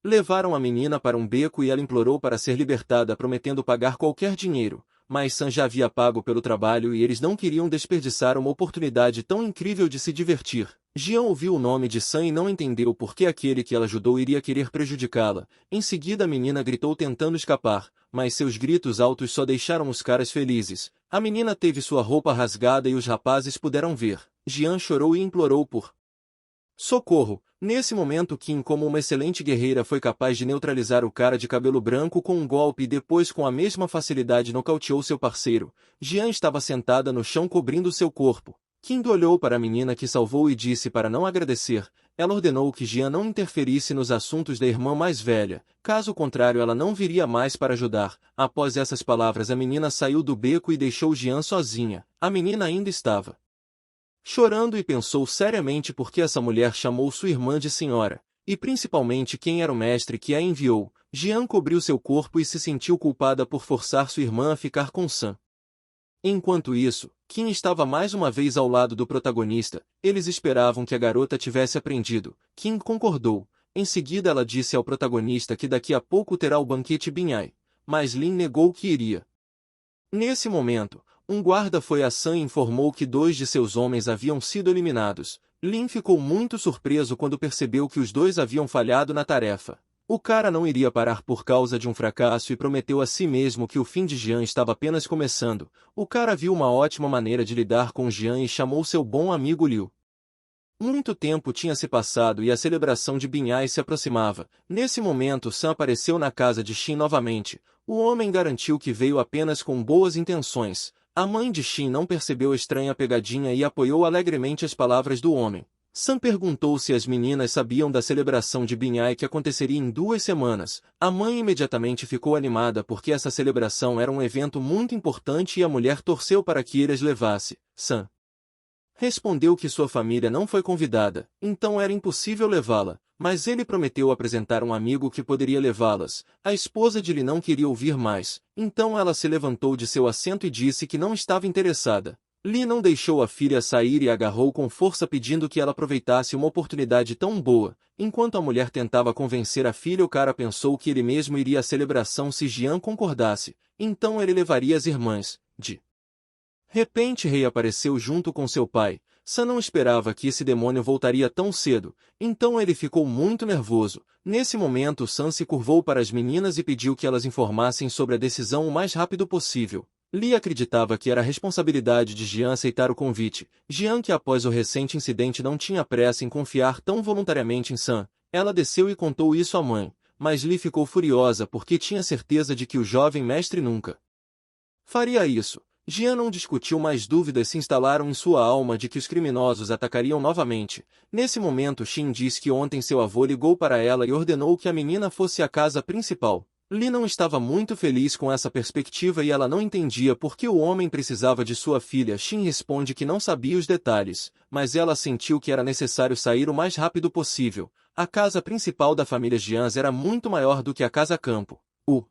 levaram a menina para um beco e ela implorou para ser libertada prometendo pagar qualquer dinheiro, mas Sam já havia pago pelo trabalho e eles não queriam desperdiçar uma oportunidade tão incrível de se divertir. Jian ouviu o nome de Sam e não entendeu por que aquele que ela ajudou iria querer prejudicá-la. Em seguida a menina gritou tentando escapar, mas seus gritos altos só deixaram os caras felizes. A menina teve sua roupa rasgada e os rapazes puderam ver. Jian chorou e implorou por socorro. Nesse momento Kim, como uma excelente guerreira, foi capaz de neutralizar o cara de cabelo branco com um golpe e depois com a mesma facilidade nocauteou seu parceiro. Jian estava sentada no chão cobrindo seu corpo. Kim olhou para a menina que salvou e disse para não agradecer. Ela ordenou que Jian não interferisse nos assuntos da irmã mais velha, caso contrário ela não viria mais para ajudar. Após essas palavras a menina saiu do beco e deixou Jian sozinha. A menina ainda estava chorando e pensou seriamente por que essa mulher chamou sua irmã de senhora, e principalmente quem era o mestre que a enviou. Jian cobriu seu corpo e se sentiu culpada por forçar sua irmã a ficar com Sam. Enquanto isso, Kim estava mais uma vez ao lado do protagonista. Eles esperavam que a garota tivesse aprendido. Kim concordou. Em seguida ela disse ao protagonista que daqui a pouco terá o banquete Binhai, mas Lin negou que iria. Nesse momento, um guarda foi a Sam e informou que 2 de seus homens haviam sido eliminados. Lin ficou muito surpreso quando percebeu que os 2 haviam falhado na tarefa. O cara não iria parar por causa de um fracasso e prometeu a si mesmo que o fim de Jian estava apenas começando. O cara viu uma ótima maneira de lidar com Jian e chamou seu bom amigo Liu. Muito tempo tinha se passado e a celebração de Binhai se aproximava. Nesse momento Sam apareceu na casa de Xin novamente. O homem garantiu que veio apenas com boas intenções. A mãe de Xin não percebeu a estranha pegadinha e apoiou alegremente as palavras do homem. Sam perguntou se as meninas sabiam da celebração de Binhai que aconteceria em 2 semanas. A mãe imediatamente ficou animada porque essa celebração era um evento muito importante e a mulher torceu para que ele as levasse. Sam respondeu que sua família não foi convidada, então era impossível levá-la, mas ele prometeu apresentar um amigo que poderia levá-las. A esposa de Li não queria ouvir mais, então ela se levantou de seu assento e disse que não estava interessada. Li não deixou a filha sair e a agarrou com força pedindo que ela aproveitasse uma oportunidade tão boa. Enquanto a mulher tentava convencer a filha, o cara pensou que ele mesmo iria à celebração se Jian concordasse, então ele levaria as irmãs. De repente Rei apareceu junto com seu pai. Sam não esperava que esse demônio voltaria tão cedo, então ele ficou muito nervoso. Nesse momento Sam se curvou para as meninas e pediu que elas informassem sobre a decisão o mais rápido possível. Li acreditava que era a responsabilidade de Jian aceitar o convite. Jian, que após o recente incidente não tinha pressa em confiar tão voluntariamente em Sam, ela desceu e contou isso à mãe, mas Li ficou furiosa porque tinha certeza de que o jovem mestre nunca faria isso. Jian não discutiu mais, dúvidas se instalaram em sua alma de que os criminosos atacariam novamente. Nesse momento Xin disse que ontem seu avô ligou para ela e ordenou que a menina fosse à casa principal. Li não estava muito feliz com essa perspectiva e ela não entendia por que o homem precisava de sua filha. Xin responde que não sabia os detalhes, mas ela sentiu que era necessário sair o mais rápido possível. A casa principal da família Jian era muito maior do que a casa-campo. O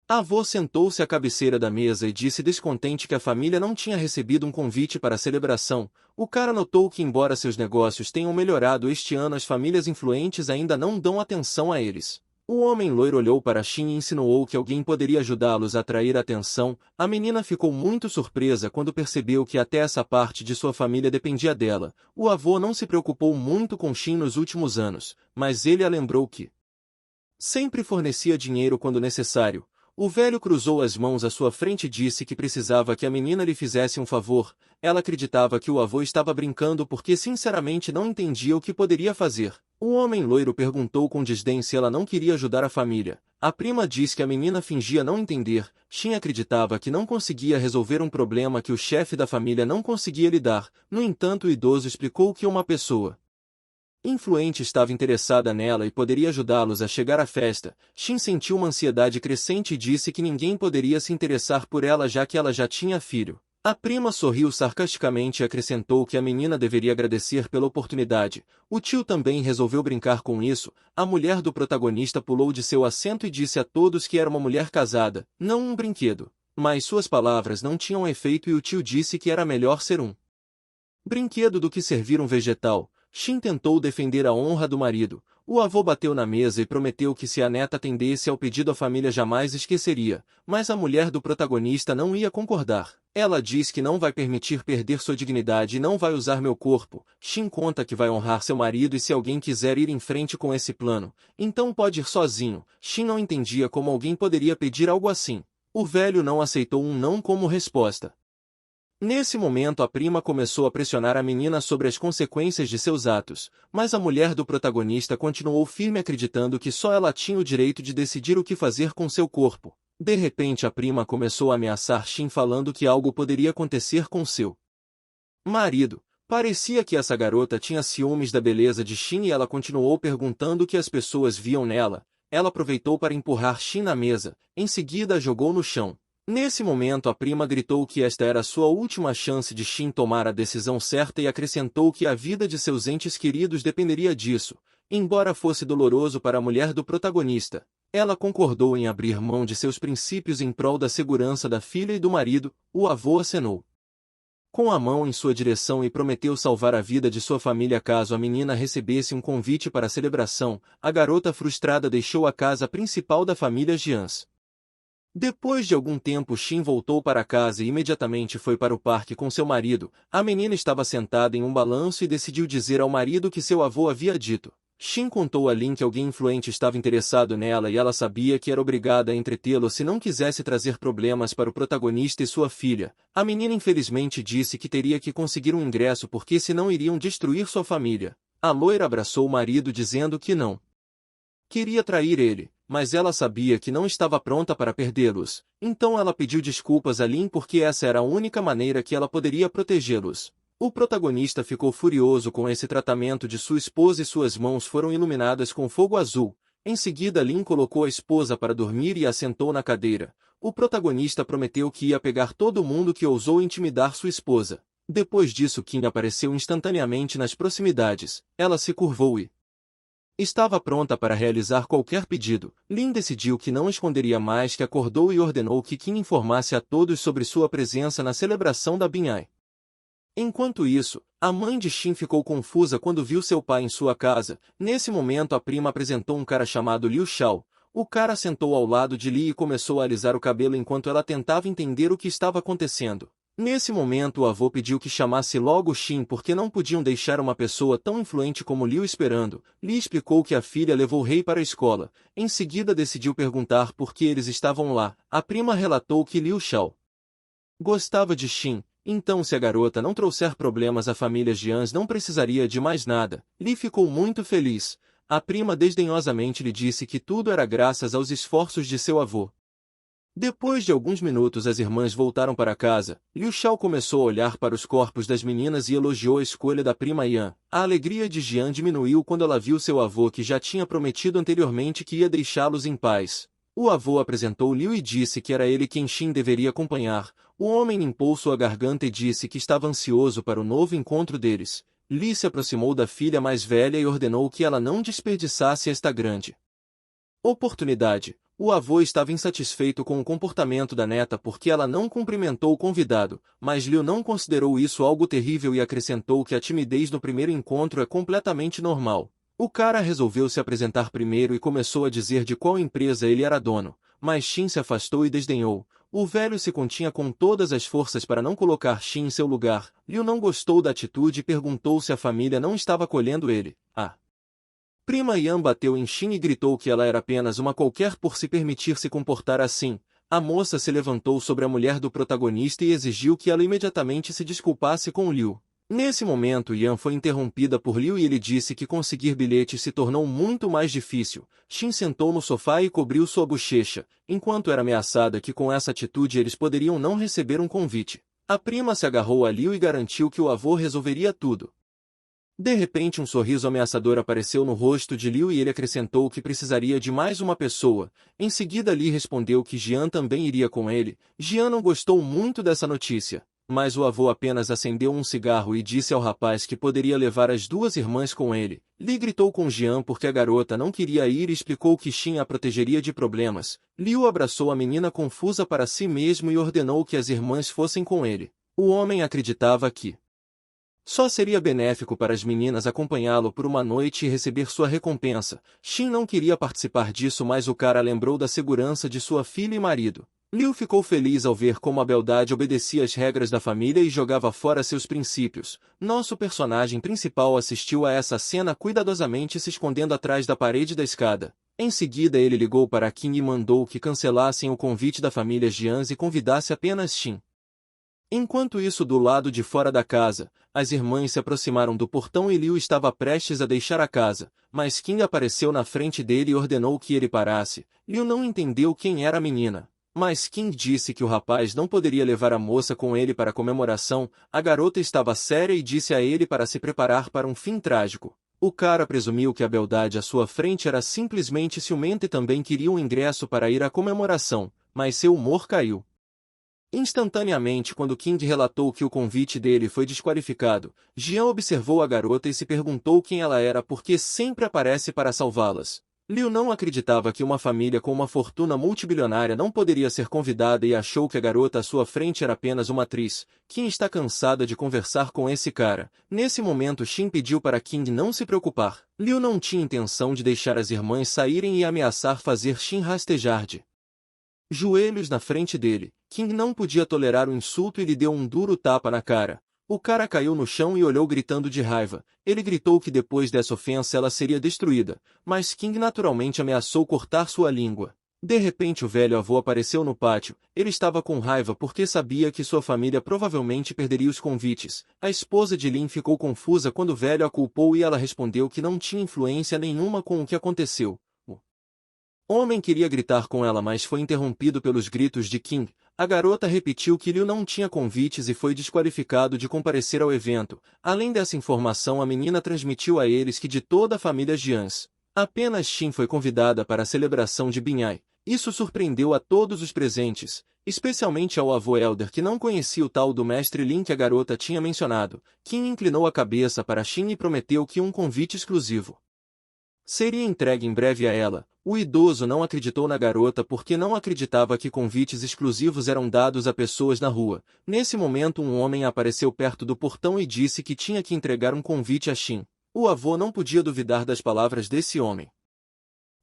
avô sentou-se à cabeceira da mesa e disse descontente que a família não tinha recebido um convite para a celebração. O cara notou que, embora seus negócios tenham melhorado este ano, as famílias influentes ainda não dão atenção a eles. O homem loiro olhou para Xin e insinuou que alguém poderia ajudá-los a atrair a atenção. A menina ficou muito surpresa quando percebeu que até essa parte de sua família dependia dela. O avô não se preocupou muito com Xin nos últimos anos, mas ele a lembrou que sempre fornecia dinheiro quando necessário. O velho cruzou as mãos à sua frente e disse que precisava que a menina lhe fizesse um favor. Ela acreditava que o avô estava brincando porque sinceramente não entendia o que poderia fazer. O homem loiro perguntou com desdém se ela não queria ajudar a família. A prima disse que a menina fingia não entender. Shin acreditava que não conseguia resolver um problema que o chefe da família não conseguia lidar. No entanto, o idoso explicou que uma pessoa influente estava interessada nela e poderia ajudá-los a chegar à festa. Shin sentiu uma ansiedade crescente e disse que ninguém poderia se interessar por ela já que ela já tinha filho. A prima sorriu sarcasticamente e acrescentou que a menina deveria agradecer pela oportunidade. O tio também resolveu brincar com isso. A mulher do protagonista pulou de seu assento e disse a todos que era uma mulher casada, não um brinquedo. Mas suas palavras não tinham efeito e o tio disse que era melhor ser um brinquedo do que servir um vegetal. Shin tentou defender a honra do marido. O avô bateu na mesa e prometeu que se a neta atendesse ao pedido a família jamais esqueceria, mas a mulher do protagonista não ia concordar. Ela diz que não vai permitir perder sua dignidade e não vai usar meu corpo. Shin conta que vai honrar seu marido e se alguém quiser ir em frente com esse plano, então pode ir sozinho. Shin não entendia como alguém poderia pedir algo assim. O velho não aceitou um não como resposta. Nesse momento a prima começou a pressionar a menina sobre as consequências de seus atos, mas a mulher do protagonista continuou firme acreditando que só ela tinha o direito de decidir o que fazer com seu corpo. De repente a prima começou a ameaçar Shin falando que algo poderia acontecer com seu marido. Parecia que essa garota tinha ciúmes da beleza de Shin e ela continuou perguntando o que as pessoas viam nela. Ela aproveitou para empurrar Shin na mesa, em seguida a jogou no chão. Nesse momento a prima gritou que esta era sua última chance de Shin tomar a decisão certa e acrescentou que a vida de seus entes queridos dependeria disso. Embora fosse doloroso para a mulher do protagonista, ela concordou em abrir mão de seus princípios em prol da segurança da filha e do marido. O avô acenou com a mão em sua direção e prometeu salvar a vida de sua família caso a menina recebesse um convite para a celebração. A garota frustrada deixou a casa principal da família Jians. Depois de algum tempo Shin voltou para casa e imediatamente foi para o parque com seu marido. A menina estava sentada em um balanço e decidiu dizer ao marido que seu avô havia dito. Shin contou a Lin que alguém influente estava interessado nela e ela sabia que era obrigada a entretê-lo se não quisesse trazer problemas para o protagonista e sua filha. A menina infelizmente disse que teria que conseguir um ingresso porque senão iriam destruir sua família. A loira abraçou o marido dizendo que não queria trair ele, mas ela sabia que não estava pronta para perdê-los. Então ela pediu desculpas a Lin porque essa era a única maneira que ela poderia protegê-los. O protagonista ficou furioso com esse tratamento de sua esposa e suas mãos foram iluminadas com fogo azul. Em seguida Lin colocou a esposa para dormir e a sentou na cadeira. O protagonista prometeu que ia pegar todo mundo que ousou intimidar sua esposa. Depois disso Kim apareceu instantaneamente nas proximidades. Ela se curvou e estava pronta para realizar qualquer pedido. Lin decidiu que não esconderia mais que acordou e ordenou que Kim informasse a todos sobre sua presença na celebração da Binhai. Enquanto isso, a mãe de Shin ficou confusa quando viu seu pai em sua casa. Nesse momento a prima apresentou um cara chamado Liu Xiao. O cara sentou ao lado de Li e começou a alisar o cabelo enquanto ela tentava entender o que estava acontecendo. Nesse momento o avô pediu que chamasse logo Shin porque não podiam deixar uma pessoa tão influente como Liu esperando. Li explicou que a filha levou o rei para a escola. Em seguida decidiu perguntar por que eles estavam lá. A prima relatou que Liu Xiao gostava de Shin. Então se a garota não trouxer problemas à família Jians não precisaria de mais nada. Li ficou muito feliz. A prima desdenhosamente lhe disse que tudo era graças aos esforços de seu avô. Depois de alguns minutos as irmãs voltaram para casa. Liu Xiao começou a olhar para os corpos das meninas e elogiou a escolha da prima Yan. A alegria de Jian diminuiu quando ela viu seu avô que já tinha prometido anteriormente que ia deixá-los em paz. O avô apresentou Liu e disse que era ele quem Shin deveria acompanhar. O homem limpou sua garganta e disse que estava ansioso para o novo encontro deles. Li se aproximou da filha mais velha e ordenou que ela não desperdiçasse esta grande oportunidade. O avô estava insatisfeito com o comportamento da neta porque ela não cumprimentou o convidado, mas Liu não considerou isso algo terrível e acrescentou que a timidez no primeiro encontro é completamente normal. O cara resolveu se apresentar primeiro e começou a dizer de qual empresa ele era dono, mas Shin se afastou e desdenhou. O velho se continha com todas as forças para não colocar Shin em seu lugar. Liu não gostou da atitude e perguntou se a família não estava acolhendo ele. Prima Yan bateu em Shin e gritou que ela era apenas uma qualquer por se permitir se comportar assim. A moça se levantou sobre a mulher do protagonista e exigiu que ela imediatamente se desculpasse com Liu. Nesse momento, Yan foi interrompida por Liu e ele disse que conseguir bilhetes se tornou muito mais difícil. Xin sentou no sofá e cobriu sua bochecha, enquanto era ameaçada que com essa atitude eles poderiam não receber um convite. A prima se agarrou a Liu e garantiu que o avô resolveria tudo. De repente um sorriso ameaçador apareceu no rosto de Liu e ele acrescentou que precisaria de mais uma pessoa. Em seguida Li respondeu que Jian também iria com ele. Jian não gostou muito dessa notícia, mas o avô apenas acendeu um cigarro e disse ao rapaz que poderia levar as duas irmãs com ele. Li gritou com Jian porque a garota não queria ir e explicou que Xin a protegeria de problemas. Liu abraçou a menina confusa para si mesmo e ordenou que as irmãs fossem com ele. O homem acreditava que só seria benéfico para as meninas acompanhá-lo por uma noite e receber sua recompensa. Xin não queria participar disso, mas o cara lembrou da segurança de sua filha e marido. Liu ficou feliz ao ver como a beldade obedecia às regras da família e jogava fora seus princípios. Nosso personagem principal assistiu a essa cena cuidadosamente se escondendo atrás da parede da escada. Em seguida ele ligou para Qin e mandou que cancelassem o convite da família Jian e convidasse apenas Xin. Enquanto isso, do lado de fora da casa, as irmãs se aproximaram do portão e Liu estava prestes a deixar a casa, mas Qin apareceu na frente dele e ordenou que ele parasse. Liu não entendeu quem era a menina, mas Qin disse que o rapaz não poderia levar a moça com ele para a comemoração. A garota estava séria e disse a ele para se preparar para um fim trágico. O cara presumiu que a beldade à sua frente era simplesmente ciumenta e também queria um ingresso para ir à comemoração, mas seu humor caiu instantaneamente quando King relatou que o convite dele foi desqualificado. Jian observou a garota e se perguntou quem ela era porque sempre aparece para salvá-las. Liu não acreditava que uma família com uma fortuna multibilionária não poderia ser convidada e achou que a garota à sua frente era apenas uma atriz. Qin está cansada de conversar com esse cara. Nesse momento Xin pediu para King não se preocupar. Liu não tinha intenção de deixar as irmãs saírem e ameaçar fazer Xin rastejar de joelhos na frente dele. King não podia tolerar o insulto e lhe deu um duro tapa na cara. O cara caiu no chão e olhou gritando de raiva. Ele gritou que depois dessa ofensa ela seria destruída, mas King naturalmente ameaçou cortar sua língua. De repente o velho avô apareceu no pátio. Ele estava com raiva porque sabia que sua família provavelmente perderia os convites. A esposa de Lin ficou confusa quando o velho a culpou e ela respondeu que não tinha influência nenhuma com o que aconteceu. O homem queria gritar com ela, mas foi interrompido pelos gritos de King. A garota repetiu que Liu não tinha convites e foi desqualificado de comparecer ao evento. Além dessa informação, a menina transmitiu a eles que de toda a família Jians, apenas Xin foi convidada para a celebração de Binhai. Isso surpreendeu a todos os presentes, especialmente ao avô Elder que não conhecia o tal do mestre Lin que a garota tinha mencionado. Qin inclinou a cabeça para Xin e prometeu que um convite exclusivo seria entregue em breve a ela. O idoso não acreditou na garota porque não acreditava que convites exclusivos eram dados a pessoas na rua. Nesse momento um homem apareceu perto do portão e disse que tinha que entregar um convite a Xin. O avô não podia duvidar das palavras desse homem,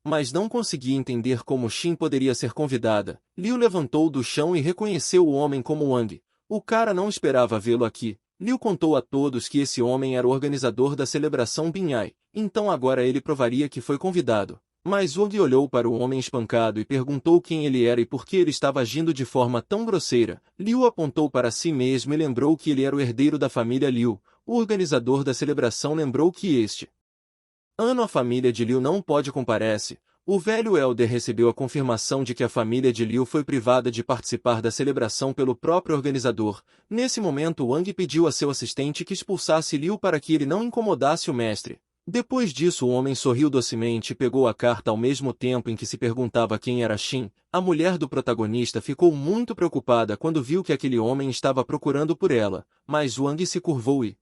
mas não conseguia entender como Xin poderia ser convidada. Liu levantou do chão e reconheceu o homem como Wang. O cara não esperava vê-lo aqui. Liu contou a todos que esse homem era o organizador da celebração Binhai, então agora ele provaria que foi convidado. Mas Wang olhou para o homem espancado e perguntou quem ele era e por que ele estava agindo de forma tão grosseira. Liu apontou para si mesmo e lembrou que ele era o herdeiro da família Liu. O organizador da celebração lembrou que este ano a família de Liu não pode comparecer. O velho Elder recebeu a confirmação de que a família de Liu foi privada de participar da celebração pelo próprio organizador. Nesse momento Wang pediu a seu assistente que expulsasse Liu para que ele não incomodasse o mestre. Depois disso o homem sorriu docemente e pegou a carta ao mesmo tempo em que se perguntava quem era Xin. A mulher do protagonista ficou muito preocupada quando viu que aquele homem estava procurando por ela, mas Wang se curvou e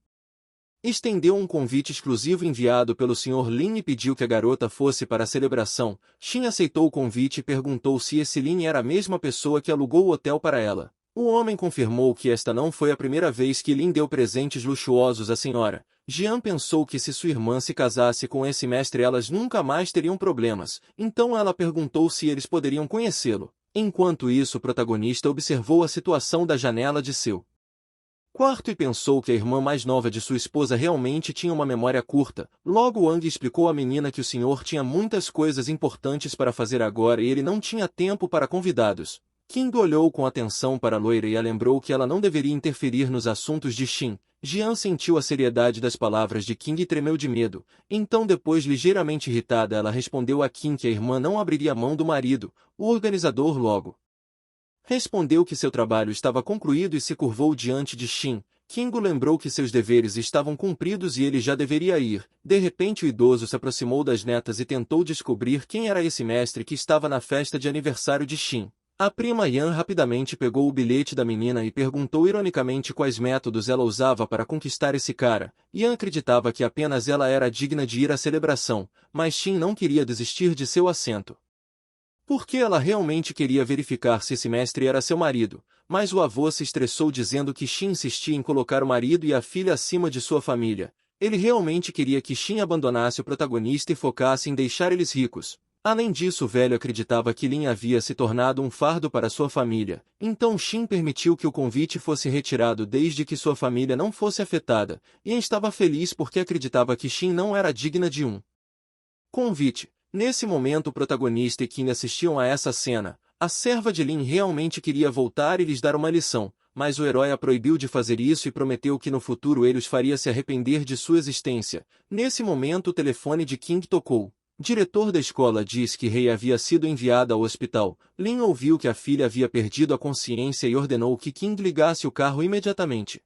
estendeu um convite exclusivo enviado pelo Sr. Lin e pediu que a garota fosse para a celebração. Xin aceitou o convite e perguntou se esse Lin era a mesma pessoa que alugou o hotel para ela. O homem confirmou que esta não foi a primeira vez que Lin deu presentes luxuosos à senhora. Jian pensou que se sua irmã se casasse com esse mestre elas nunca mais teriam problemas, então ela perguntou se eles poderiam conhecê-lo. Enquanto isso o protagonista observou a situação da janela de seu quarto e pensou que a irmã mais nova de sua esposa realmente tinha uma memória curta. Logo Wang explicou à menina que o senhor tinha muitas coisas importantes para fazer agora e ele não tinha tempo para convidados. King olhou com atenção para a loira e a lembrou que ela não deveria interferir nos assuntos de Shin. Jian sentiu a seriedade das palavras de King e tremeu de medo. Então, depois, ligeiramente irritada, ela respondeu a King que a irmã não abriria mão do marido. O organizador logo respondeu que seu trabalho estava concluído e se curvou diante de Shin. King lembrou que seus deveres estavam cumpridos e ele já deveria ir. De repente o idoso se aproximou das netas e tentou descobrir quem era esse mestre que estava na festa de aniversário de Shin. A prima Yan rapidamente pegou o bilhete da menina e perguntou ironicamente quais métodos ela usava para conquistar esse cara. Yan acreditava que apenas ela era digna de ir à celebração, mas Shin não queria desistir de seu assento. Porque ela realmente queria verificar se esse mestre era seu marido, mas o avô se estressou dizendo que Shin insistia em colocar o marido e a filha acima de sua família. Ele realmente queria que Shin abandonasse o protagonista e focasse em deixar eles ricos. Além disso, o velho acreditava que Lin havia se tornado um fardo para sua família, então Shin permitiu que o convite fosse retirado desde que sua família não fosse afetada, e estava feliz porque acreditava que Shin não era digna de um convite. Nesse momento o protagonista e King assistiam a essa cena. A serva de Lin realmente queria voltar e lhes dar uma lição, mas o herói a proibiu de fazer isso e prometeu que no futuro ele os faria se arrepender de sua existência. Nesse momento o telefone de King tocou. Diretor da escola disse que Rei havia sido enviada ao hospital. Lin ouviu que a filha havia perdido a consciência e ordenou que King ligasse o carro imediatamente.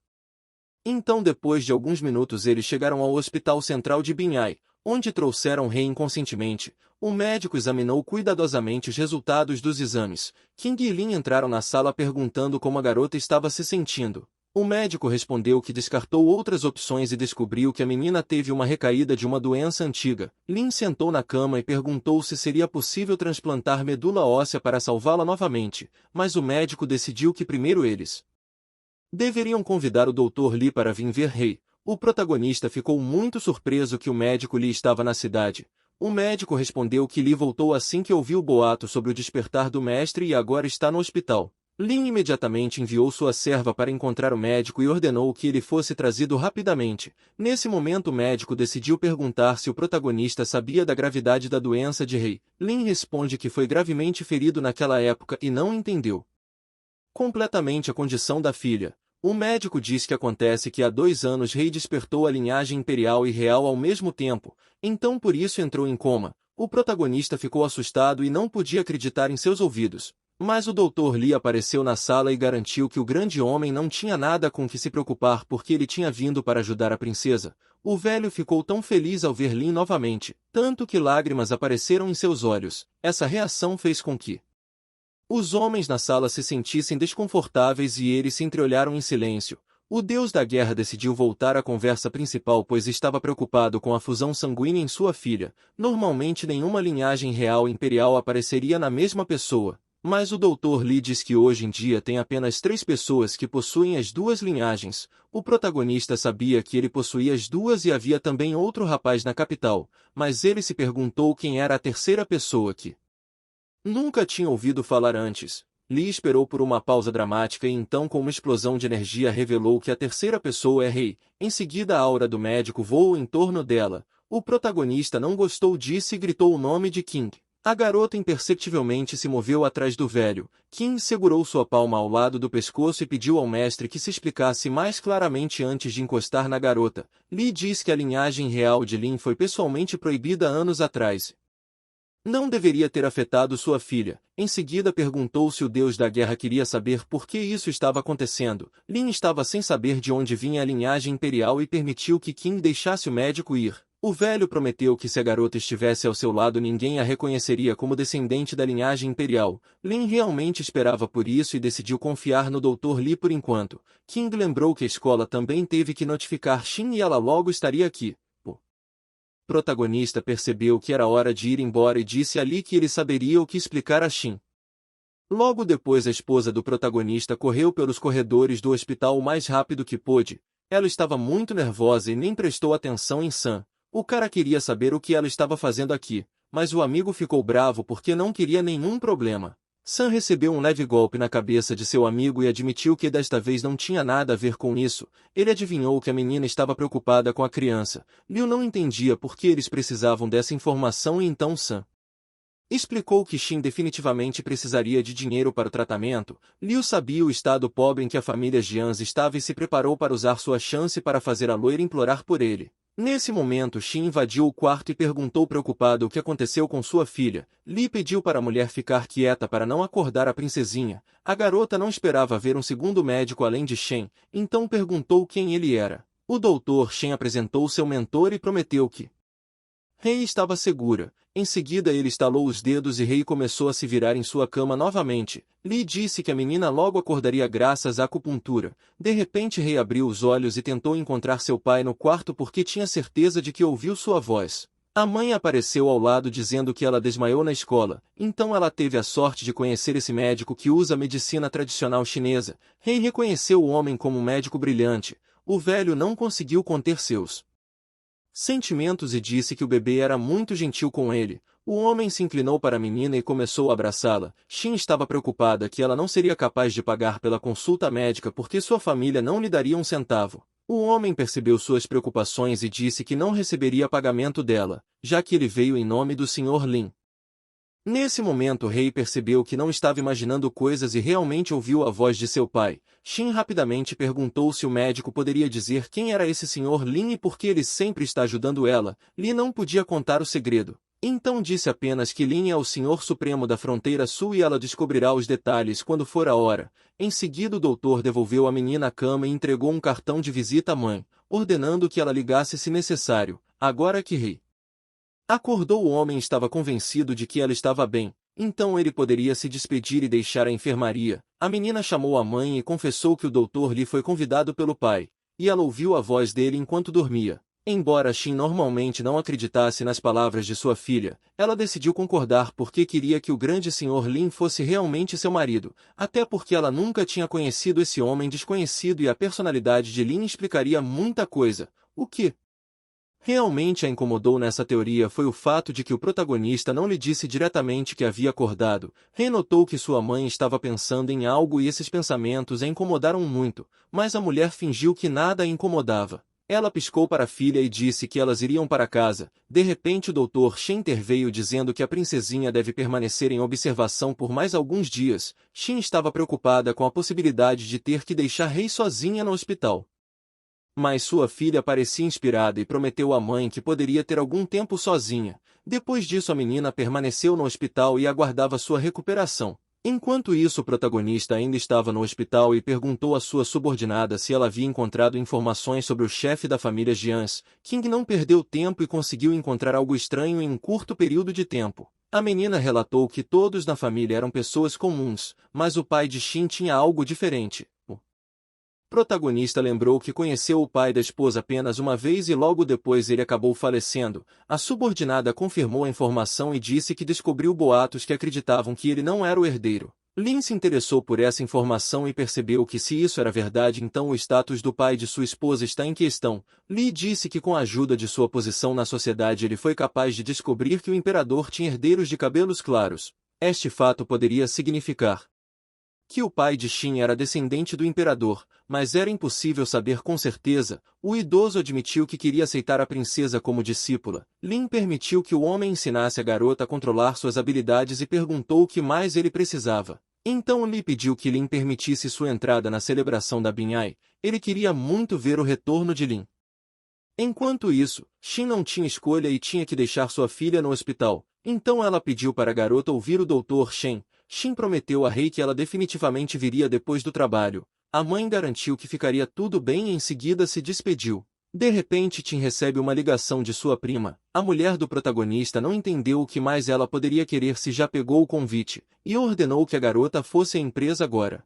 Então, depois de alguns minutos, eles chegaram ao Hospital Central de Binhai, onde trouxeram Rei inconscientemente. O médico examinou cuidadosamente os resultados dos exames. King e Lin entraram na sala perguntando como a garota estava se sentindo. O médico respondeu que descartou outras opções e descobriu que a menina teve uma recaída de uma doença antiga. Lin sentou na cama e perguntou se seria possível transplantar medula óssea para salvá-la novamente, mas o médico decidiu que primeiro eles deveriam convidar o Dr. Lee para vir ver Rei. O protagonista ficou muito surpreso que o médico Lee estava na cidade. O médico respondeu que Lee voltou assim que ouviu o boato sobre o despertar do mestre e agora está no hospital. Lin imediatamente enviou sua serva para encontrar o médico e ordenou que ele fosse trazido rapidamente. Nesse momento o médico decidiu perguntar se o protagonista sabia da gravidade da doença de Rei. Lin responde que foi gravemente ferido naquela época e não entendeu completamente a condição da filha. O médico diz que acontece que há 2 anos Rei despertou a linhagem imperial e real ao mesmo tempo, então por isso entrou em coma. O protagonista ficou assustado e não podia acreditar em seus ouvidos. Mas o Dr. Lee apareceu na sala e garantiu que o grande homem não tinha nada com que se preocupar porque ele tinha vindo para ajudar a princesa. O velho ficou tão feliz ao ver Lin novamente, tanto que lágrimas apareceram em seus olhos. Essa reação fez com que os homens na sala se sentissem desconfortáveis e eles se entreolharam em silêncio. O deus da guerra decidiu voltar à conversa principal pois estava preocupado com a fusão sanguínea em sua filha. Normalmente nenhuma linhagem real imperial apareceria na mesma pessoa. Mas o Dr. Lee diz que hoje em dia tem apenas 3 pessoas que possuem as 2 linhagens. O protagonista sabia que ele possuía as 2 e havia também outro rapaz na capital, mas ele se perguntou quem era a terceira pessoa que nunca tinha ouvido falar antes. Lee esperou por uma pausa dramática e então com uma explosão de energia revelou que a terceira pessoa é Rei. Em seguida a aura do médico voou em torno dela. O protagonista não gostou disso e gritou o nome de King. A garota imperceptivelmente se moveu atrás do velho. King segurou sua palma ao lado do pescoço e pediu ao mestre que se explicasse mais claramente antes de encostar na garota. Lee diz que a linhagem real de Lin foi pessoalmente proibida anos atrás. Não deveria ter afetado sua filha. Em seguida perguntou se o deus da guerra queria saber por que isso estava acontecendo. Lin estava sem saber de onde vinha a linhagem imperial e permitiu que King deixasse o médico ir. O velho prometeu que se a garota estivesse ao seu lado ninguém a reconheceria como descendente da linhagem imperial. Lin realmente esperava por isso e decidiu confiar no Dr. Lee por enquanto. King lembrou que a escola também teve que notificar Shin e ela logo estaria aqui. O protagonista percebeu que era hora de ir embora e disse a Lee que ele saberia o que explicar a Shin. Logo depois a esposa do protagonista correu pelos corredores do hospital o mais rápido que pôde. Ela estava muito nervosa e nem prestou atenção em Sam. O cara queria saber o que ela estava fazendo aqui, mas o amigo ficou bravo porque não queria nenhum problema. Sam recebeu um leve golpe na cabeça de seu amigo e admitiu que desta vez não tinha nada a ver com isso. Ele adivinhou que a menina estava preocupada com a criança. Liu não entendia por que eles precisavam dessa informação e então Sam Explicou que Xin definitivamente precisaria de dinheiro para o tratamento. Liu sabia o estado pobre em que a família Jiang estava e se preparou para usar sua chance para fazer a loira implorar por ele. Nesse momento, Xin invadiu o quarto e perguntou preocupado o que aconteceu com sua filha. Li pediu para a mulher ficar quieta para não acordar a princesinha. A garota não esperava ver um segundo médico além de Shen, então perguntou quem ele era. O doutor Shen apresentou seu mentor e prometeu que Rei estava segura. Em seguida ele estalou os dedos e Rei começou a se virar em sua cama novamente. Li disse que a menina logo acordaria graças à acupuntura. De repente Rei abriu os olhos e tentou encontrar seu pai no quarto porque tinha certeza de que ouviu sua voz. A mãe apareceu ao lado dizendo que ela desmaiou na escola, então ela teve a sorte de conhecer esse médico que usa a medicina tradicional chinesa. Rei reconheceu o homem como um médico brilhante. O velho não conseguiu conter seus sentimentos e disse que o bebê era muito gentil com ele. O homem se inclinou para a menina e começou a abraçá-la. Xin estava preocupada que ela não seria capaz de pagar pela consulta médica porque sua família não lhe daria um centavo. O homem percebeu suas preocupações e disse que não receberia pagamento dela, já que ele veio em nome do Sr. Lin. Nesse momento o rei percebeu que não estava imaginando coisas e realmente ouviu a voz de seu pai. Xin rapidamente perguntou se o médico poderia dizer quem era esse Sr. Lin e por que ele sempre está ajudando ela. Li não podia contar o segredo. Então disse apenas que Lin é o Senhor Supremo da Fronteira Sul e ela descobrirá os detalhes quando for a hora. Em seguida o doutor devolveu a menina à cama e entregou um cartão de visita à mãe, ordenando que ela ligasse se necessário. Agora que Rei acordou, o homem estava convencido de que ela estava bem, então ele poderia se despedir e deixar a enfermaria. A menina chamou a mãe e confessou que o doutor lhe foi convidado pelo pai, e ela ouviu a voz dele enquanto dormia. Embora Xin normalmente não acreditasse nas palavras de sua filha, ela decidiu concordar porque queria que o grande Sr. Lin fosse realmente seu marido, até porque ela nunca tinha conhecido esse homem desconhecido e a personalidade de Lin explicaria muita coisa. O que realmente a incomodou nessa teoria foi o fato de que o protagonista não lhe disse diretamente que havia acordado. Rei notou que sua mãe estava pensando em algo e esses pensamentos a incomodaram muito, mas a mulher fingiu que nada a incomodava. Ela piscou para a filha e disse que elas iriam para casa. De repente o Dr. Shen interveio dizendo que a princesinha deve permanecer em observação por mais alguns dias. Shen estava preocupada com a possibilidade de ter que deixar Rei sozinha no hospital. Mas sua filha parecia inspirada e prometeu à mãe que poderia ter algum tempo sozinha. Depois disso a menina permaneceu no hospital e aguardava sua recuperação. Enquanto isso o protagonista ainda estava no hospital e perguntou à sua subordinada se ela havia encontrado informações sobre o chefe da família Jiang. King não perdeu tempo e conseguiu encontrar algo estranho em um curto período de tempo. A menina relatou que todos na família eram pessoas comuns, mas o pai de Xin tinha algo diferente. O protagonista lembrou que conheceu o pai da esposa apenas uma vez e logo depois ele acabou falecendo. A subordinada confirmou a informação e disse que descobriu boatos que acreditavam que ele não era o herdeiro. Lin se interessou por essa informação e percebeu que se isso era verdade então o status do pai de sua esposa está em questão. Li disse que com a ajuda de sua posição na sociedade ele foi capaz de descobrir que o imperador tinha herdeiros de cabelos claros. Este fato poderia significar que o pai de Xin era descendente do imperador, mas era impossível saber com certeza. O idoso admitiu que queria aceitar a princesa como discípula. Lin permitiu que o homem ensinasse a garota a controlar suas habilidades e perguntou o que mais ele precisava. Então Li pediu que Lin permitisse sua entrada na celebração da Binhai. Ele queria muito ver o retorno de Lin. Enquanto isso, Xin não tinha escolha e tinha que deixar sua filha no hospital. Então ela pediu para a garota ouvir o Dr. Shen. Xin prometeu a Rei que ela definitivamente viria depois do trabalho. A mãe garantiu que ficaria tudo bem e em seguida se despediu. De repente Tin recebe uma ligação de sua prima. A mulher do protagonista não entendeu o que mais ela poderia querer se já pegou o convite, e ordenou que a garota fosse à empresa agora.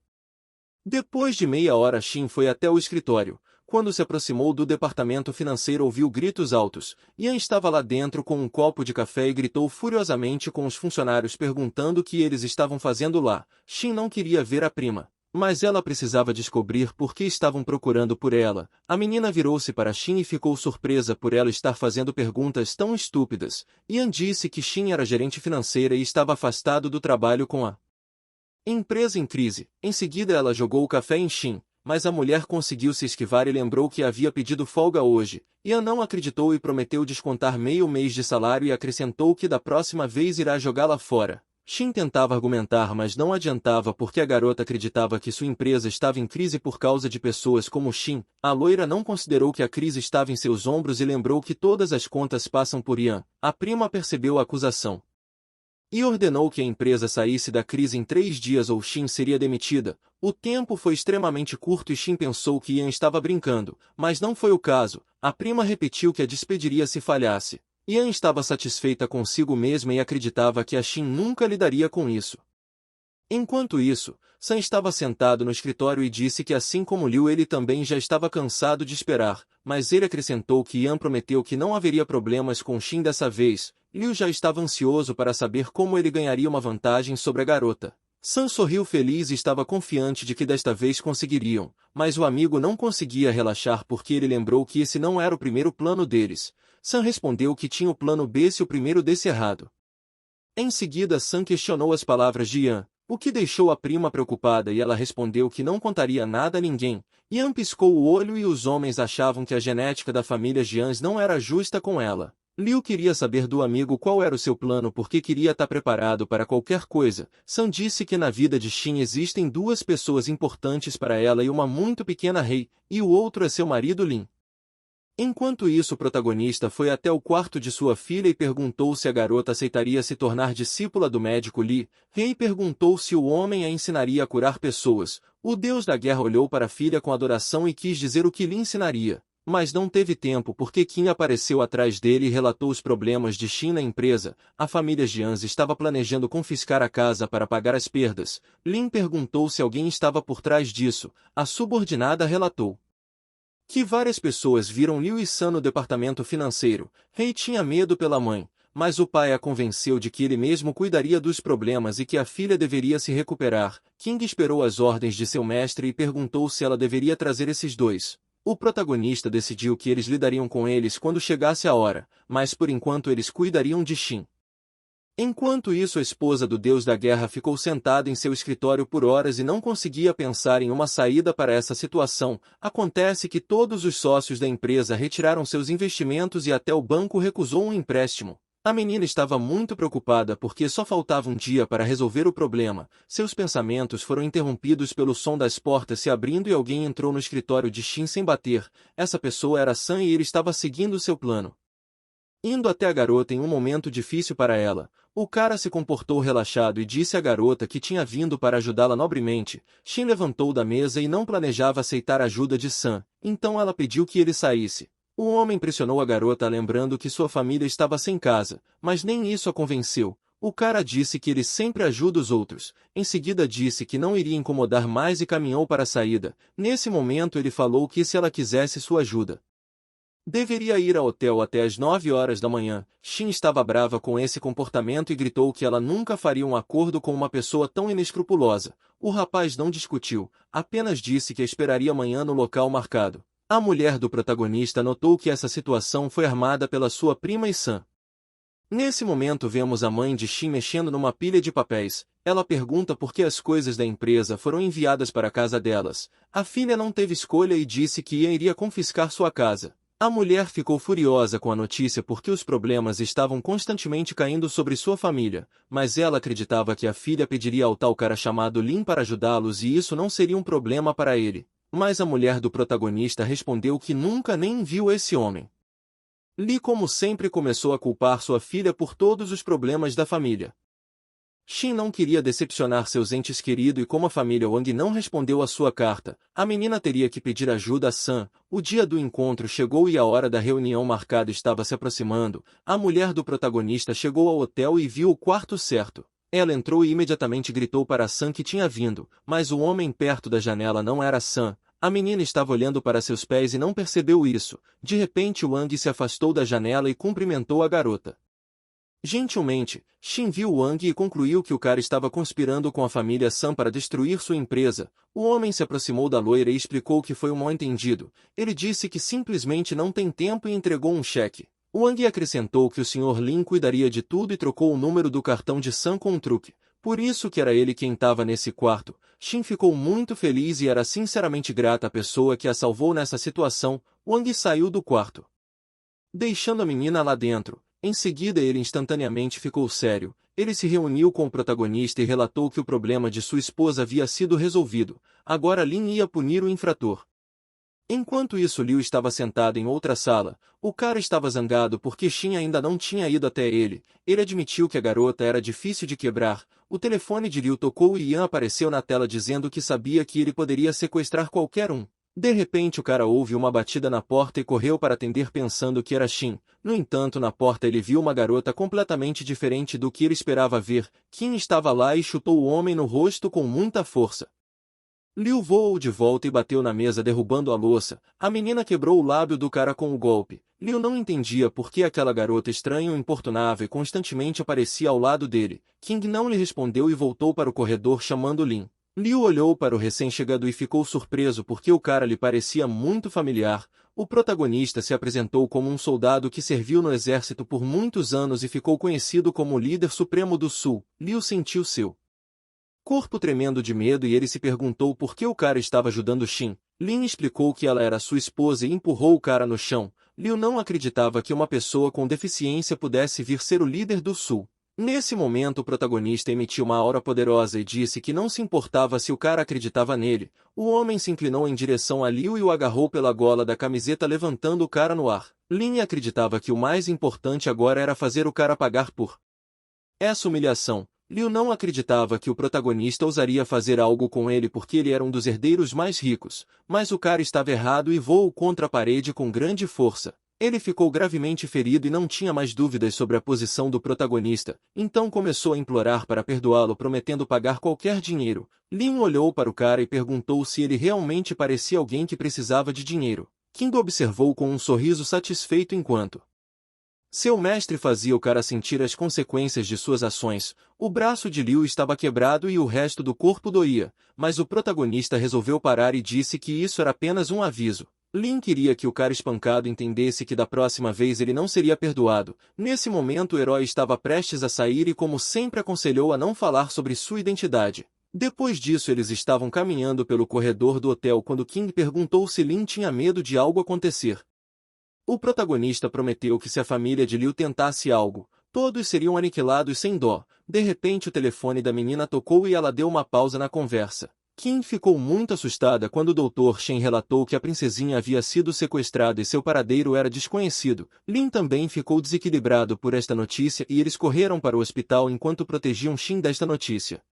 Depois de meia hora Xin foi até o escritório. Quando se aproximou do departamento financeiro ouviu gritos altos. Yan estava lá dentro com um copo de café e gritou furiosamente com os funcionários perguntando o que eles estavam fazendo lá. Xin não queria ver a prima, mas ela precisava descobrir por que estavam procurando por ela. A menina virou-se para Xin e ficou surpresa por ela estar fazendo perguntas tão estúpidas. Yan disse que Xin era gerente financeira e estava afastado do trabalho com a empresa em crise. Em seguida ela jogou o café em Xin. mas a mulher conseguiu se esquivar e lembrou que havia pedido folga hoje. Ian não acreditou e prometeu descontar meio mês de salário e acrescentou que da próxima vez irá jogá-la fora. Shin tentava argumentar, mas não adiantava porque a garota acreditava que sua empresa estava em crise por causa de pessoas como Shin. A loira não considerou que a crise estava em seus ombros e lembrou que todas as contas passam por Ian. A prima percebeu a acusação e ordenou que a empresa saísse da crise em 3 dias ou Shin seria demitida. O tempo foi extremamente curto e Shin pensou que Ian estava brincando, mas não foi o caso. A prima repetiu que a despediria se falhasse. Ian estava satisfeita consigo mesma e acreditava que a Shin nunca lidaria com isso. Enquanto isso, Sam estava sentado no escritório e disse que assim como Liu ele também já estava cansado de esperar, mas ele acrescentou que Ian prometeu que não haveria problemas com Shin dessa vez. Liu já estava ansioso para saber como ele ganharia uma vantagem sobre a garota. Sam sorriu feliz e estava confiante de que desta vez conseguiriam, mas o amigo não conseguia relaxar porque ele lembrou que esse não era o primeiro plano deles. Sam respondeu que tinha o plano B se o primeiro desse errado. Em seguida Sam questionou as palavras de Ian, o que deixou a prima preocupada e ela respondeu que não contaria nada a ninguém. Ian piscou o olho e os homens achavam que a genética da família Jians não era justa com ela. Liu queria saber do amigo qual era o seu plano porque queria estar preparado para qualquer coisa. Sam disse que na vida de Shin existem 2 pessoas importantes para ela e uma muito pequena Rei, e o outro é seu marido Lin. Enquanto isso, o protagonista foi até o quarto de sua filha e perguntou se a garota aceitaria se tornar discípula do médico Li. Rei perguntou se o homem a ensinaria a curar pessoas. O deus da guerra olhou para a filha com adoração e quis dizer o que lhe ensinaria. Mas não teve tempo porque Qin apareceu atrás dele e relatou os problemas de Shin na empresa. A família Jians estava planejando confiscar a casa para pagar as perdas. Lin perguntou se alguém estava por trás disso. A subordinada relatou que várias pessoas viram Liu e San no departamento financeiro. Rei tinha medo pela mãe, mas o pai a convenceu de que ele mesmo cuidaria dos problemas e que a filha deveria se recuperar. King esperou as ordens de seu mestre e perguntou se ela deveria trazer esses 2. O protagonista decidiu que eles lidariam com eles quando chegasse a hora, mas por enquanto eles cuidariam de Shin. Enquanto isso, a esposa do deus da guerra ficou sentada em seu escritório por horas e não conseguia pensar em uma saída para essa situação. Acontece que todos os sócios da empresa retiraram seus investimentos e até o banco recusou um empréstimo. A menina estava muito preocupada porque só faltava um dia para resolver o problema. Seus pensamentos foram interrompidos pelo som das portas se abrindo e alguém entrou no escritório de Shin sem bater. Essa pessoa era Sam e ele estava seguindo seu plano, indo até a garota em um momento difícil para ela. O cara se comportou relaxado e disse à garota que tinha vindo para ajudá-la nobremente. Shin levantou da mesa e não planejava aceitar a ajuda de Sam, então ela pediu que ele saísse. O homem pressionou a garota lembrando que sua família estava sem casa, mas nem isso a convenceu. O cara disse que ele sempre ajuda os outros. Em seguida disse que não iria incomodar mais e caminhou para a saída. Nesse momento ele falou que se ela quisesse sua ajuda, deveria ir ao hotel até às 9 horas da manhã. Shin estava brava com esse comportamento e gritou que ela nunca faria um acordo com uma pessoa tão inescrupulosa. O rapaz não discutiu, apenas disse que a esperaria amanhã no local marcado. A mulher do protagonista notou que essa situação foi armada pela sua prima e Sam. Nesse momento vemos a mãe de Shin mexendo numa pilha de papéis. Ela pergunta por que as coisas da empresa foram enviadas para a casa delas. A filha não teve escolha e disse que iria confiscar sua casa. A mulher ficou furiosa com a notícia porque os problemas estavam constantemente caindo sobre sua família, mas ela acreditava que a filha pediria ao tal cara chamado Lin para ajudá-los e isso não seria um problema para ele. Mas a mulher do protagonista respondeu que nunca nem viu esse homem. Li, como sempre, começou a culpar sua filha por todos os problemas da família. Shin não queria decepcionar seus entes queridos e como a família Wang não respondeu à sua carta, a menina teria que pedir ajuda a Sam. O dia do encontro chegou e a hora da reunião marcada estava se aproximando. A mulher do protagonista chegou ao hotel e viu o quarto certo. Ela entrou e imediatamente gritou para Sam que tinha vindo, mas o homem perto da janela não era Sam. A menina estava olhando para seus pés e não percebeu isso. De repente Wang se afastou da janela e cumprimentou a garota. Gentilmente, Shin viu Wang e concluiu que o cara estava conspirando com a família Sam para destruir sua empresa. O homem se aproximou da loira e explicou que foi um mal-entendido. Ele disse que simplesmente não tem tempo e entregou um cheque. Wang acrescentou que o Sr. Lin cuidaria de tudo e trocou o número do cartão de Sam com um truque. Por isso que era ele quem estava nesse quarto. Shin ficou muito feliz e era sinceramente grata à pessoa que a salvou nessa situação. Wang saiu do quarto, deixando a menina lá dentro. Em seguida ele instantaneamente ficou sério. Ele se reuniu com o protagonista e relatou que o problema de sua esposa havia sido resolvido. Agora Lin ia punir o infrator. Enquanto isso, Liu estava sentado em outra sala. O cara estava zangado porque Shin ainda não tinha ido até ele. Ele admitiu que a garota era difícil de quebrar. O telefone de Liu tocou e Yan apareceu na tela dizendo que sabia que ele poderia sequestrar qualquer um. De repente o cara ouve uma batida na porta e correu para atender pensando que era Shin. No entanto, na porta ele viu uma garota completamente diferente do que ele esperava ver. Kim estava lá e chutou o homem no rosto com muita força. Liu voou de volta e bateu na mesa derrubando a louça. A menina quebrou o lábio do cara com o golpe. Liu não entendia por que aquela garota estranha o importunava e constantemente aparecia ao lado dele. King não lhe respondeu e voltou para o corredor chamando Lin. Liu olhou para o recém-chegado e ficou surpreso porque o cara lhe parecia muito familiar. O protagonista se apresentou como um soldado que serviu no exército por muitos anos e ficou conhecido como o líder supremo do Sul. Liu sentiu seu corpo tremendo de medo e ele se perguntou por que o cara estava ajudando Shin. Lin explicou que ela era sua esposa e empurrou o cara no chão. Liu não acreditava que uma pessoa com deficiência pudesse vir ser o líder do Sul. Nesse momento o protagonista emitiu uma aura poderosa e disse que não se importava se o cara acreditava nele. O homem se inclinou em direção a Liu e o agarrou pela gola da camiseta levantando o cara no ar. Lin acreditava que o mais importante agora era fazer o cara pagar por essa humilhação. Liu não acreditava que o protagonista ousaria fazer algo com ele porque ele era um dos herdeiros mais ricos, mas o cara estava errado e voou contra a parede com grande força. Ele ficou gravemente ferido e não tinha mais dúvidas sobre a posição do protagonista, então começou a implorar para perdoá-lo prometendo pagar qualquer dinheiro. Lin olhou para o cara e perguntou se ele realmente parecia alguém que precisava de dinheiro. King observou com um sorriso satisfeito enquanto seu mestre fazia o cara sentir as consequências de suas ações. O braço de Liu estava quebrado e o resto do corpo doía, mas o protagonista resolveu parar e disse que isso era apenas um aviso. Lin queria que o cara espancado entendesse que da próxima vez ele não seria perdoado. Nesse momento o herói estava prestes a sair e como sempre aconselhou a não falar sobre sua identidade. Depois disso eles estavam caminhando pelo corredor do hotel quando King perguntou se Lin tinha medo de algo acontecer. O protagonista prometeu que se a família de Liu tentasse algo, todos seriam aniquilados sem dó. De repente o telefone da menina tocou e ela deu uma pausa na conversa. Kim ficou muito assustada quando o Dr. Shen relatou que a princesinha havia sido sequestrada e seu paradeiro era desconhecido. Lin também ficou desequilibrado por esta notícia e eles correram para o hospital enquanto protegiam Shin desta notícia.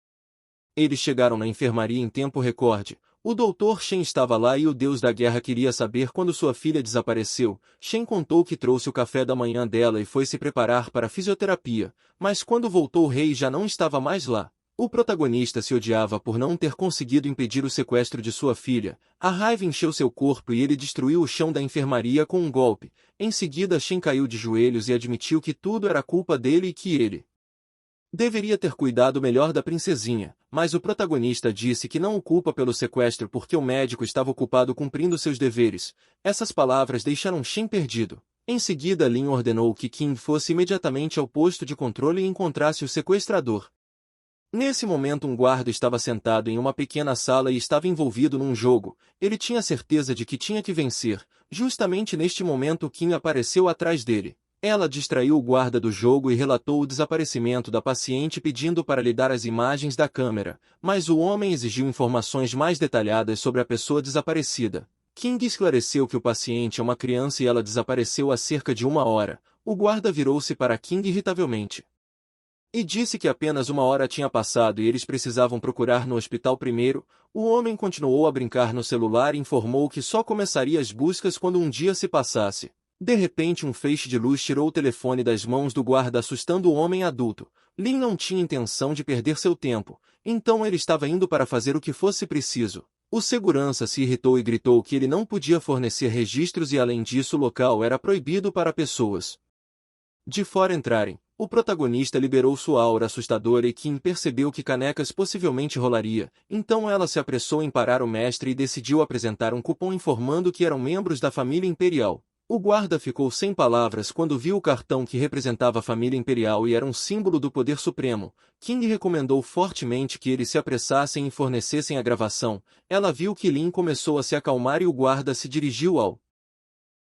Eles chegaram na enfermaria em tempo recorde. O Dr. Shen estava lá e o deus da guerra queria saber quando sua filha desapareceu. Shen contou que trouxe o café da manhã dela e foi se preparar para a fisioterapia, mas quando voltou o rei já não estava mais lá. O protagonista se odiava por não ter conseguido impedir o sequestro de sua filha. A raiva encheu seu corpo e ele destruiu o chão da enfermaria com um golpe. Em seguida Shen caiu de joelhos e admitiu que tudo era culpa dele e que ele deveria ter cuidado melhor da princesinha, mas o protagonista disse que não o culpa pelo sequestro porque o médico estava ocupado cumprindo seus deveres. Essas palavras deixaram Shen perdido. Em seguida Lin ordenou que King fosse imediatamente ao posto de controle e encontrasse o sequestrador. Nesse momento um guarda estava sentado em uma pequena sala e estava envolvido num jogo. Ele tinha certeza de que tinha que vencer. Justamente neste momento Kim apareceu atrás dele. Ela distraiu o guarda do jogo e relatou o desaparecimento da paciente pedindo para lhe dar as imagens da câmera, mas o homem exigiu informações mais detalhadas sobre a pessoa desaparecida. King esclareceu que o paciente é uma criança e ela desapareceu há cerca de 1 hora. O guarda virou-se para King irritavelmente e disse que apenas 1 hora tinha passado e eles precisavam procurar no hospital primeiro. O homem continuou a brincar no celular e informou que só começaria as buscas quando um dia se passasse. De repente um feixe de luz tirou o telefone das mãos do guarda assustando o homem adulto. Lin não tinha intenção de perder seu tempo, então ele estava indo para fazer o que fosse preciso. O segurança se irritou e gritou que ele não podia fornecer registros e além disso o local era proibido para pessoas de fora entrarem. O protagonista liberou sua aura assustadora e Kim percebeu que Canecas possivelmente rolaria, então ela se apressou em parar o mestre e decidiu apresentar um cupom informando que eram membros da família imperial. O guarda ficou sem palavras quando viu o cartão que representava a família imperial e era um símbolo do poder supremo. King recomendou fortemente que eles se apressassem e fornecessem a gravação. Ela viu que Lin começou a se acalmar e o guarda se dirigiu ao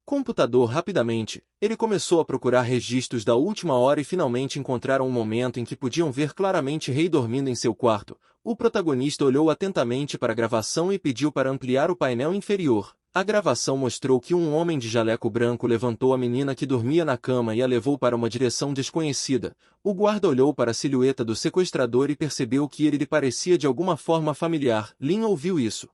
computador rapidamente. Ele começou a procurar registros da última hora e finalmente encontraram um momento em que podiam ver claramente Rei dormindo em seu quarto. O protagonista olhou atentamente para a gravação e pediu para ampliar o painel inferior. A gravação mostrou que um homem de jaleco branco levantou a menina que dormia na cama e a levou para uma direção desconhecida. O guarda olhou para a silhueta do sequestrador e percebeu que ele lhe parecia de alguma forma familiar. Lin ouviu isso.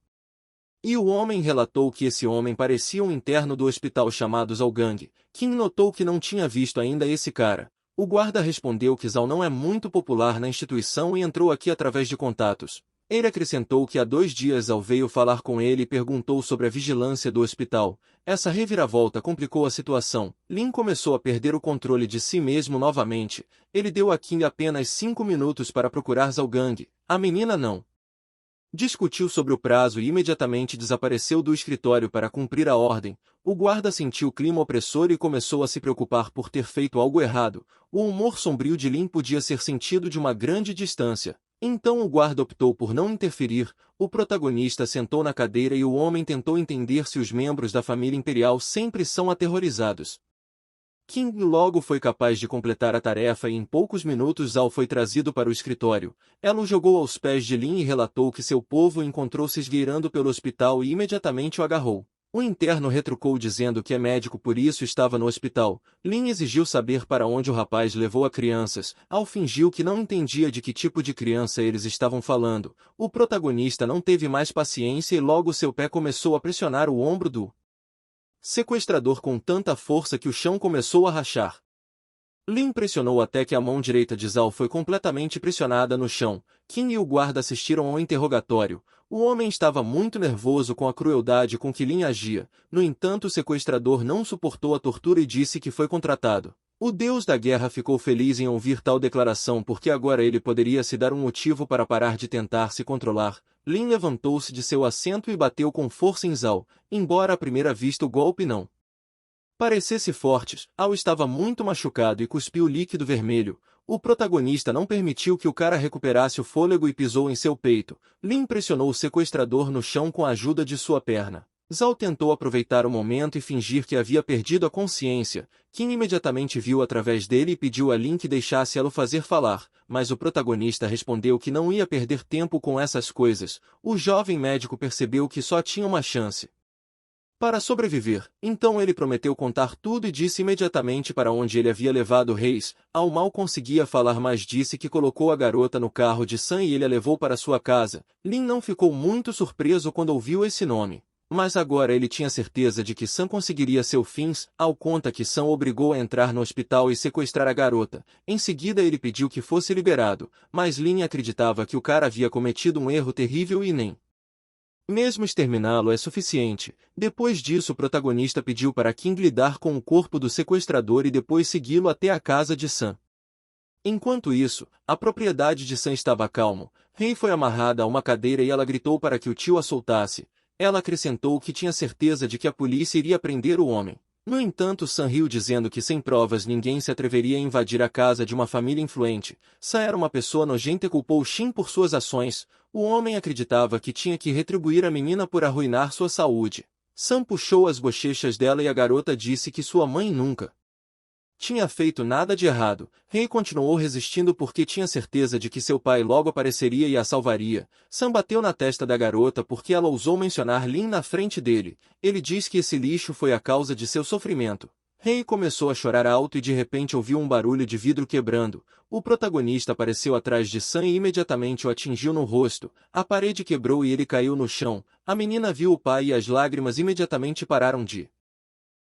E o homem relatou que esse homem parecia um interno do hospital chamado Zhao Gang. Kim notou que não tinha visto ainda esse cara. O guarda respondeu que Zhao não é muito popular na instituição e entrou aqui através de contatos. Ele acrescentou que há 2 dias Zhao veio falar com ele e perguntou sobre a vigilância do hospital. Essa reviravolta complicou a situação. Lin começou a perder o controle de si mesmo novamente. Ele deu a Kim apenas 5 minutos para procurar Zhao Gang. A menina não discutiu sobre o prazo e imediatamente desapareceu do escritório para cumprir a ordem. O guarda sentiu o clima opressor e começou a se preocupar por ter feito algo errado. O humor sombrio de Lin podia ser sentido de uma grande distância. Então o guarda optou por não interferir. O protagonista sentou na cadeira e o homem tentou entender se os membros da família imperial sempre são aterrorizados. King logo foi capaz de completar a tarefa e em poucos minutos Zhao foi trazido para o escritório. Ela o jogou aos pés de Lin e relatou que seu povo o encontrou se esgueirando pelo hospital e imediatamente o agarrou. O interno retrucou dizendo que é médico, por isso estava no hospital. Lin exigiu saber para onde o rapaz levou as crianças. Al fingiu que não entendia de que tipo de criança eles estavam falando. O protagonista não teve mais paciência e logo seu pé começou a pressionar o ombro do sequestrador com tanta força que o chão começou a rachar. Lin pressionou até que a mão direita de Zhao foi completamente pressionada no chão. King e o guarda assistiram ao interrogatório. O homem estava muito nervoso com a crueldade com que Lin agia. No entanto, o sequestrador não suportou a tortura e disse que foi contratado. O deus da guerra ficou feliz em ouvir tal declaração porque agora ele poderia se dar um motivo para parar de tentar se controlar. Lin levantou-se de seu assento e bateu com força em Zhao, embora à primeira vista o golpe não parecesse forte. Al estava muito machucado e cuspiu líquido vermelho. O protagonista não permitiu que o cara recuperasse o fôlego e pisou em seu peito. Lin pressionou o sequestrador no chão com a ajuda de sua perna. Zhao tentou aproveitar o momento e fingir que havia perdido a consciência. Kim imediatamente viu através dele e pediu a Lin que deixasse ela o fazer falar, mas o protagonista respondeu que não ia perder tempo com essas coisas. O jovem médico percebeu que só tinha uma chance para sobreviver. Então ele prometeu contar tudo e disse imediatamente para onde ele havia levado Reis. Al mal conseguia falar, mas disse que colocou a garota no carro de Sam e ele a levou para sua casa. Lin não ficou muito surpreso quando ouviu esse nome. Mas agora ele tinha certeza de que Sam conseguiria seus fins. Al conta que Sam o obrigou a entrar no hospital e sequestrar a garota. Em seguida ele pediu que fosse liberado, mas Lin acreditava que o cara havia cometido um erro terrível e nem mesmo exterminá-lo é suficiente. Depois disso o protagonista pediu para King lidar com o corpo do sequestrador e depois segui-lo até a casa de Sam. Enquanto isso, a propriedade de Sam estava calmo. Rei foi amarrada a uma cadeira e ela gritou para que o tio a soltasse. Ela acrescentou que tinha certeza de que a polícia iria prender o homem. No entanto, Sam riu dizendo que sem provas ninguém se atreveria a invadir a casa de uma família influente. Sam era uma pessoa nojenta e culpou Shin por suas ações. O homem acreditava que tinha que retribuir a menina por arruinar sua saúde. Sam puxou as bochechas dela e a garota disse que sua mãe nunca tinha feito nada de errado. Rei continuou resistindo porque tinha certeza de que seu pai logo apareceria e a salvaria. Sam bateu na testa da garota porque ela ousou mencionar Lin na frente dele. Ele diz que esse lixo foi a causa de seu sofrimento. Rei começou a chorar alto e de repente ouviu um barulho de vidro quebrando. O protagonista apareceu atrás de Sam e imediatamente o atingiu no rosto. A parede quebrou e ele caiu no chão. A menina viu o pai e as lágrimas imediatamente pararam de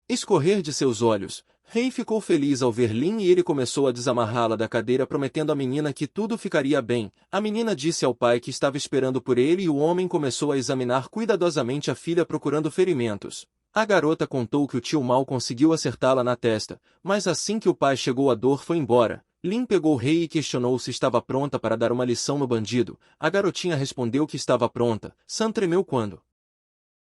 escorrer de seus olhos. Rei ficou feliz ao ver Lin e ele começou a desamarrá-la da cadeira prometendo à menina que tudo ficaria bem. A menina disse ao pai que estava esperando por ele e o homem começou a examinar cuidadosamente a filha procurando ferimentos. A garota contou que o tio mal conseguiu acertá-la na testa, mas assim que o pai chegou a dor foi embora. Lin pegou Rei e questionou se estava pronta para dar uma lição no bandido. A garotinha respondeu que estava pronta. Sam tremeu quando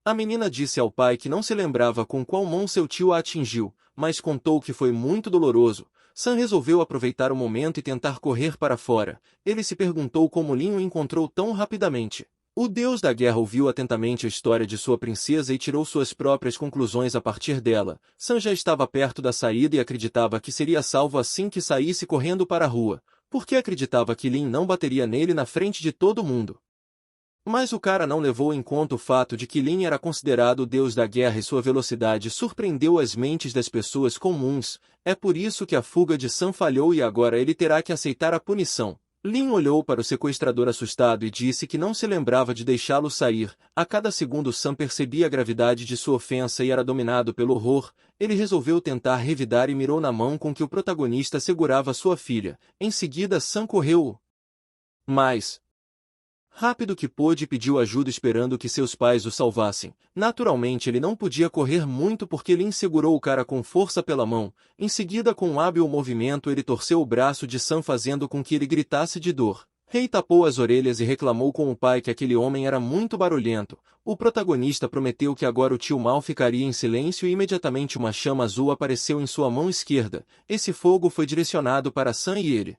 A menina disse ao pai que não se lembrava com qual mão seu tio a atingiu, mas contou que foi muito doloroso. Sam resolveu aproveitar o momento e tentar correr para fora. Ele se perguntou como Lin o encontrou tão rapidamente. O deus da guerra ouviu atentamente a história de sua princesa e tirou suas próprias conclusões a partir dela. Sam já estava perto da saída e acreditava que seria salvo assim que saísse correndo para a rua, porque acreditava que Lin não bateria nele na frente de todo mundo. Mas o cara não levou em conta o fato de que Lin era considerado o deus da guerra e sua velocidade surpreendeu as mentes das pessoas comuns. É por isso que a fuga de Sam falhou e agora ele terá que aceitar a punição. Lin olhou para o sequestrador assustado e disse que não se lembrava de deixá-lo sair. A cada segundo Sam percebia a gravidade de sua ofensa e era dominado pelo horror. Ele resolveu tentar revidar e mirou na mão com que o protagonista segurava sua filha. Em seguida Sam correu mais rápido que pôde e pediu ajuda esperando que seus pais o salvassem. Naturalmente ele não podia correr muito porque Lin segurou o cara com força pela mão. Em seguida com um hábil movimento ele torceu o braço de Sam fazendo com que ele gritasse de dor. Rei tapou as orelhas e reclamou com o pai que aquele homem era muito barulhento. O protagonista prometeu que agora o tio Mal ficaria em silêncio e imediatamente uma chama azul apareceu em sua mão esquerda. Esse fogo foi direcionado para Sam e ele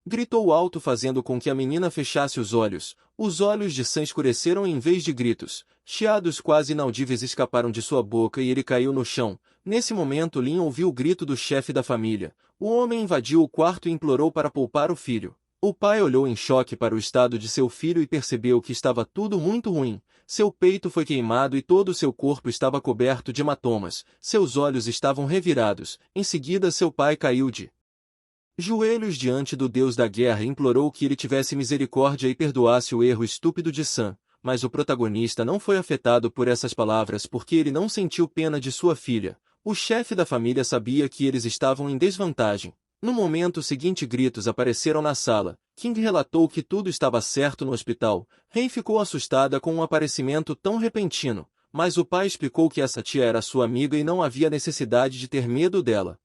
gritou alto fazendo com que a menina fechasse os olhos. Os olhos de Sam escureceram em vez de gritos. Chiados quase inaudíveis escaparam de sua boca e ele caiu no chão. Nesse momento Lin ouviu o grito do chefe da família. O homem invadiu o quarto e implorou para poupar o filho. O pai olhou em choque para o estado de seu filho e percebeu que estava tudo muito ruim. Seu peito foi queimado e todo o seu corpo estava coberto de hematomas. Seus olhos estavam revirados. Em seguida seu pai caiu de joelhos diante do deus da guerra e implorou que ele tivesse misericórdia e perdoasse o erro estúpido de Sam, mas o protagonista não foi afetado por essas palavras porque ele não sentiu pena de sua filha. O chefe da família sabia que eles estavam em desvantagem. No momento seguinte gritos apareceram na sala. King relatou que tudo estava certo no hospital. Rei ficou assustada com um aparecimento tão repentino, mas o pai explicou que essa tia era sua amiga e não havia necessidade de ter medo dela.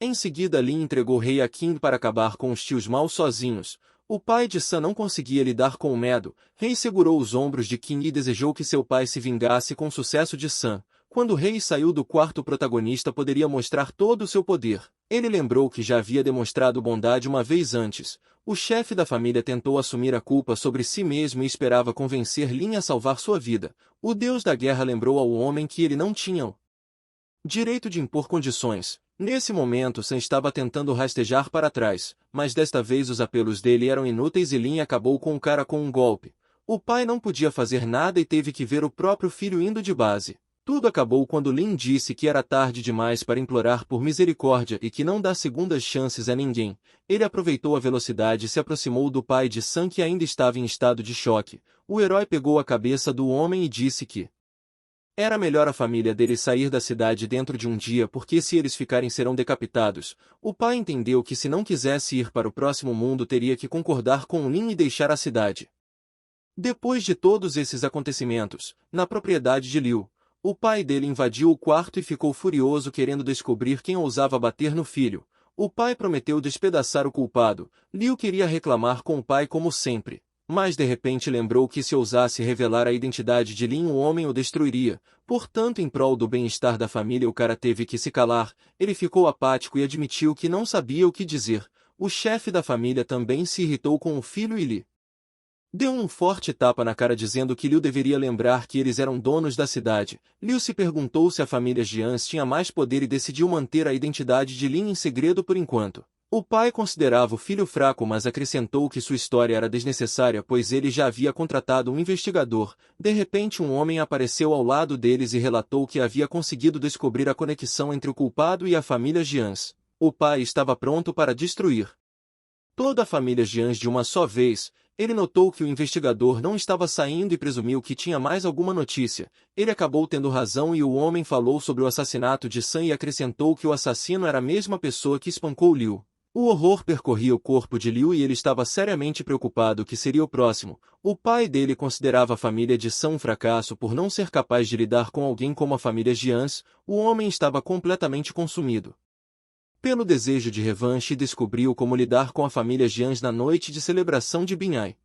Em seguida Lin entregou Rei a King para acabar com os tios Mal sozinhos. O pai de Sam não conseguia lidar com o medo. Rei segurou os ombros de King e desejou que seu pai se vingasse com o sucesso de Sam. Quando Rei saiu do quarto o protagonista poderia mostrar todo o seu poder. Ele lembrou que já havia demonstrado bondade uma vez antes. O chefe da família tentou assumir a culpa sobre si mesmo e esperava convencer Lin a salvar sua vida. O deus da guerra lembrou ao homem que ele não tinha o direito de impor condições. Nesse momento Sam estava tentando rastejar para trás, mas desta vez os apelos dele eram inúteis e Lin acabou com o cara com um golpe. O pai não podia fazer nada e teve que ver o próprio filho indo de base. Tudo acabou quando Lin disse que era tarde demais para implorar por misericórdia e que não dá segundas chances a ninguém. Ele aproveitou a velocidade e se aproximou do pai de Sam que ainda estava em estado de choque. O herói pegou a cabeça do homem e disse que era melhor a família dele sair da cidade dentro de um dia porque se eles ficarem serão decapitados. O pai entendeu que se não quisesse ir para o próximo mundo teria que concordar com Lin e deixar a cidade. Depois de todos esses acontecimentos, na propriedade de Liu, o pai dele invadiu o quarto e ficou furioso querendo descobrir quem ousava bater no filho. O pai prometeu despedaçar o culpado. Liu queria reclamar com o pai como sempre. Mas de repente lembrou que se ousasse revelar a identidade de Lin o homem o destruiria. Portanto, em prol do bem-estar da família o cara teve que se calar. Ele ficou apático e admitiu que não sabia o que dizer. O chefe da família também se irritou com o filho e lhe deu um forte tapa na cara dizendo que Liu deveria lembrar que eles eram donos da cidade. Liu se perguntou se a família Jians tinha mais poder e decidiu manter a identidade de Lin em segredo por enquanto. O pai considerava o filho fraco mas acrescentou que sua história era desnecessária pois ele já havia contratado um investigador. De repente um homem apareceu ao lado deles e relatou que havia conseguido descobrir a conexão entre o culpado e a família Jians. O pai estava pronto para destruir toda a família Jians de uma só vez. Ele notou que o investigador não estava saindo e presumiu que tinha mais alguma notícia. Ele acabou tendo razão e o homem falou sobre o assassinato de Sam e acrescentou que o assassino era a mesma pessoa que espancou Liu. O horror percorria o corpo de Liu e ele estava seriamente preocupado que seria o próximo. O pai dele considerava a família de Sam um fracasso por não ser capaz de lidar com alguém como a família Jians. O homem estava completamente consumido pelo desejo de revanche e descobriu como lidar com a família Jians na noite de celebração de Binhai.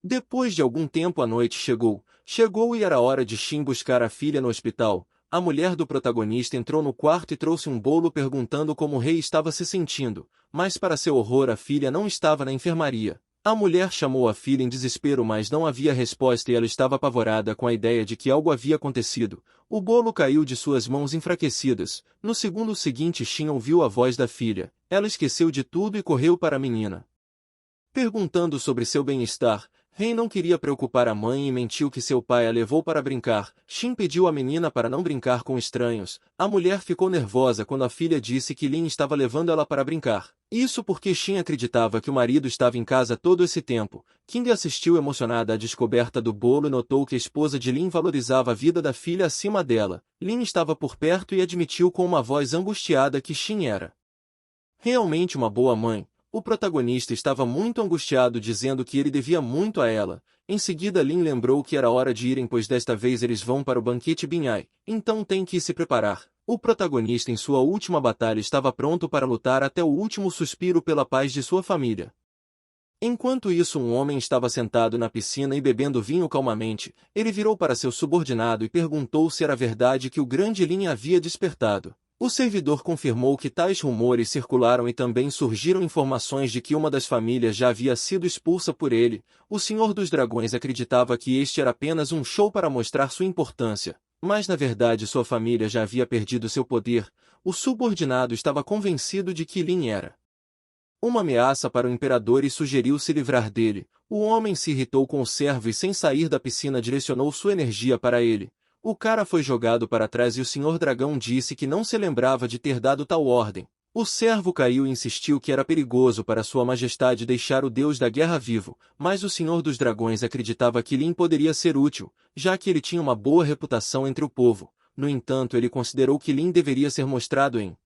Depois de algum tempo a noite chegou. Chegou e era hora de Shin buscar a filha no hospital. A mulher do protagonista entrou no quarto e trouxe um bolo perguntando como o rei estava se sentindo, mas para seu horror a filha não estava na enfermaria. A mulher chamou a filha em desespero, mas não havia resposta e ela estava apavorada com a ideia de que algo havia acontecido. O bolo caiu de suas mãos enfraquecidas. No segundo seguinte Shin ouviu a voz da filha. Ela esqueceu de tudo e correu para a menina, perguntando sobre seu bem-estar. Rei não queria preocupar a mãe e mentiu que seu pai a levou para brincar. Shin pediu à menina para não brincar com estranhos. A mulher ficou nervosa quando a filha disse que Lin estava levando ela para brincar. Isso porque Shin acreditava que o marido estava em casa todo esse tempo. King assistiu emocionada à descoberta do bolo e notou que a esposa de Lin valorizava a vida da filha acima dela. Lin estava por perto e admitiu com uma voz angustiada que Shin era realmente uma boa mãe. O protagonista estava muito angustiado dizendo que ele devia muito a ela. Em seguida Lin lembrou que era hora de irem, pois desta vez eles vão para o banquete Binhai, então tem que se preparar. O protagonista em sua última batalha estava pronto para lutar até o último suspiro pela paz de sua família. Enquanto isso um homem estava sentado na piscina e bebendo vinho calmamente. Ele virou para seu subordinado e perguntou se era verdade que o grande Lin havia despertado. O servidor confirmou que tais rumores circularam e também surgiram informações de que uma das famílias já havia sido expulsa por ele. O Senhor dos Dragões acreditava que este era apenas um show para mostrar sua importância, mas na verdade sua família já havia perdido seu poder. O subordinado estava convencido de que Lin era uma ameaça para o imperador e sugeriu se livrar dele. O homem se irritou com o servo e sem sair da piscina direcionou sua energia para ele. O cara foi jogado para trás e o Senhor Dragão disse que não se lembrava de ter dado tal ordem. O servo caiu e insistiu que era perigoso para Sua Majestade deixar o Deus da Guerra vivo, mas o Senhor dos Dragões acreditava que Lin poderia ser útil, já que ele tinha uma boa reputação entre o povo. No entanto, ele considerou que Lin deveria ser mostrado em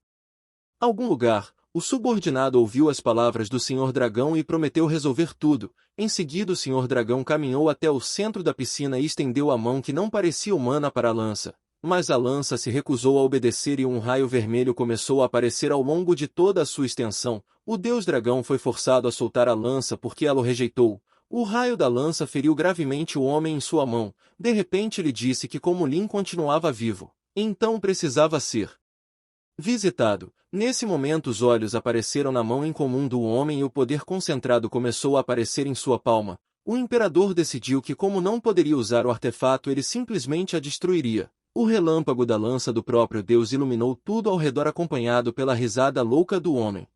algum lugar. O subordinado ouviu as palavras do Senhor Dragão e prometeu resolver tudo. Em seguida o Senhor Dragão caminhou até o centro da piscina e estendeu a mão que não parecia humana para a lança. Mas a lança se recusou a obedecer e um raio vermelho começou a aparecer ao longo de toda a sua extensão. O Deus Dragão foi forçado a soltar a lança porque ela o rejeitou. O raio da lança feriu gravemente o homem em sua mão. De repente ele disse que como Lin continuava vivo, então precisava ser visitado. Nesse momento os olhos apareceram na mão incomum do homem e o poder concentrado começou a aparecer em sua palma. O imperador decidiu que como não poderia usar o artefato ele simplesmente a destruiria. O relâmpago da lança do próprio Deus iluminou tudo ao redor acompanhado pela risada louca do homem.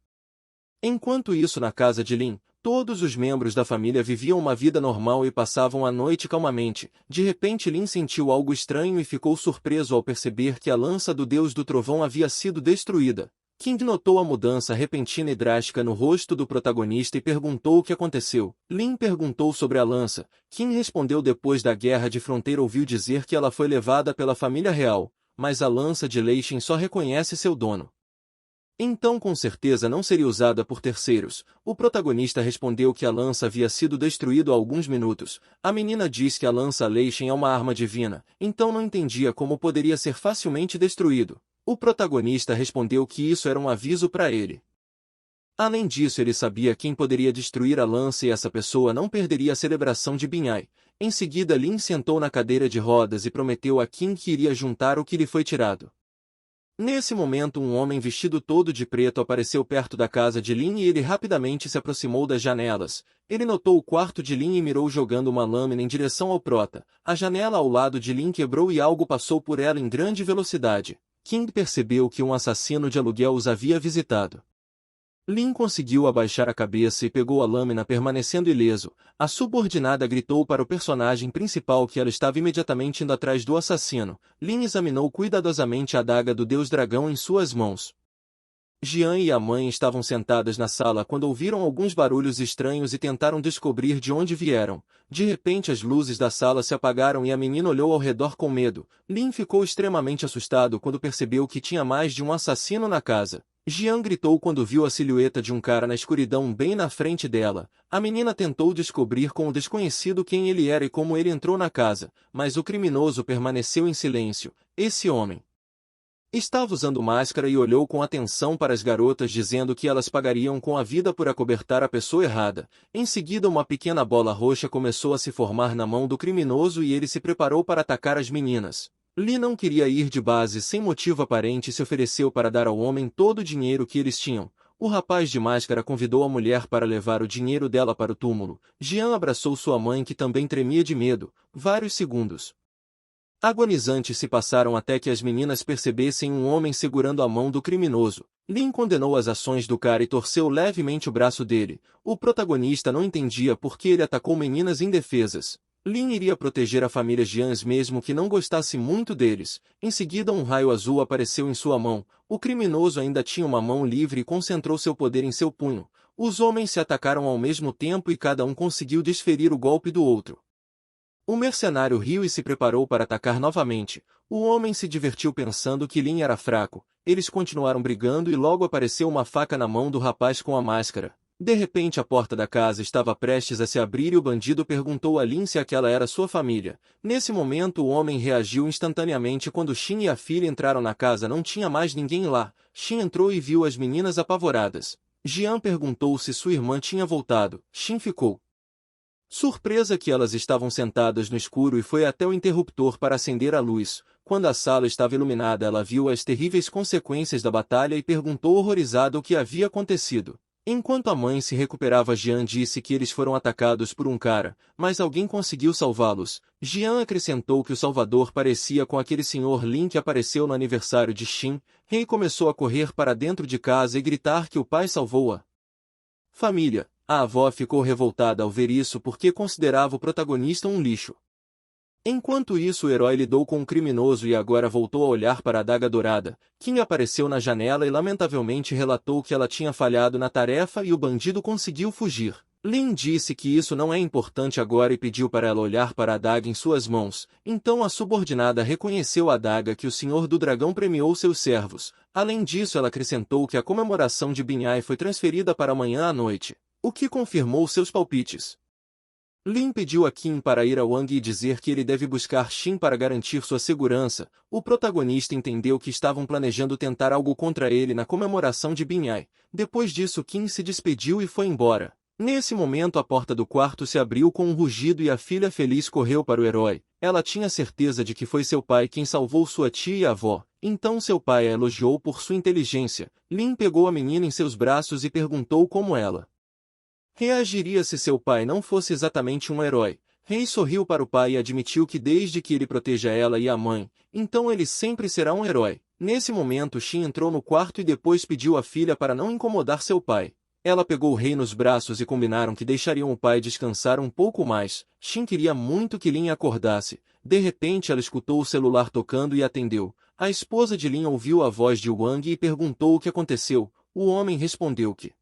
Enquanto isso na casa de Lin, todos os membros da família viviam uma vida normal e passavam a noite calmamente. De repente Lin sentiu algo estranho e ficou surpreso ao perceber que a lança do Deus do Trovão havia sido destruída. King notou a mudança repentina e drástica no rosto do protagonista e perguntou o que aconteceu. Lin perguntou sobre a lança. King respondeu depois da Guerra de Fronteira ouviu dizer que ela foi levada pela família real, mas a lança de Lei Shin só reconhece seu dono. Então com certeza não seria usada por terceiros. O protagonista respondeu que a lança havia sido destruída há alguns minutos. A menina diz que a lança Lei Shin é uma arma divina, então não entendia como poderia ser facilmente destruído. O protagonista respondeu que isso era um aviso para ele. Além disso ele sabia quem poderia destruir a lança e essa pessoa não perderia a celebração de Binhai. Em seguida Lin sentou na cadeira de rodas e prometeu a Qin que iria juntar o que lhe foi tirado. Nesse momento um homem vestido todo de preto apareceu perto da casa de Lin e ele rapidamente se aproximou das janelas. Ele notou o quarto de Lin e mirou jogando uma lâmina em direção ao prota. A janela ao lado de Lin quebrou e algo passou por ela em grande velocidade. King percebeu que um assassino de aluguel os havia visitado. Lin conseguiu abaixar a cabeça e pegou a lâmina permanecendo ileso. A subordinada gritou para o personagem principal que ela estava imediatamente indo atrás do assassino. Lin examinou cuidadosamente a adaga do Deus Dragão em suas mãos. Jian e a mãe estavam sentadas na sala quando ouviram alguns barulhos estranhos e tentaram descobrir de onde vieram. De repente as luzes da sala se apagaram e a menina olhou ao redor com medo. Lin ficou extremamente assustado quando percebeu que tinha mais de um assassino na casa. Jian gritou quando viu a silhueta de um cara na escuridão bem na frente dela. A menina tentou descobrir com o desconhecido quem ele era e como ele entrou na casa, mas o criminoso permaneceu em silêncio. Esse homem Estava usando máscara e olhou com atenção para as garotas dizendo que elas pagariam com a vida por acobertar a pessoa errada. Em seguida uma pequena bola roxa começou a se formar na mão do criminoso e ele se preparou para atacar as meninas. Lee não queria ir de base sem motivo aparente e se ofereceu para dar ao homem todo o dinheiro que eles tinham. O rapaz de máscara convidou a mulher para levar o dinheiro dela para o túmulo. Jian abraçou sua mãe que também tremia de medo. Vários segundos agonizantes se passaram até que as meninas percebessem um homem segurando a mão do criminoso. Lin condenou as ações do cara e torceu levemente o braço dele. O protagonista não entendia por que ele atacou meninas indefesas. Lin iria proteger a família Jians mesmo que não gostasse muito deles. Em seguida um raio azul apareceu em sua mão. O criminoso ainda tinha uma mão livre e concentrou seu poder em seu punho. Os homens se atacaram ao mesmo tempo e cada um conseguiu desferir o golpe do outro. O mercenário riu e se preparou para atacar novamente. O homem se divertiu pensando que Lin era fraco. Eles continuaram brigando e logo apareceu uma faca na mão do rapaz com a máscara. De repente a porta da casa estava prestes a se abrir e o bandido perguntou a Lin se aquela era sua família. Nesse momento o homem reagiu instantaneamente quando Xin e a filha entraram na casa. Não tinha mais ninguém lá. Xin entrou e viu as meninas apavoradas. Jian perguntou se sua irmã tinha voltado. Xin ficou surpresa que elas estavam sentadas no escuro e foi até o interruptor para acender a luz. Quando a sala estava iluminada ela viu as terríveis consequências da batalha e perguntou horrorizada o que havia acontecido. Enquanto a mãe se recuperava Jian disse que eles foram atacados por um cara, mas alguém conseguiu salvá-los. Jian acrescentou que o salvador parecia com aquele Sr. Lin que apareceu no aniversário de Xin. Rei começou a correr para dentro de casa e gritar que o pai salvou a família. A avó ficou revoltada ao ver isso porque considerava o protagonista um lixo. Enquanto isso o herói lidou com o criminoso e agora voltou a olhar para a adaga dourada. Kim apareceu na janela e lamentavelmente relatou que ela tinha falhado na tarefa e o bandido conseguiu fugir. Lin disse que isso não é importante agora e pediu para ela olhar para a adaga em suas mãos. Então a subordinada reconheceu a adaga que o Senhor do Dragão premiou seus servos. Além disso ela acrescentou que a comemoração de Binyai foi transferida para amanhã à noite, o que confirmou seus palpites. Lin pediu a Kim para ir a Wang e dizer que ele deve buscar Xin para garantir sua segurança. O protagonista entendeu que estavam planejando tentar algo contra ele na comemoração de Binyai. Depois disso Kim se despediu e foi embora. Nesse momento a porta do quarto se abriu com um rugido e a filha feliz correu para o herói. Ela tinha certeza de que foi seu pai quem salvou sua tia e avó. Então seu pai a elogiou por sua inteligência. Lin pegou a menina em seus braços e perguntou como ela reagiria se seu pai não fosse exatamente um herói. Rei sorriu para o pai e admitiu que desde que ele proteja ela e a mãe, então ele sempre será um herói. Nesse momento Xin entrou no quarto e depois pediu à filha para não incomodar seu pai. Ela pegou o rei nos braços e combinaram que deixariam o pai descansar um pouco mais. Xin queria muito que Lin acordasse. De repente ela escutou o celular tocando e atendeu. A esposa de Lin ouviu a voz de Wang e perguntou o que aconteceu. O homem respondeu que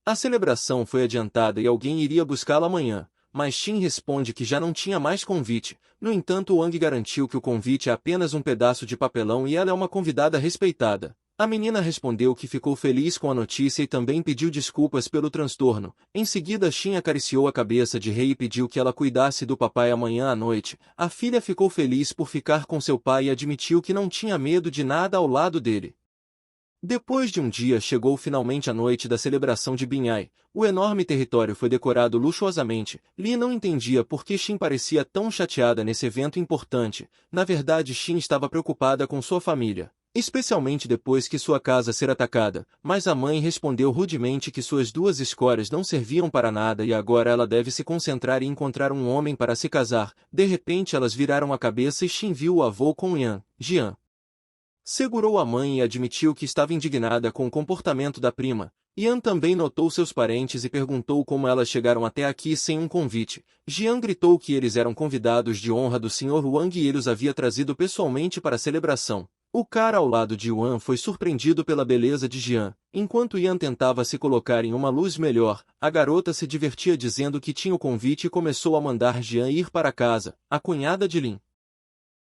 a celebração foi adiantada e alguém iria buscá-la amanhã, mas Xin responde que já não tinha mais convite. No entanto Wang garantiu que o convite é apenas um pedaço de papelão e ela é uma convidada respeitada. A menina respondeu que ficou feliz com a notícia e também pediu desculpas pelo transtorno. Em seguida Xin acariciou a cabeça de Rei e pediu que ela cuidasse do papai amanhã à noite. A filha ficou feliz por ficar com seu pai e admitiu que não tinha medo de nada ao lado dele. Depois de um dia chegou finalmente a noite da celebração de Binyai. O enorme território foi decorado luxuosamente. Li não entendia por que Xin parecia tão chateada nesse evento importante. Na verdade Xin estava preocupada com sua família, especialmente depois que sua casa ser atacada. Mas a mãe respondeu rudemente que suas duas escórias não serviam para nada e agora ela deve se concentrar em encontrar um homem para se casar. De repente elas viraram a cabeça e Xin viu o avô com Jian. Segurou a mãe e admitiu que estava indignada com o comportamento da prima. Yan também notou seus parentes e perguntou como elas chegaram até aqui sem um convite. Jian gritou que eles eram convidados de honra do Sr. Wang e ele os havia trazido pessoalmente para a celebração. O cara ao lado de Yuan foi surpreendido pela beleza de Jian. Enquanto Yan tentava se colocar em uma luz melhor, a garota se divertia dizendo que tinha o convite e começou a mandar Jian ir para casa. A cunhada de Lin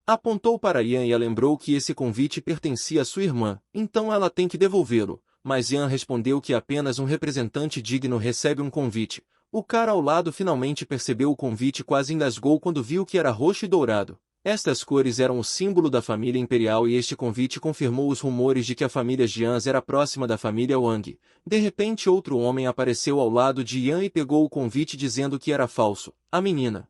apontou para Yan e a lembrou que esse convite pertencia à sua irmã, então ela tem que devolvê-lo. Mas Yan respondeu que apenas um representante digno recebe um convite. O cara ao lado finalmente percebeu o convite e quase engasgou quando viu que era roxo e dourado. Estas cores eram o símbolo da família imperial e este convite confirmou os rumores de que a família Jian era próxima da família Wang. De repente outro homem apareceu ao lado de Yan e pegou o convite dizendo que era falso. A menina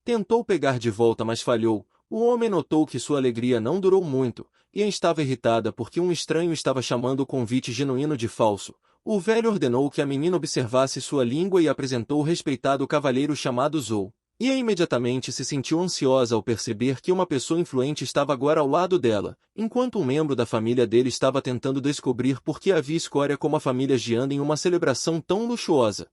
tentou pegar de volta mas falhou. O homem notou que sua alegria não durou muito. Yan estava irritada porque um estranho estava chamando o convite genuíno de falso. O velho ordenou que a menina observasse sua língua e apresentou o respeitado cavalheiro chamado Zhou. Yan imediatamente se sentiu ansiosa ao perceber que uma pessoa influente estava agora ao lado dela, enquanto um membro da família dele estava tentando descobrir por que havia escória como a família Jian em uma celebração tão luxuosa.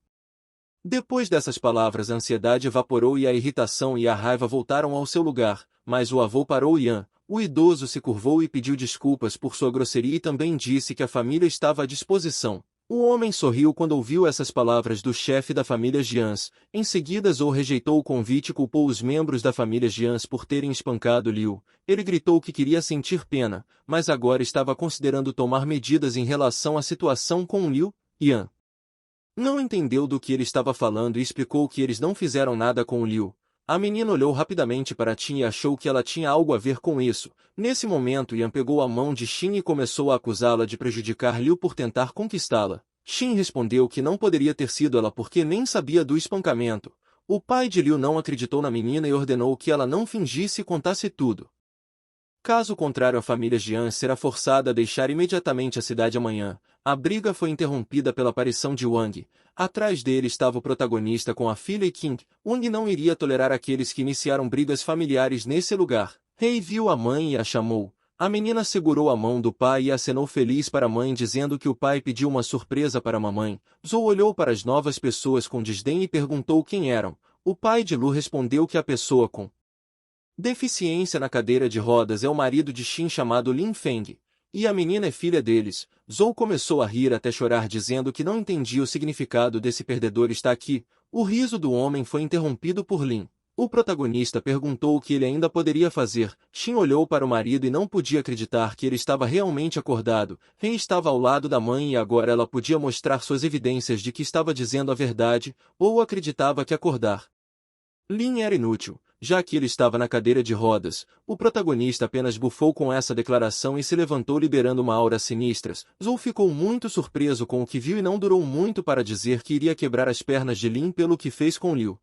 Depois dessas palavras a ansiedade evaporou e a irritação e a raiva voltaram ao seu lugar, mas o avô parou Yan. O idoso se curvou e pediu desculpas por sua grosseria e também disse que a família estava à disposição. O homem sorriu quando ouviu essas palavras do chefe da família Jians. Em seguida Zhou rejeitou o convite e culpou os membros da família Jians por terem espancado Liu. Ele gritou que queria sentir pena, mas agora estava considerando tomar medidas em relação à situação com Liu. Yan não entendeu do que ele estava falando e explicou que eles não fizeram nada com Liu. A menina olhou rapidamente para Qin e achou que ela tinha algo a ver com isso. Nesse momento Yan pegou a mão de Qin e começou a acusá-la de prejudicar Liu por tentar conquistá-la. Qin respondeu que não poderia ter sido ela porque nem sabia do espancamento. O pai de Liu não acreditou na menina e ordenou que ela não fingisse e contasse tudo. Caso contrário, a família Jian será forçada a deixar imediatamente a cidade amanhã. A briga foi interrompida pela aparição de Wang. Atrás dele estava o protagonista com a filha e Qing. Wang não iria tolerar aqueles que iniciaram brigas familiares nesse lugar. Rei viu a mãe e a chamou. A menina segurou a mão do pai e acenou feliz para a mãe dizendo que o pai pediu uma surpresa para a mamãe. Zhou olhou para as novas pessoas com desdém e perguntou quem eram. O pai de Lu respondeu que a pessoa com deficiência na cadeira de rodas é o marido de Qin chamado Lin Feng. E a menina é filha deles. Zhou começou a rir até chorar dizendo que não entendia o significado desse perdedor está aqui. O riso do homem foi interrompido por Lin. O protagonista perguntou o que ele ainda poderia fazer. Qin olhou para o marido e não podia acreditar que ele estava realmente acordado. Ren estava ao lado da mãe e agora ela podia mostrar suas evidências de que estava dizendo a verdade, ou acreditava que acordar Lin era inútil, já que ele estava na cadeira de rodas. O protagonista apenas bufou com essa declaração e se levantou liberando uma aura sinistra. Zhou ficou muito surpreso com o que viu e não durou muito para dizer que iria quebrar as pernas de Lin pelo que fez com Liu.